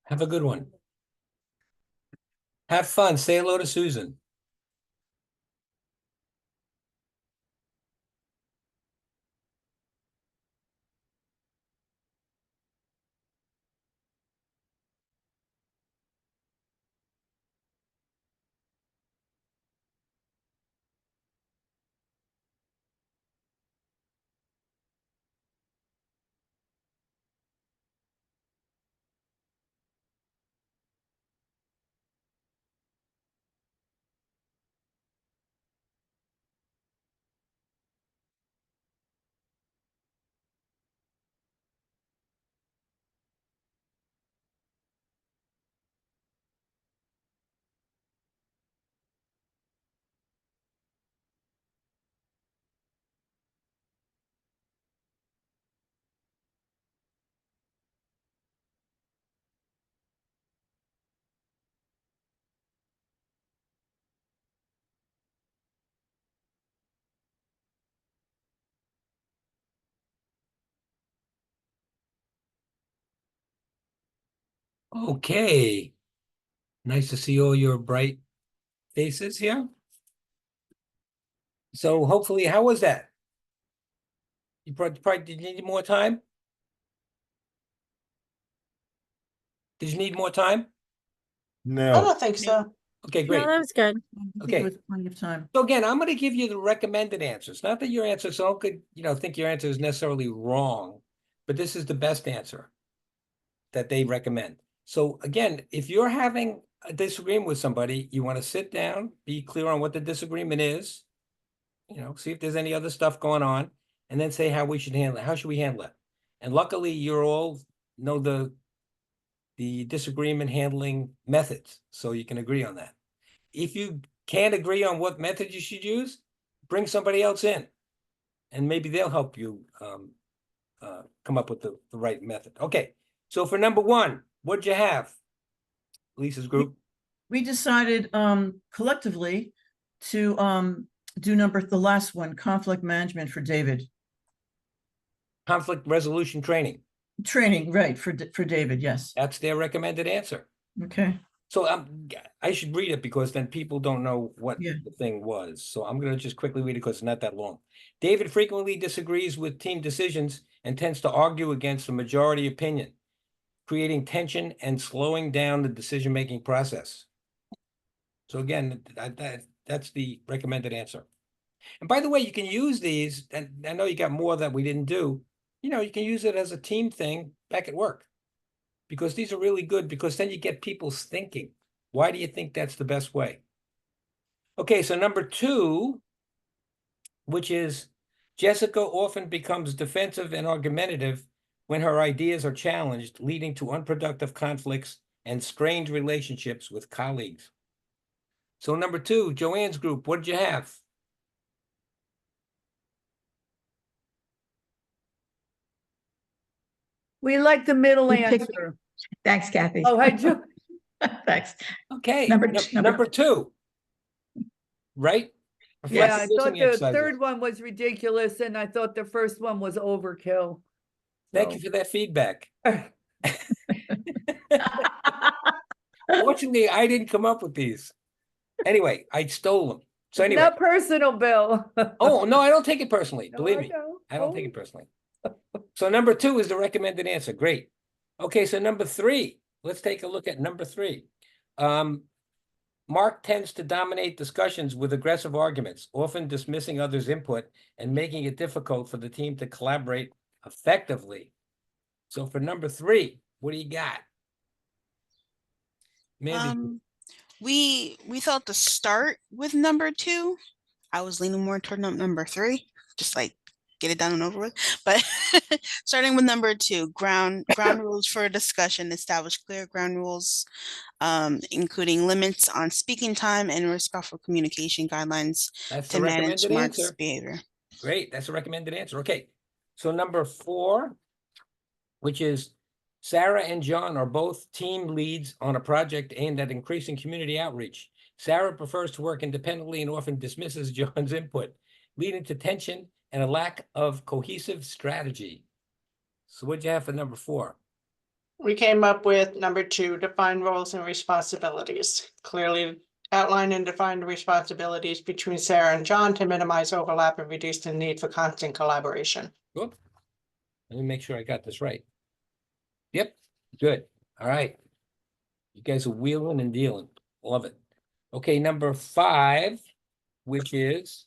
Speaker 1: Have a good one. Have fun. Say hello to Susan. Okay. Nice to see all your bright faces here. So hopefully, how was that? You probably did you need more time? Did you need more time?
Speaker 15: I
Speaker 13: No.
Speaker 15: don't think so.
Speaker 1: Okay,
Speaker 18: No,
Speaker 1: great.
Speaker 18: that was good.
Speaker 2: I think
Speaker 1: Okay.
Speaker 2: it was plenty of time.
Speaker 1: So again, I'm going to give you the recommended answers. Not that your answer, so don't could, think your answer is necessarily wrong, but this is the best answer that they recommend. So again, if you're having a disagreement with somebody, you want to sit down, be clear on what the disagreement is, see if there's any other stuff going on, and then say how we should handle it. How should we handle it? And luckily, you're all know the disagreement handling methods, so you can agree on that. If you can't agree on what method you should use, bring somebody else in, and maybe they'll help you come up with the right method. Okay, so for number one, what'd you have? Lisa's group.
Speaker 2: We decided collectively to do the last one, conflict management for David.
Speaker 1: Conflict resolution training.
Speaker 2: Training, right, for David, yes.
Speaker 1: That's their recommended answer.
Speaker 2: Okay.
Speaker 1: So I should read it because then people don't know what
Speaker 2: Yeah.
Speaker 1: the thing was. So I'm going to just quickly read it because it's not that long. David frequently disagrees with team decisions and tends to argue against the majority opinion, creating tension and slowing down the decision-making process. So again, that's the recommended answer. And by the way, you can use these, and I know you got more that we didn't do. You can use it as a team thing back at work. Because these are really good, because then you get people's thinking. Why do you think that's the best way? Okay, so number two, which is Jessica often becomes defensive and argumentative when her ideas are challenged, leading to unproductive conflicts and strained relationships with colleagues. So number two, Joanne's group, what did you have?
Speaker 6: We like the middle
Speaker 7: We picked-
Speaker 6: answer.
Speaker 7: Thanks, Kathy.
Speaker 6: Oh, I do.
Speaker 7: Thanks.
Speaker 1: Okay,
Speaker 7: Number
Speaker 1: two, right?
Speaker 6: Yeah, I
Speaker 1: Reflective
Speaker 6: thought
Speaker 1: listening
Speaker 6: the
Speaker 1: exercises.
Speaker 6: third one was ridiculous and I thought the first one was overkill.
Speaker 1: Thank you for that feedback. Fortunately, I didn't come up with these. Anyway, I stole them. So anyway.
Speaker 6: Not personal, Bill.
Speaker 1: Oh, no, I don't take it personally.
Speaker 6: No,
Speaker 1: Believe
Speaker 6: I
Speaker 1: me.
Speaker 6: know.
Speaker 1: I don't take it personally. So number two is the recommended answer. Great. Okay, so number three. Let's take a look at number three. Mark tends to dominate discussions with aggressive arguments, often dismissing others' input and making it difficult for the team to collaborate effectively. So for number three, what do you got? Mandy.
Speaker 9: We thought to start with number two. I was leaning more toward number three, just like get it done and over with. But starting with number two, ground rules for a discussion, establish clear ground rules, including limits on speaking time and respectful communication guidelines to manage Mark's behavior.
Speaker 1: Great, that's a recommended answer. Okay, so number four, which is Sarah and John are both team leads on a project aimed at increasing community outreach. Sarah prefers to work independently and often dismisses John's input, leading to tension and a lack of cohesive strategy. So what'd you have for number 4?
Speaker 15: We came up with number 2, define roles and responsibilities. Clearly outline and define the responsibilities between Sarah and John to minimize overlap and reduce the need for constant collaboration.
Speaker 1: Good. Let me make sure I got this right. Yep, good. All right. You guys are wheeling and dealing. Love it. Okay, number 5, which is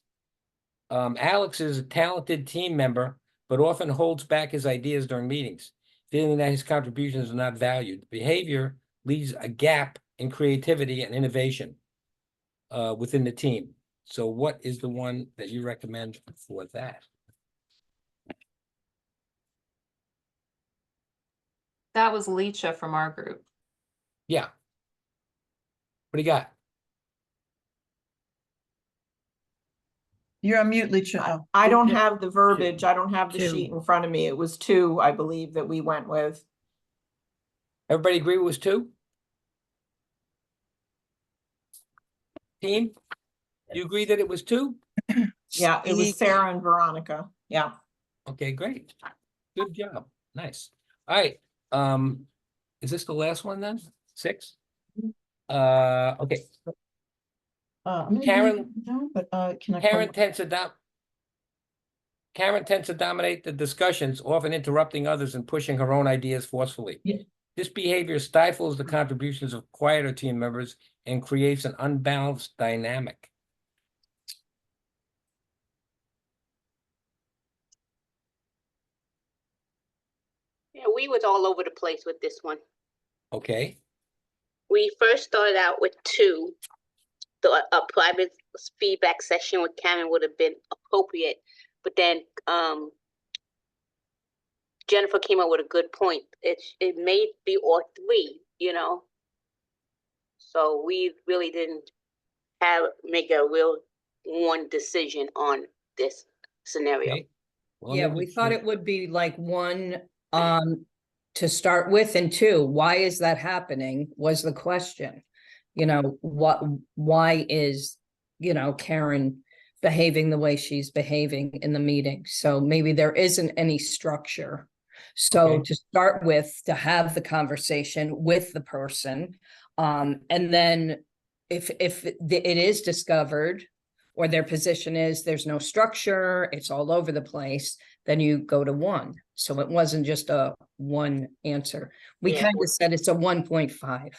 Speaker 1: Alex is a talented team member, but often holds back his ideas during meetings, feeling that his contributions are not valued. Behavior leaves a gap in creativity and innovation within the team. So what is the one that you recommend for that?
Speaker 4: That was Leisha from our group.
Speaker 1: Yeah. What do you got?
Speaker 2: You're on mute, Leisha. Oh,
Speaker 16: I don't
Speaker 2: yeah.
Speaker 16: have the verbiage. I don't have the
Speaker 2: 2.
Speaker 16: sheet in front of me. It was 2, I believe, that we went with.
Speaker 1: Everybody agree it was 2? Team? You agree that it was 2?
Speaker 16: Yeah, it was Sarah and Veronica. Yeah.
Speaker 1: Okay, great. Good job. Nice. All right. Is this the last one then? 6? Okay.
Speaker 2: I'm gonna
Speaker 1: Karen-
Speaker 2: do it now, but can I?
Speaker 1: Karen tends to dominate the discussions, often interrupting others and pushing her own ideas forcefully.
Speaker 2: Yeah.
Speaker 1: This behavior stifles the contributions of quieter team members and creates an unbalanced dynamic.
Speaker 17: Yeah, we was all over the place with this one.
Speaker 1: Okay.
Speaker 17: We first started out with 2. A private feedback session with Karen would have been appropriate, but then Jennifer came up with a good point. It may be all 3, you know. So we really didn't make a real one decision on this scenario.
Speaker 1: Okay. Well,
Speaker 5: Yeah,
Speaker 1: number
Speaker 5: we thought
Speaker 1: 2
Speaker 5: it would be like 1 to start with, and 2, why is that happening was the question. You know, why is, you know, Karen behaving the way she's behaving in the meeting? So maybe there isn't any structure. So
Speaker 1: Okay.
Speaker 5: to start with, to have the conversation with the person, and then if it is discovered or their position is there's no structure, it's all over the place, then you go to 1. So it wasn't just a 1 answer. We
Speaker 17: Yeah.
Speaker 5: kind of said it's a 1.5.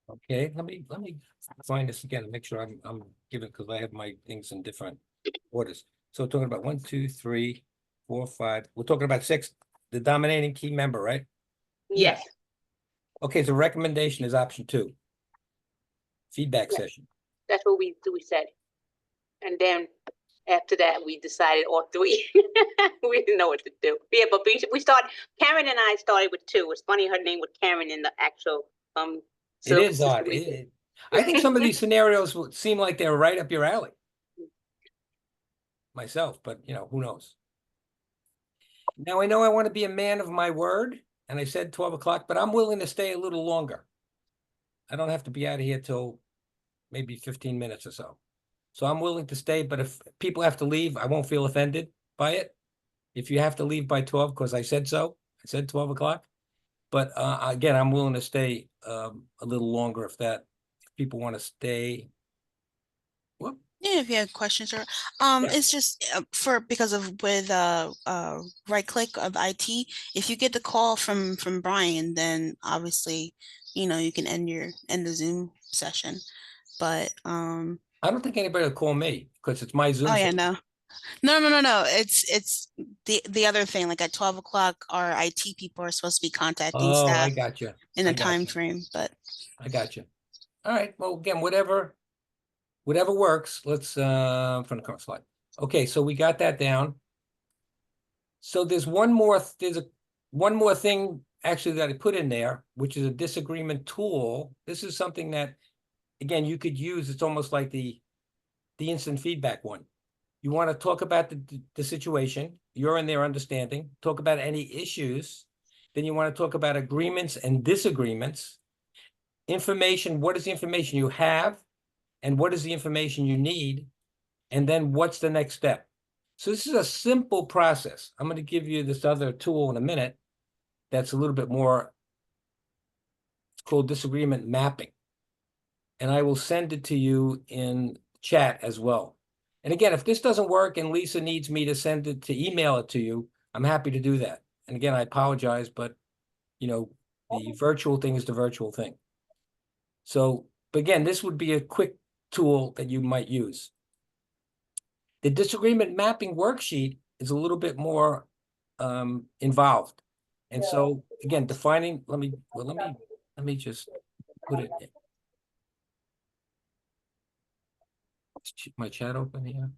Speaker 1: Okay, let me find this again and make sure I'm giving, because I have my things in different orders. So we're talking about 1, 2, 3, 4, 5. We're talking about 6, the dominating key member, right?
Speaker 17: Yes.
Speaker 1: Okay, so recommendation is option 2. Feedback
Speaker 17: Yes.
Speaker 1: session.
Speaker 17: That's what we said. And then after that, we decided all 3. We didn't know what to do. Yeah, but we started, Karen and I started with 2. It's funny her name was Karen in the actual
Speaker 1: It is odd. I think some of these scenarios would seem like they're right up your alley. Myself, but you know, who knows? Now I know I want to be a man of my word, and I said 12 o'clock, but I'm willing to stay a little longer. I don't have to be out of here till maybe 15 minutes or so. So I'm willing to stay, but if people have to leave, I won't feel offended by it. If you have to leave by 12, because I said so, I said 12 o'clock. But again, I'm willing to stay a little longer if people want to stay. Whoop.
Speaker 9: Yeah, if you have questions or it's just because of with right click of IT, if you get the call from Brian, then obviously, you know, you can end the Zoom session. But
Speaker 1: I don't think anybody will call me because it's my Zoom.
Speaker 9: Oh yeah, no. It's the other thing. Like at 12 o'clock, our IT people are supposed to be contacting staff.
Speaker 1: I got you.
Speaker 9: In a time frame, but
Speaker 1: I got you. All right. Well, again, whatever works. Let's from the current slide. Okay, so we got that down. So there's one more thing actually that I put in there, which is a disagreement tool. This is something that, again, you could use. It's almost like the instant feedback one. You want to talk about the situation, you're in there understanding, talk about any issues, Then you want to talk about agreements and disagreements. Information, what is the information you have? And what is the information you need? And then what's the next step? So this is a simple process. I'm going to give you this other tool in a minute that's a little bit more, it's called disagreement mapping. And I will send it to you in chat as well. And again, if this doesn't work and Lisa needs me to send it, to email it to you, I'm happy to do that. And again, I apologize, but you know, the virtual thing is the virtual thing. So, but again, this would be a quick tool that you might use. The disagreement mapping worksheet is a little bit more involved. And so again, defining, let me just put it in. Is my chat open here?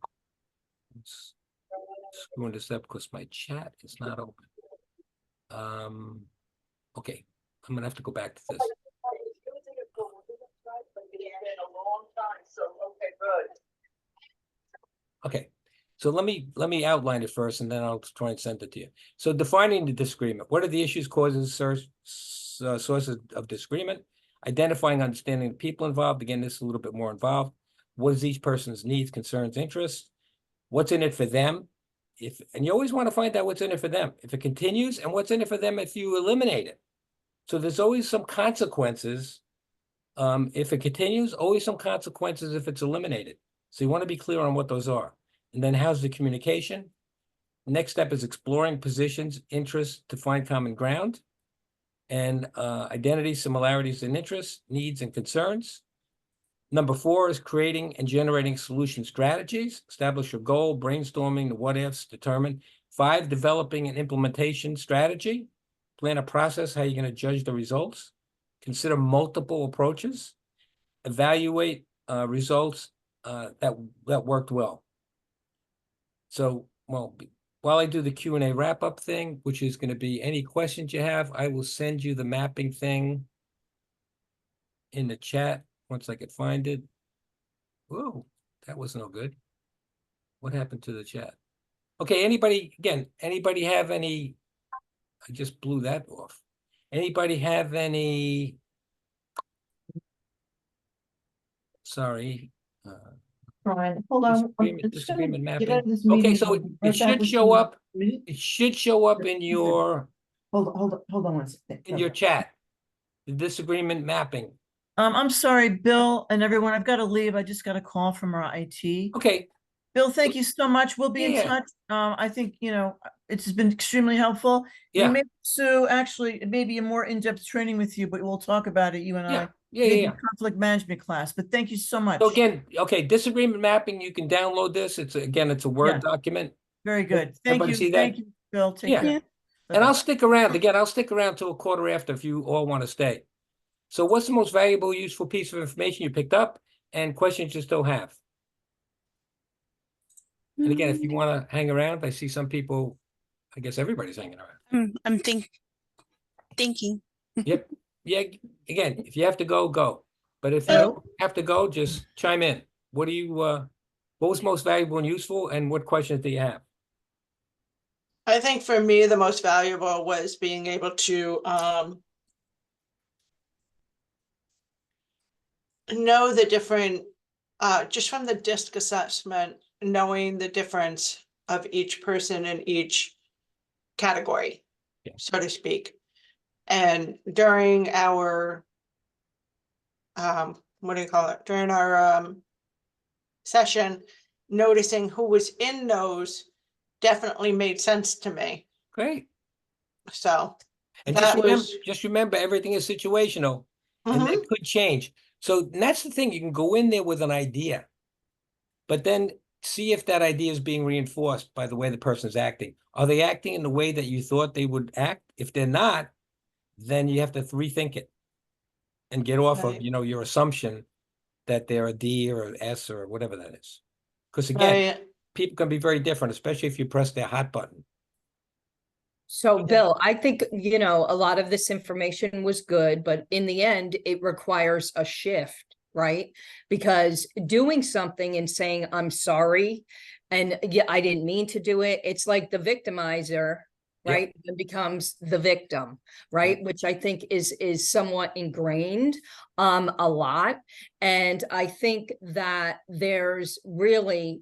Speaker 1: Let's screwing this up because my chat is not open. Okay, I'm gonna have to go back to this. Okay, so let me outline it first, and then I'll try and send it to you. So defining the disagreement. What are the issues, causes, sources of disagreement? Identifying, understanding the people involved. Again, this is a little bit more involved. What is each person's needs, concerns, interests? What's in it for them? And you always want to find out what's in it for them. If it continues, and what's in it for them if you eliminate it. So there's always some consequences. If it continues, always some consequences if it's eliminated. So you want to be clear on what those are. And then how's the communication? Next step is exploring positions, interests to find common ground, and identity, similarities and interests, needs and concerns. Number 4 is creating and generating solution strategies. Establish your goal, brainstorming the what ifs, determine. 5, developing an implementation strategy. Plan a process, how you're going to judge the results. Consider multiple approaches. Evaluate results that worked well. So, well, while I do the Q&A wrap-up thing, which is going to be any questions you have, I will send you the mapping thing in the chat once I could find it. Whoa, that was no good. What happened to the chat? Okay, anybody have any? I just blew that off. Anybody have any? Sorry.
Speaker 2: Brian, hold on.
Speaker 1: Disagreement mapping. Okay, so it should show up. It should show up in your.
Speaker 2: Hold on one second.
Speaker 1: In your chat. The disagreement mapping.
Speaker 2: I'm sorry, Bill and everyone. I've got to leave. I just got a call from our IT.
Speaker 1: Okay.
Speaker 2: Bill, thank you so much. We'll be in touch. I think, it's been extremely helpful.
Speaker 1: Yeah.
Speaker 2: We may pursue actually maybe a more in-depth training with you, but we'll talk about it, you and I.
Speaker 1: Yeah.
Speaker 2: Conflict management class, but thank you so much.
Speaker 1: So again, okay, disagreement mapping, you can download this. It's a Word document.
Speaker 2: Very good. Thank
Speaker 1: Everybody
Speaker 2: you.
Speaker 1: see that?
Speaker 2: Thank you, Bill. Take care.
Speaker 1: And I'll stick around. Again, I'll stick around till 1/4 after if you all want to stay. So what's the most valuable, useful piece of information you picked up and questions you still have? And again, if you want to hang around, I see some people, I guess everybody's hanging around.
Speaker 9: I'm thinking.
Speaker 1: Yep. Yeah. Again, if you have to go, go. But if you don't have to go, just chime in. What was most valuable and useful, and what questions do you have?
Speaker 15: I think for me, the most valuable was being able to know the different, just from the DISC assessment, knowing the difference of each person in each category, so to speak. And during our, during our session, noticing who was in those definitely made sense to me.
Speaker 1: Great.
Speaker 15: So
Speaker 1: And
Speaker 15: that
Speaker 1: just remember everything is situational and that could change. So that's the thing, you can go in there with an idea, but then see if that idea is being reinforced by the way the person is acting. Are they acting in the way that you thought they would act? If they're not, then you have to rethink it and get off of, your assumption that they're a D or an S or whatever that is. Because again, people can be very different, especially if you press their hot button.
Speaker 5: So Bill, I think, a lot of this information was good, but in the end, it requires a shift, right? Because doing something and saying, I'm sorry, and I didn't mean to do it. It's like the victimizer, right? And becomes the victim, right? Which I think is somewhat ingrained a lot. And I think that there's really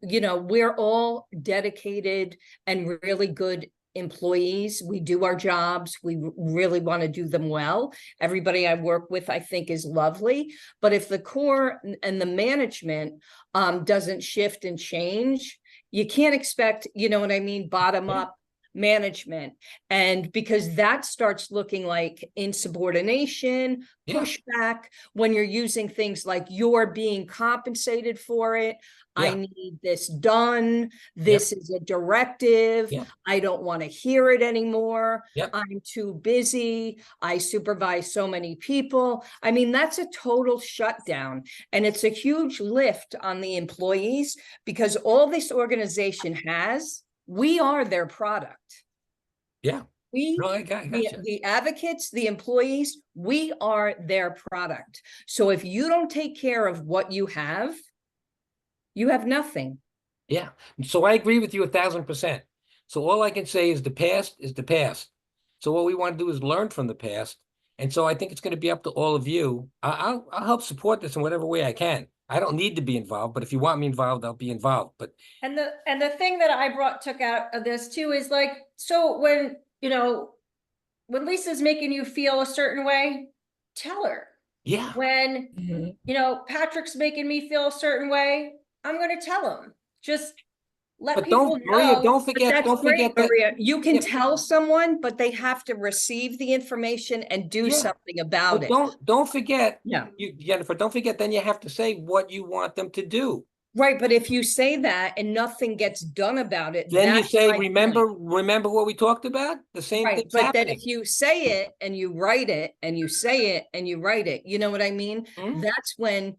Speaker 5: you know, we're all dedicated and really good employees. We do our jobs. We really want to do them well. Everybody I work with, I think, is lovely. But if the core and the management doesn't shift and change, you can't expect, you know what I mean, bottom up management. And because that starts looking like insubordination, pushback, when you're using things like you're being compensated for it. I need this done. This is a directive. I don't want to hear it anymore. I'm too busy. I supervise so many people. I mean, that's a total shutdown. And it's a huge lift on the employees because all this organization has, we are their product. We,
Speaker 1: No, I got you.
Speaker 5: the advocates, the employees, we are their product. So if you don't take care of what you have nothing.
Speaker 1: Yeah. So I agree with you 1,000%. So all I can say is the past is the past. So what we want to do is learn from the past. And so I think it's going to be up to all of you. I'll help support this in whatever way I can. I don't need to be involved, but if you want me involved, I'll be involved. But
Speaker 12: And the thing that I took out of this too is like, so when, you know, when Lisa's making you feel a certain way, tell her.
Speaker 1: Yeah.
Speaker 12: When, you know, Patrick's making me feel a certain way, I'm going to tell him. Just let people know.
Speaker 1: Maria, don't
Speaker 5: But
Speaker 1: forget,
Speaker 5: that's
Speaker 1: don't forget
Speaker 5: great,
Speaker 1: that.
Speaker 5: Maria. You can tell someone, but they have to receive the information and do something about
Speaker 1: But
Speaker 5: it.
Speaker 1: don't forget,
Speaker 5: Yeah.
Speaker 1: Jennifer, don't forget, then you have to say what you want them to do.
Speaker 5: Right, but if you say that and nothing gets done about it,
Speaker 1: Then you
Speaker 5: that's
Speaker 1: say,
Speaker 5: my
Speaker 1: remember
Speaker 5: point.
Speaker 1: what we talked about? The same
Speaker 5: Right,
Speaker 1: thing's
Speaker 5: but
Speaker 1: happening.
Speaker 5: then if you say it and you write it and you say it and you write it, you know what I mean? That's when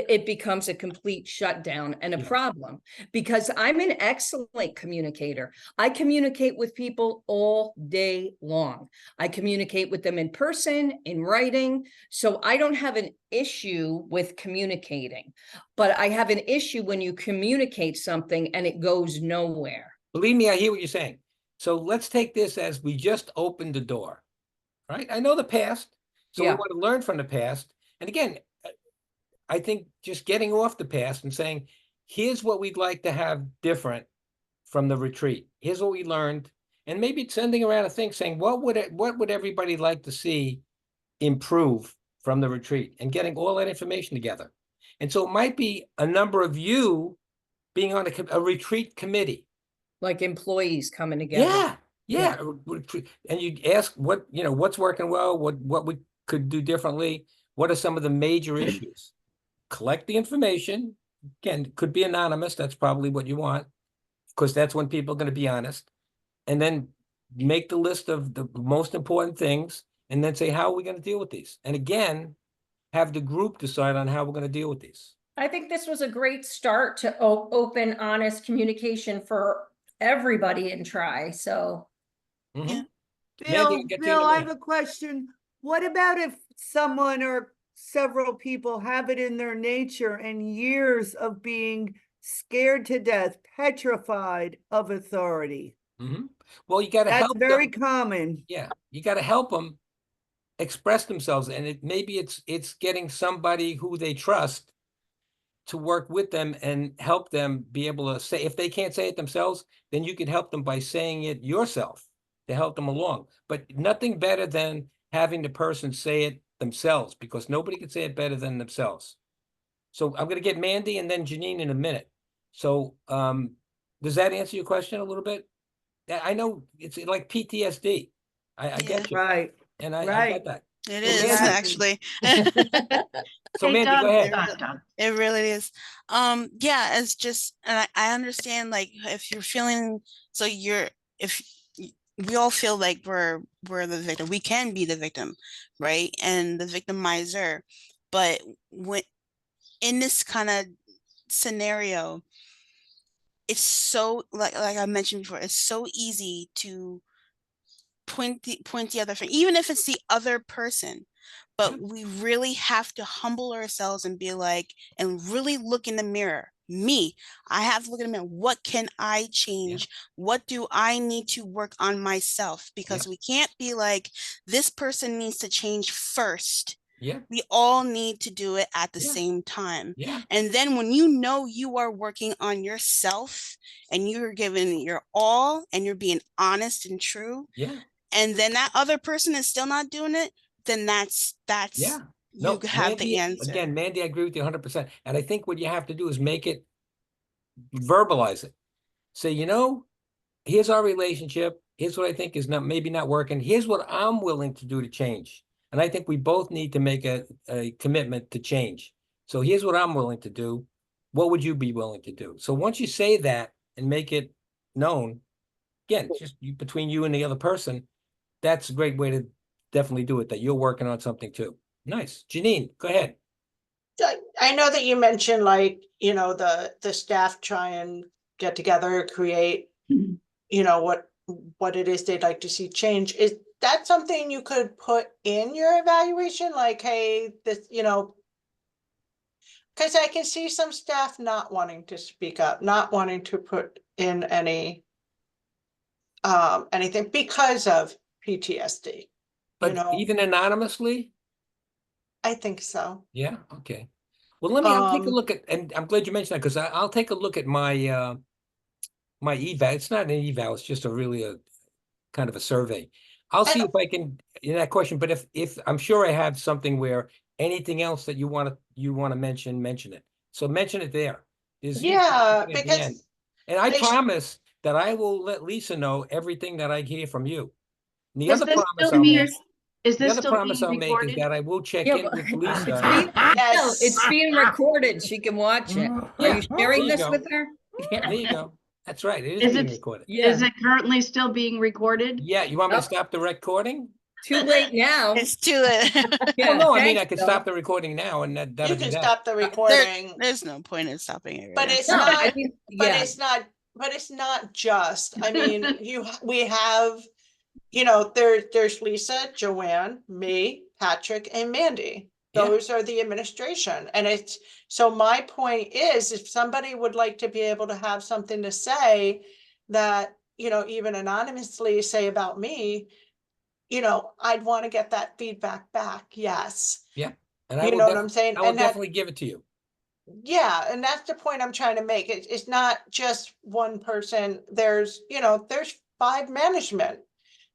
Speaker 5: it becomes a complete shutdown and a problem, because I'm an excellent communicator. I communicate with people all day long. I communicate with them in person, in writing. So I don't have an issue with communicating, but I have an issue when you communicate something and it goes nowhere.
Speaker 1: Believe me, I hear what you're saying. So let's take this as we just opened the door, right? I know the past, so we want to learn from the past. And again, I think just getting off the past and saying, here's what we'd like to have different from the retreat. Here's what we learned. And maybe sending around a thing saying, what would everybody like to see improve from the retreat, and getting all that information together. And so it might be a number of you being on a retreat committee.
Speaker 5: Like employees coming together.
Speaker 1: Yeah. And you ask what's working well, what we could do differently. What are some of the major issues? Collect the information. Again, it could be anonymous. That's probably what you want, because that's when people are going to be honest. And then make the list of the most important things, and then say, how are we going to deal with these? And again, have the group decide on how we're going to deal with these.
Speaker 12: I think this was a great start to open, honest communication for everybody in Tri. So,
Speaker 1: Mandy,
Speaker 6: Bill, I have a question. What about if someone or several people have it in their nature and years of being scared to death, petrified of authority?
Speaker 1: Well, you got to help.
Speaker 6: That's very common.
Speaker 1: Yeah, you got to help them express themselves, and maybe it's getting somebody who they trust to work with them and help them be able to say. If they can't say it themselves, then you can help them by saying it yourself to help them along. But nothing better than having the person say it themselves, because nobody can say it better than themselves. So I'm going to get Mandy and then Janine in a minute. So does that answer your question a little bit? I know it's like PTSD. I get you.
Speaker 6: Right.
Speaker 1: And I get that.
Speaker 9: It is actually.
Speaker 1: So Mandy, go ahead.
Speaker 9: It really is. Yeah, it's just, and I understand, like, if you're feeling, so if we all feel like we're the victim, we can be the victim, right? And the victimizer. But when in this kind of scenario, it's so, like I mentioned before, it's so easy to point the other finger, even if it's the other person, but we really have to humble ourselves and be like, and really look in the mirror. Me, I have to look in the mirror. What can I change? What do I need to work on myself? Because we can't be like, this person needs to change first.
Speaker 1: Yeah.
Speaker 9: We all need to do it at the same time.
Speaker 1: Yeah.
Speaker 9: And then when you know you are working on yourself and you're giving your all and you're being honest and true, and then that other person is still not doing it, then that's you have the answer.
Speaker 1: Again, Mandy, I agree with you 100%. And I think what you have to do is make it, verbalize it. Say, you know, here's our relationship. Here's what I think is maybe not working. Here's what I'm willing to do to change. And I think we both need to make a commitment to change. So here's what I'm willing to do. What would you be willing to do? So once you say that and make it known, again, just between you and the other person, that's a great way to definitely do it, that you're working on something too. Nice. Janine, go ahead.
Speaker 15: I know that you mentioned, like, you know, the staff try and get together, create, you know, what it is they'd like to see change. Is that something you could put in your evaluation? Like, hey, this, you know, because I can see some staff not wanting to speak up, not wanting to put in anything because of PTSD.
Speaker 1: But
Speaker 15: you know,
Speaker 1: even anonymously?
Speaker 15: I think so.
Speaker 1: Yeah, okay. Well, I'll take a look at, and I'm glad you mentioned that, because I'll take a look at my my eval. It's not an eval, it's just a kind of a survey. I'll see if I can, in that question, but if I'm sure I have something where anything else that you want to mention it. So mention it there.
Speaker 15: Yeah,
Speaker 1: At the end. And I promise that I will let Lisa know everything that I hear from you. And the other promise I'll make,
Speaker 3: is
Speaker 1: the
Speaker 3: this
Speaker 1: other
Speaker 3: still
Speaker 1: promise
Speaker 3: being
Speaker 1: I'll make is
Speaker 3: recorded?
Speaker 1: that I will check in with Lisa.
Speaker 5: No, it's being recorded. She can watch it. Are you sharing this with her?
Speaker 1: There you go. That's right. It is being recorded.
Speaker 3: Is it currently still being recorded?
Speaker 1: Yeah, you want me to stop the recording?
Speaker 5: Too late now.
Speaker 9: It's too late.
Speaker 1: Well, no, I mean, I could stop the recording now and that'll
Speaker 15: You
Speaker 1: do
Speaker 15: can
Speaker 1: that.
Speaker 15: stop the recording.
Speaker 9: There's no point in stopping it.
Speaker 15: But it's not, but it's not just, I mean, we have, you know, there's Lisa, Joanne, me, Patrick, and Mandy. Those are the administration. And it's, so my point is, if somebody would like to be able to have something to say that, you know, even anonymously say about me, you know, I'd want to get that feedback back. Yes.
Speaker 1: Yeah. And I
Speaker 15: You
Speaker 1: will
Speaker 15: know what I'm saying?
Speaker 1: I will
Speaker 15: And that-
Speaker 1: definitely give it to you.
Speaker 15: Yeah, and that's the point I'm trying to make. It's not just one person. There's, you know, there's 5 management.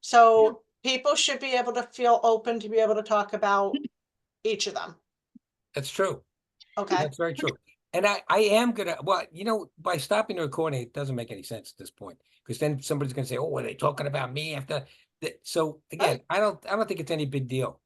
Speaker 15: So people should be able to feel open to be able to talk about each of them.
Speaker 1: That's true.
Speaker 15: Okay.
Speaker 1: That's very true. And I am gonna, well, you know, by stopping the recording, it doesn't make any sense at this point, because then somebody's gonna say, oh, are they talking about me after? So again, I don't think it's any big deal.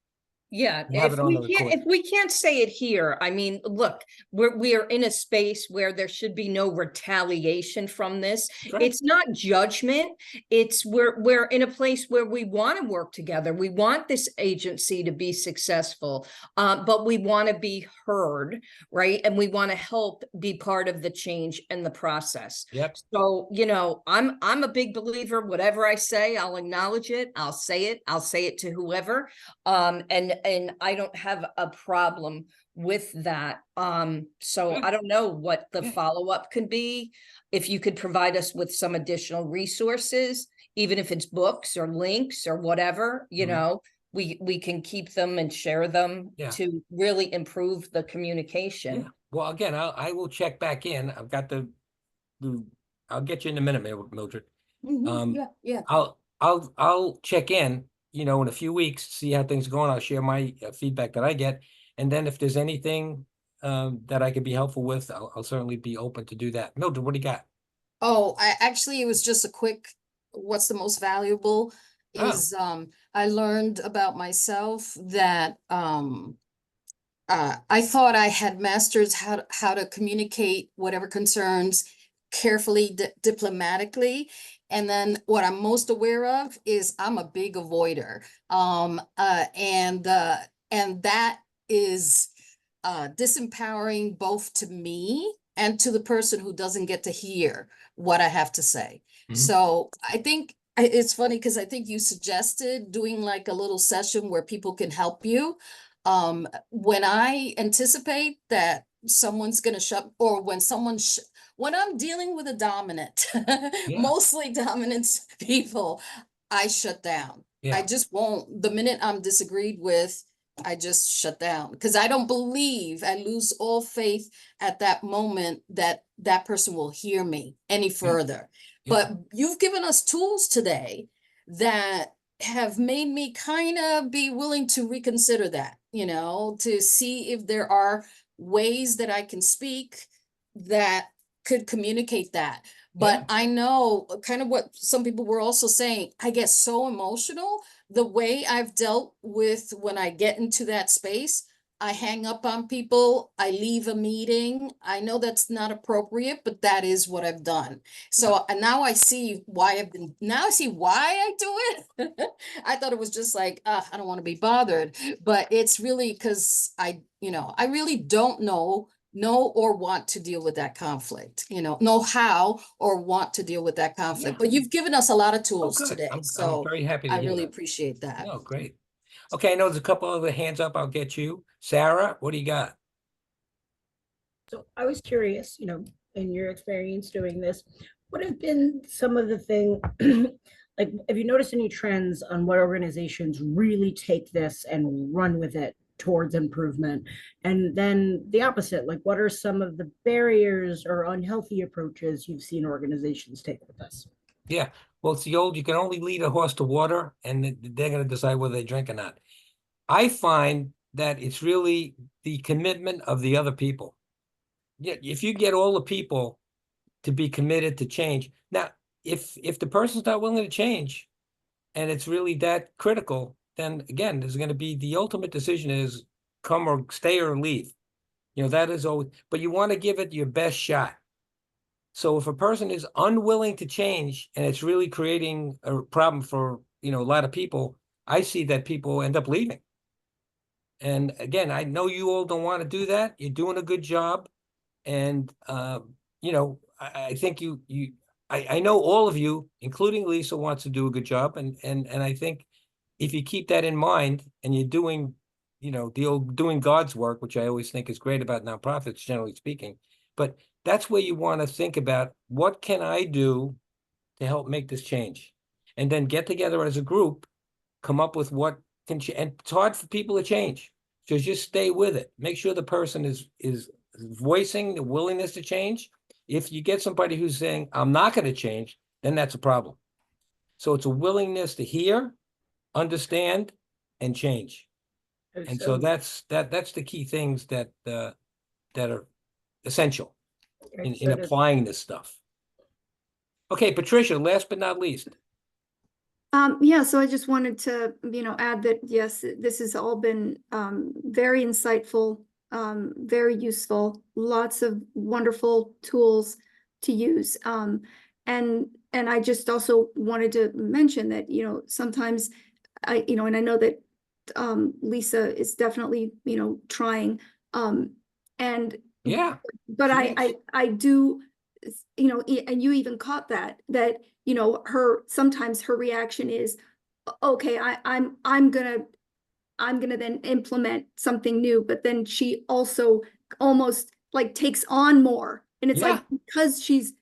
Speaker 5: Yeah,
Speaker 1: Have it on the recording.
Speaker 5: if we can't say it here, I mean, look, we are in a space where there should be no retaliation from this.
Speaker 1: Right.
Speaker 5: It's not judgment. It's we're in a place where we want to work together. We want this agency to be successful, but we want to be heard, right? And we want to help be part of the change and the process.
Speaker 1: Yep.
Speaker 5: So, you know, I'm a big believer. Whatever I say, I'll acknowledge it. I'll say it. I'll say it to whoever. And I don't have a problem with that. So I don't know what the follow-up could be. If you could provide us with some additional resources, even if it's books or links or whatever, you know, we can keep them and share them to really improve the communication.
Speaker 1: Yeah. Well, again, I will check back in. I've got I'll get you in a minute, Mildred. I'll check in, you know, in a few weeks, see how things are going. I'll share my feedback that I get. And then if there's anything that I could be helpful with, I'll certainly be open to do that. Mildred, what do you got?
Speaker 8: Oh, it was just a quick, what's the most valuable is, I learned about myself that, I thought I had mastered how to communicate whatever concerns carefully, diplomatically. And then what I'm most aware of is I'm a big avoider. And that is disempowering both to me and to the person who doesn't get to hear what I have to say. So I think it's funny because I think you suggested doing like a little session where people can help you. When I anticipate that someone's gonna shut, or when when I'm dealing with a dominant, mostly dominant people, I shut down. I just won't, the minute I'm disagreed with, I just shut down, because I don't believe, I lose all faith at that moment that that person will hear me any further. But you've given us tools today that have made me kind of be willing to reconsider that, to see if there are ways that I can speak that could communicate that. But I know kind of what some people were also saying, I get so emotional. The way I've dealt with when I get into that space, I hang up on people, I leave a meeting. I know that's not appropriate, but that is what I've done. So and now I see why I see why I do it. I thought it was just like, I don't want to be bothered, but it's really because I really don't know or want to deal with that conflict, know how or want to deal with that conflict. But you've given us a lot of tools today.
Speaker 1: I'm
Speaker 8: So
Speaker 1: very happy to
Speaker 8: I
Speaker 1: hear
Speaker 8: really
Speaker 1: that.
Speaker 8: appreciate that.
Speaker 1: Oh, great. Okay, I know there's a couple other hands up. I'll get you. Sarah, what do you got?
Speaker 19: So I was curious, in your experience doing this, what have been some of the things, like, have you noticed any trends on what organizations really take this and run with it towards improvement? And then the opposite, like, what are some of the barriers or unhealthy approaches you've seen organizations take with this?
Speaker 1: Yeah, well, it's the old, you can only lead a horse to water, and they're going to decide whether they drink or not. I find that it's really the commitment of the other people. Yeah, if you get all the people to be committed to change. Now, if the person's not willing to change and it's really that critical, then again, there's going to be the ultimate decision is come or stay or leave. That is always, but you want to give it your best shot. So if a person is unwilling to change and it's really creating a problem for, a lot of people, I see that people end up leaving. And again, I know you all don't want to do that. You're doing a good job. And, I think I know all of you, including Lisa, wants to do a good job. And I think if you keep that in mind and you're doing, doing God's work, which I always think is great about nonprofits, generally speaking, but that's where you want to think about what can I do to help make this change? And then get together as a group, come up with what can change. And it's hard for people to change. So just stay with it. Make sure the person is voicing the willingness to change. If you get somebody who's saying, I'm not going to change, then that's a problem. So it's a willingness to hear, understand, and change. And so that's the key things that are essential in applying this stuff. Okay, Patricia, last but not least.
Speaker 14: Yeah, so I just wanted to, add that, yes, this has all been very insightful, very useful, lots of wonderful tools to use. And I just also wanted to mention that, sometimes and I know that Lisa is definitely, trying. And
Speaker 1: yeah,
Speaker 14: but I do, and you even caught that sometimes her reaction is, okay, I'm gonna then implement something new, but then she also almost like takes on more. And it's like, because she's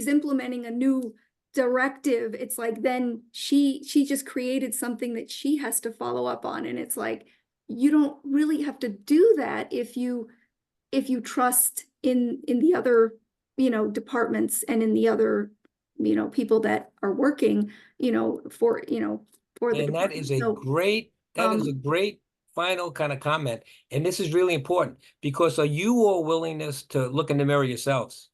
Speaker 14: implementing a new directive, it's like, then she just created something that she has to follow up on. And it's like, you don't really have to do that if you trust in the other, departments and in the other, people that are working, for the
Speaker 1: and that is a great, is a great final kind of comment. And this is really important because are you all willingness to look in the mirror yourselves?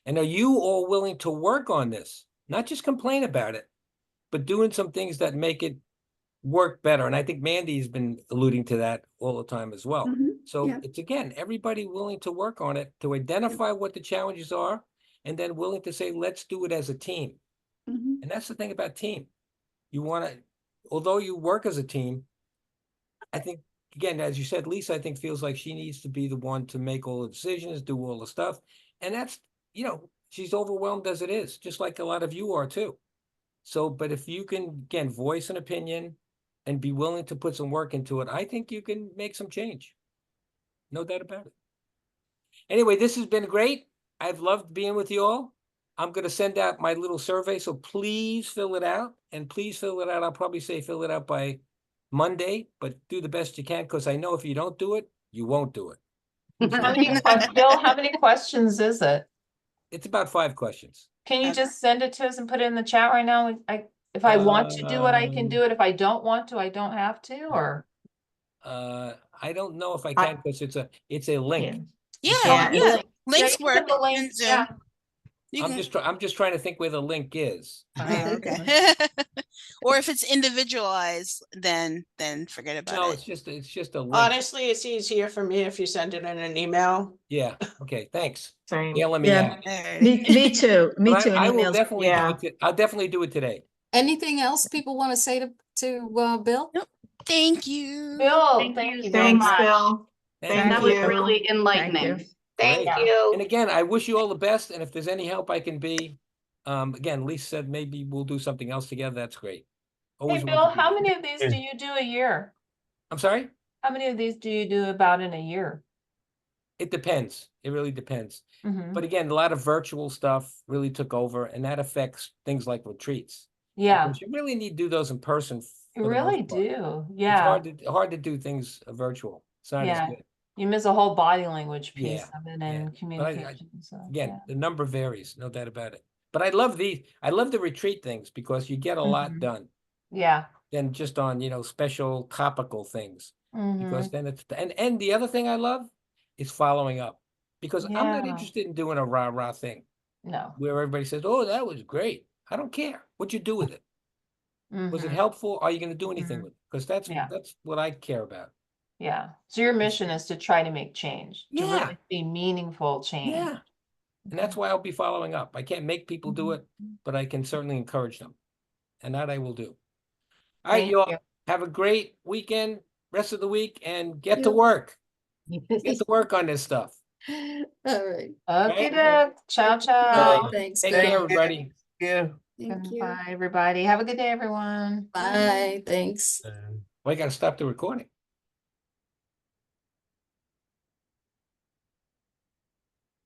Speaker 1: And are you all willing to work on this? Not just complain about it, but doing some things that make it work better. And I think Mandy's been alluding to that all the time as well. So it's, again, everybody willing to work on it, to identify what the challenges are, and then willing to say, let's do it as a team. And that's the thing about team. You want to, although you work as a team, I think, again, as you said, Lisa, I think feels like she needs to be the one to make all the decisions, do all the stuff. And that's, she's overwhelmed as it is, just like a lot of you are too. So, but if you can, again, voice an opinion and be willing to put some work into it, I think you can make some change. No doubt about it. Anyway, this has been great. I've loved being with you all. I'm going to send out my little survey, so please fill it out. And please fill it out. I'll probably say fill it out by Monday, but do the best you can, because I know if you don't do it, you won't do it.
Speaker 4: How many, Bill, how many questions is it?
Speaker 1: It's about 5 questions.
Speaker 4: Can you just send it to us and put it in the chat right now? If I want to do it, I can do it. If I don't want to, I don't have to, or?
Speaker 1: I don't know if I can, because it's a link.
Speaker 9: Yeah, links
Speaker 4: Yeah,
Speaker 9: work
Speaker 4: the link,
Speaker 9: in Zoom.
Speaker 4: yeah.
Speaker 1: I'm just trying to think where the link is.
Speaker 9: Okay. Or if it's individualized, then forget about
Speaker 1: No,
Speaker 9: it.
Speaker 1: it's just a link.
Speaker 15: Honestly, it's easier for me if you send it in an email.
Speaker 1: Yeah. Okay. Thanks.
Speaker 16: Same.
Speaker 1: Yelling me
Speaker 7: Yeah.
Speaker 1: out.
Speaker 7: Me too. Me
Speaker 1: But
Speaker 7: too.
Speaker 1: I
Speaker 7: And
Speaker 1: will
Speaker 7: emails.
Speaker 1: definitely
Speaker 16: Yeah.
Speaker 1: do it. I'll definitely do it today.
Speaker 8: Anything else people want to say to Bill?
Speaker 9: Thank you.
Speaker 4: Bill, thank you very
Speaker 16: Thanks,
Speaker 4: much.
Speaker 16: Bill.
Speaker 1: Thank
Speaker 16: Thank
Speaker 3: That
Speaker 1: you.
Speaker 3: was really enlightening.
Speaker 8: Thank
Speaker 4: Yeah.
Speaker 8: you.
Speaker 1: And again, I wish you all the best. And if there's any help I can be, again, Lisa said maybe we'll do something else together. That's great.
Speaker 4: Hey,
Speaker 1: Always want
Speaker 4: Bill,
Speaker 1: to do
Speaker 4: how
Speaker 1: that.
Speaker 4: many of these do you do a year?
Speaker 1: I'm sorry?
Speaker 4: How many of these do you do about in a year?
Speaker 1: It depends. It really depends.
Speaker 4: Mhm.
Speaker 1: But again, a lot of virtual stuff really took over, and that affects things like retreats.
Speaker 4: Yeah,
Speaker 1: Because you really need to do those in person.
Speaker 4: you
Speaker 1: for the most
Speaker 4: really
Speaker 1: part.
Speaker 4: do.
Speaker 1: It's
Speaker 4: Yeah,
Speaker 1: hard to do things virtual. It's not as
Speaker 4: yeah.
Speaker 1: good.
Speaker 4: You miss a whole body language piece
Speaker 1: Yeah,
Speaker 4: of it
Speaker 1: yeah.
Speaker 4: and
Speaker 1: But
Speaker 4: communication. So,
Speaker 1: again,
Speaker 4: yeah.
Speaker 1: the number varies, no doubt about it. But I love the retreat things because you get a lot
Speaker 4: Mhm.
Speaker 1: done
Speaker 4: Yeah.
Speaker 1: than just on, special topical things. Because
Speaker 4: Mhm.
Speaker 1: then and the other thing I love is following up. Because I'm not
Speaker 4: Yeah.
Speaker 1: interested in doing a rah-rah thing
Speaker 4: No.
Speaker 1: where everybody says, "Oh, that was great." I don't care. What'd you do with it? Was it
Speaker 4: Mhm.
Speaker 1: helpful? Are you going to do anything
Speaker 4: Mhm.
Speaker 1: with it? Because that's
Speaker 4: Yeah.
Speaker 1: what I care about.
Speaker 4: Yeah. So your mission is to try to make change, to
Speaker 1: Yeah.
Speaker 4: really be meaningful change.
Speaker 1: Yeah. And that's why I'll be following up. I can't make people do it,
Speaker 4: Mm-hmm.
Speaker 1: but I can certainly encourage them. And that I will do. All right,
Speaker 4: Thank
Speaker 1: you all
Speaker 4: you.
Speaker 1: have a great weekend, rest of the week, and get to
Speaker 8: You.
Speaker 1: work. Get to work on this stuff.
Speaker 8: All right.
Speaker 4: Okay,
Speaker 1: Right?
Speaker 4: ciao,
Speaker 8: Bye.
Speaker 4: ciao.
Speaker 8: Thanks,
Speaker 1: Take
Speaker 8: Bill.
Speaker 1: care, everybody.
Speaker 13: Yeah.
Speaker 8: Thank you.
Speaker 4: Bye, everybody. Have a good day, everyone.
Speaker 8: Bye. Thanks.
Speaker 1: Well, I got to stop the recording.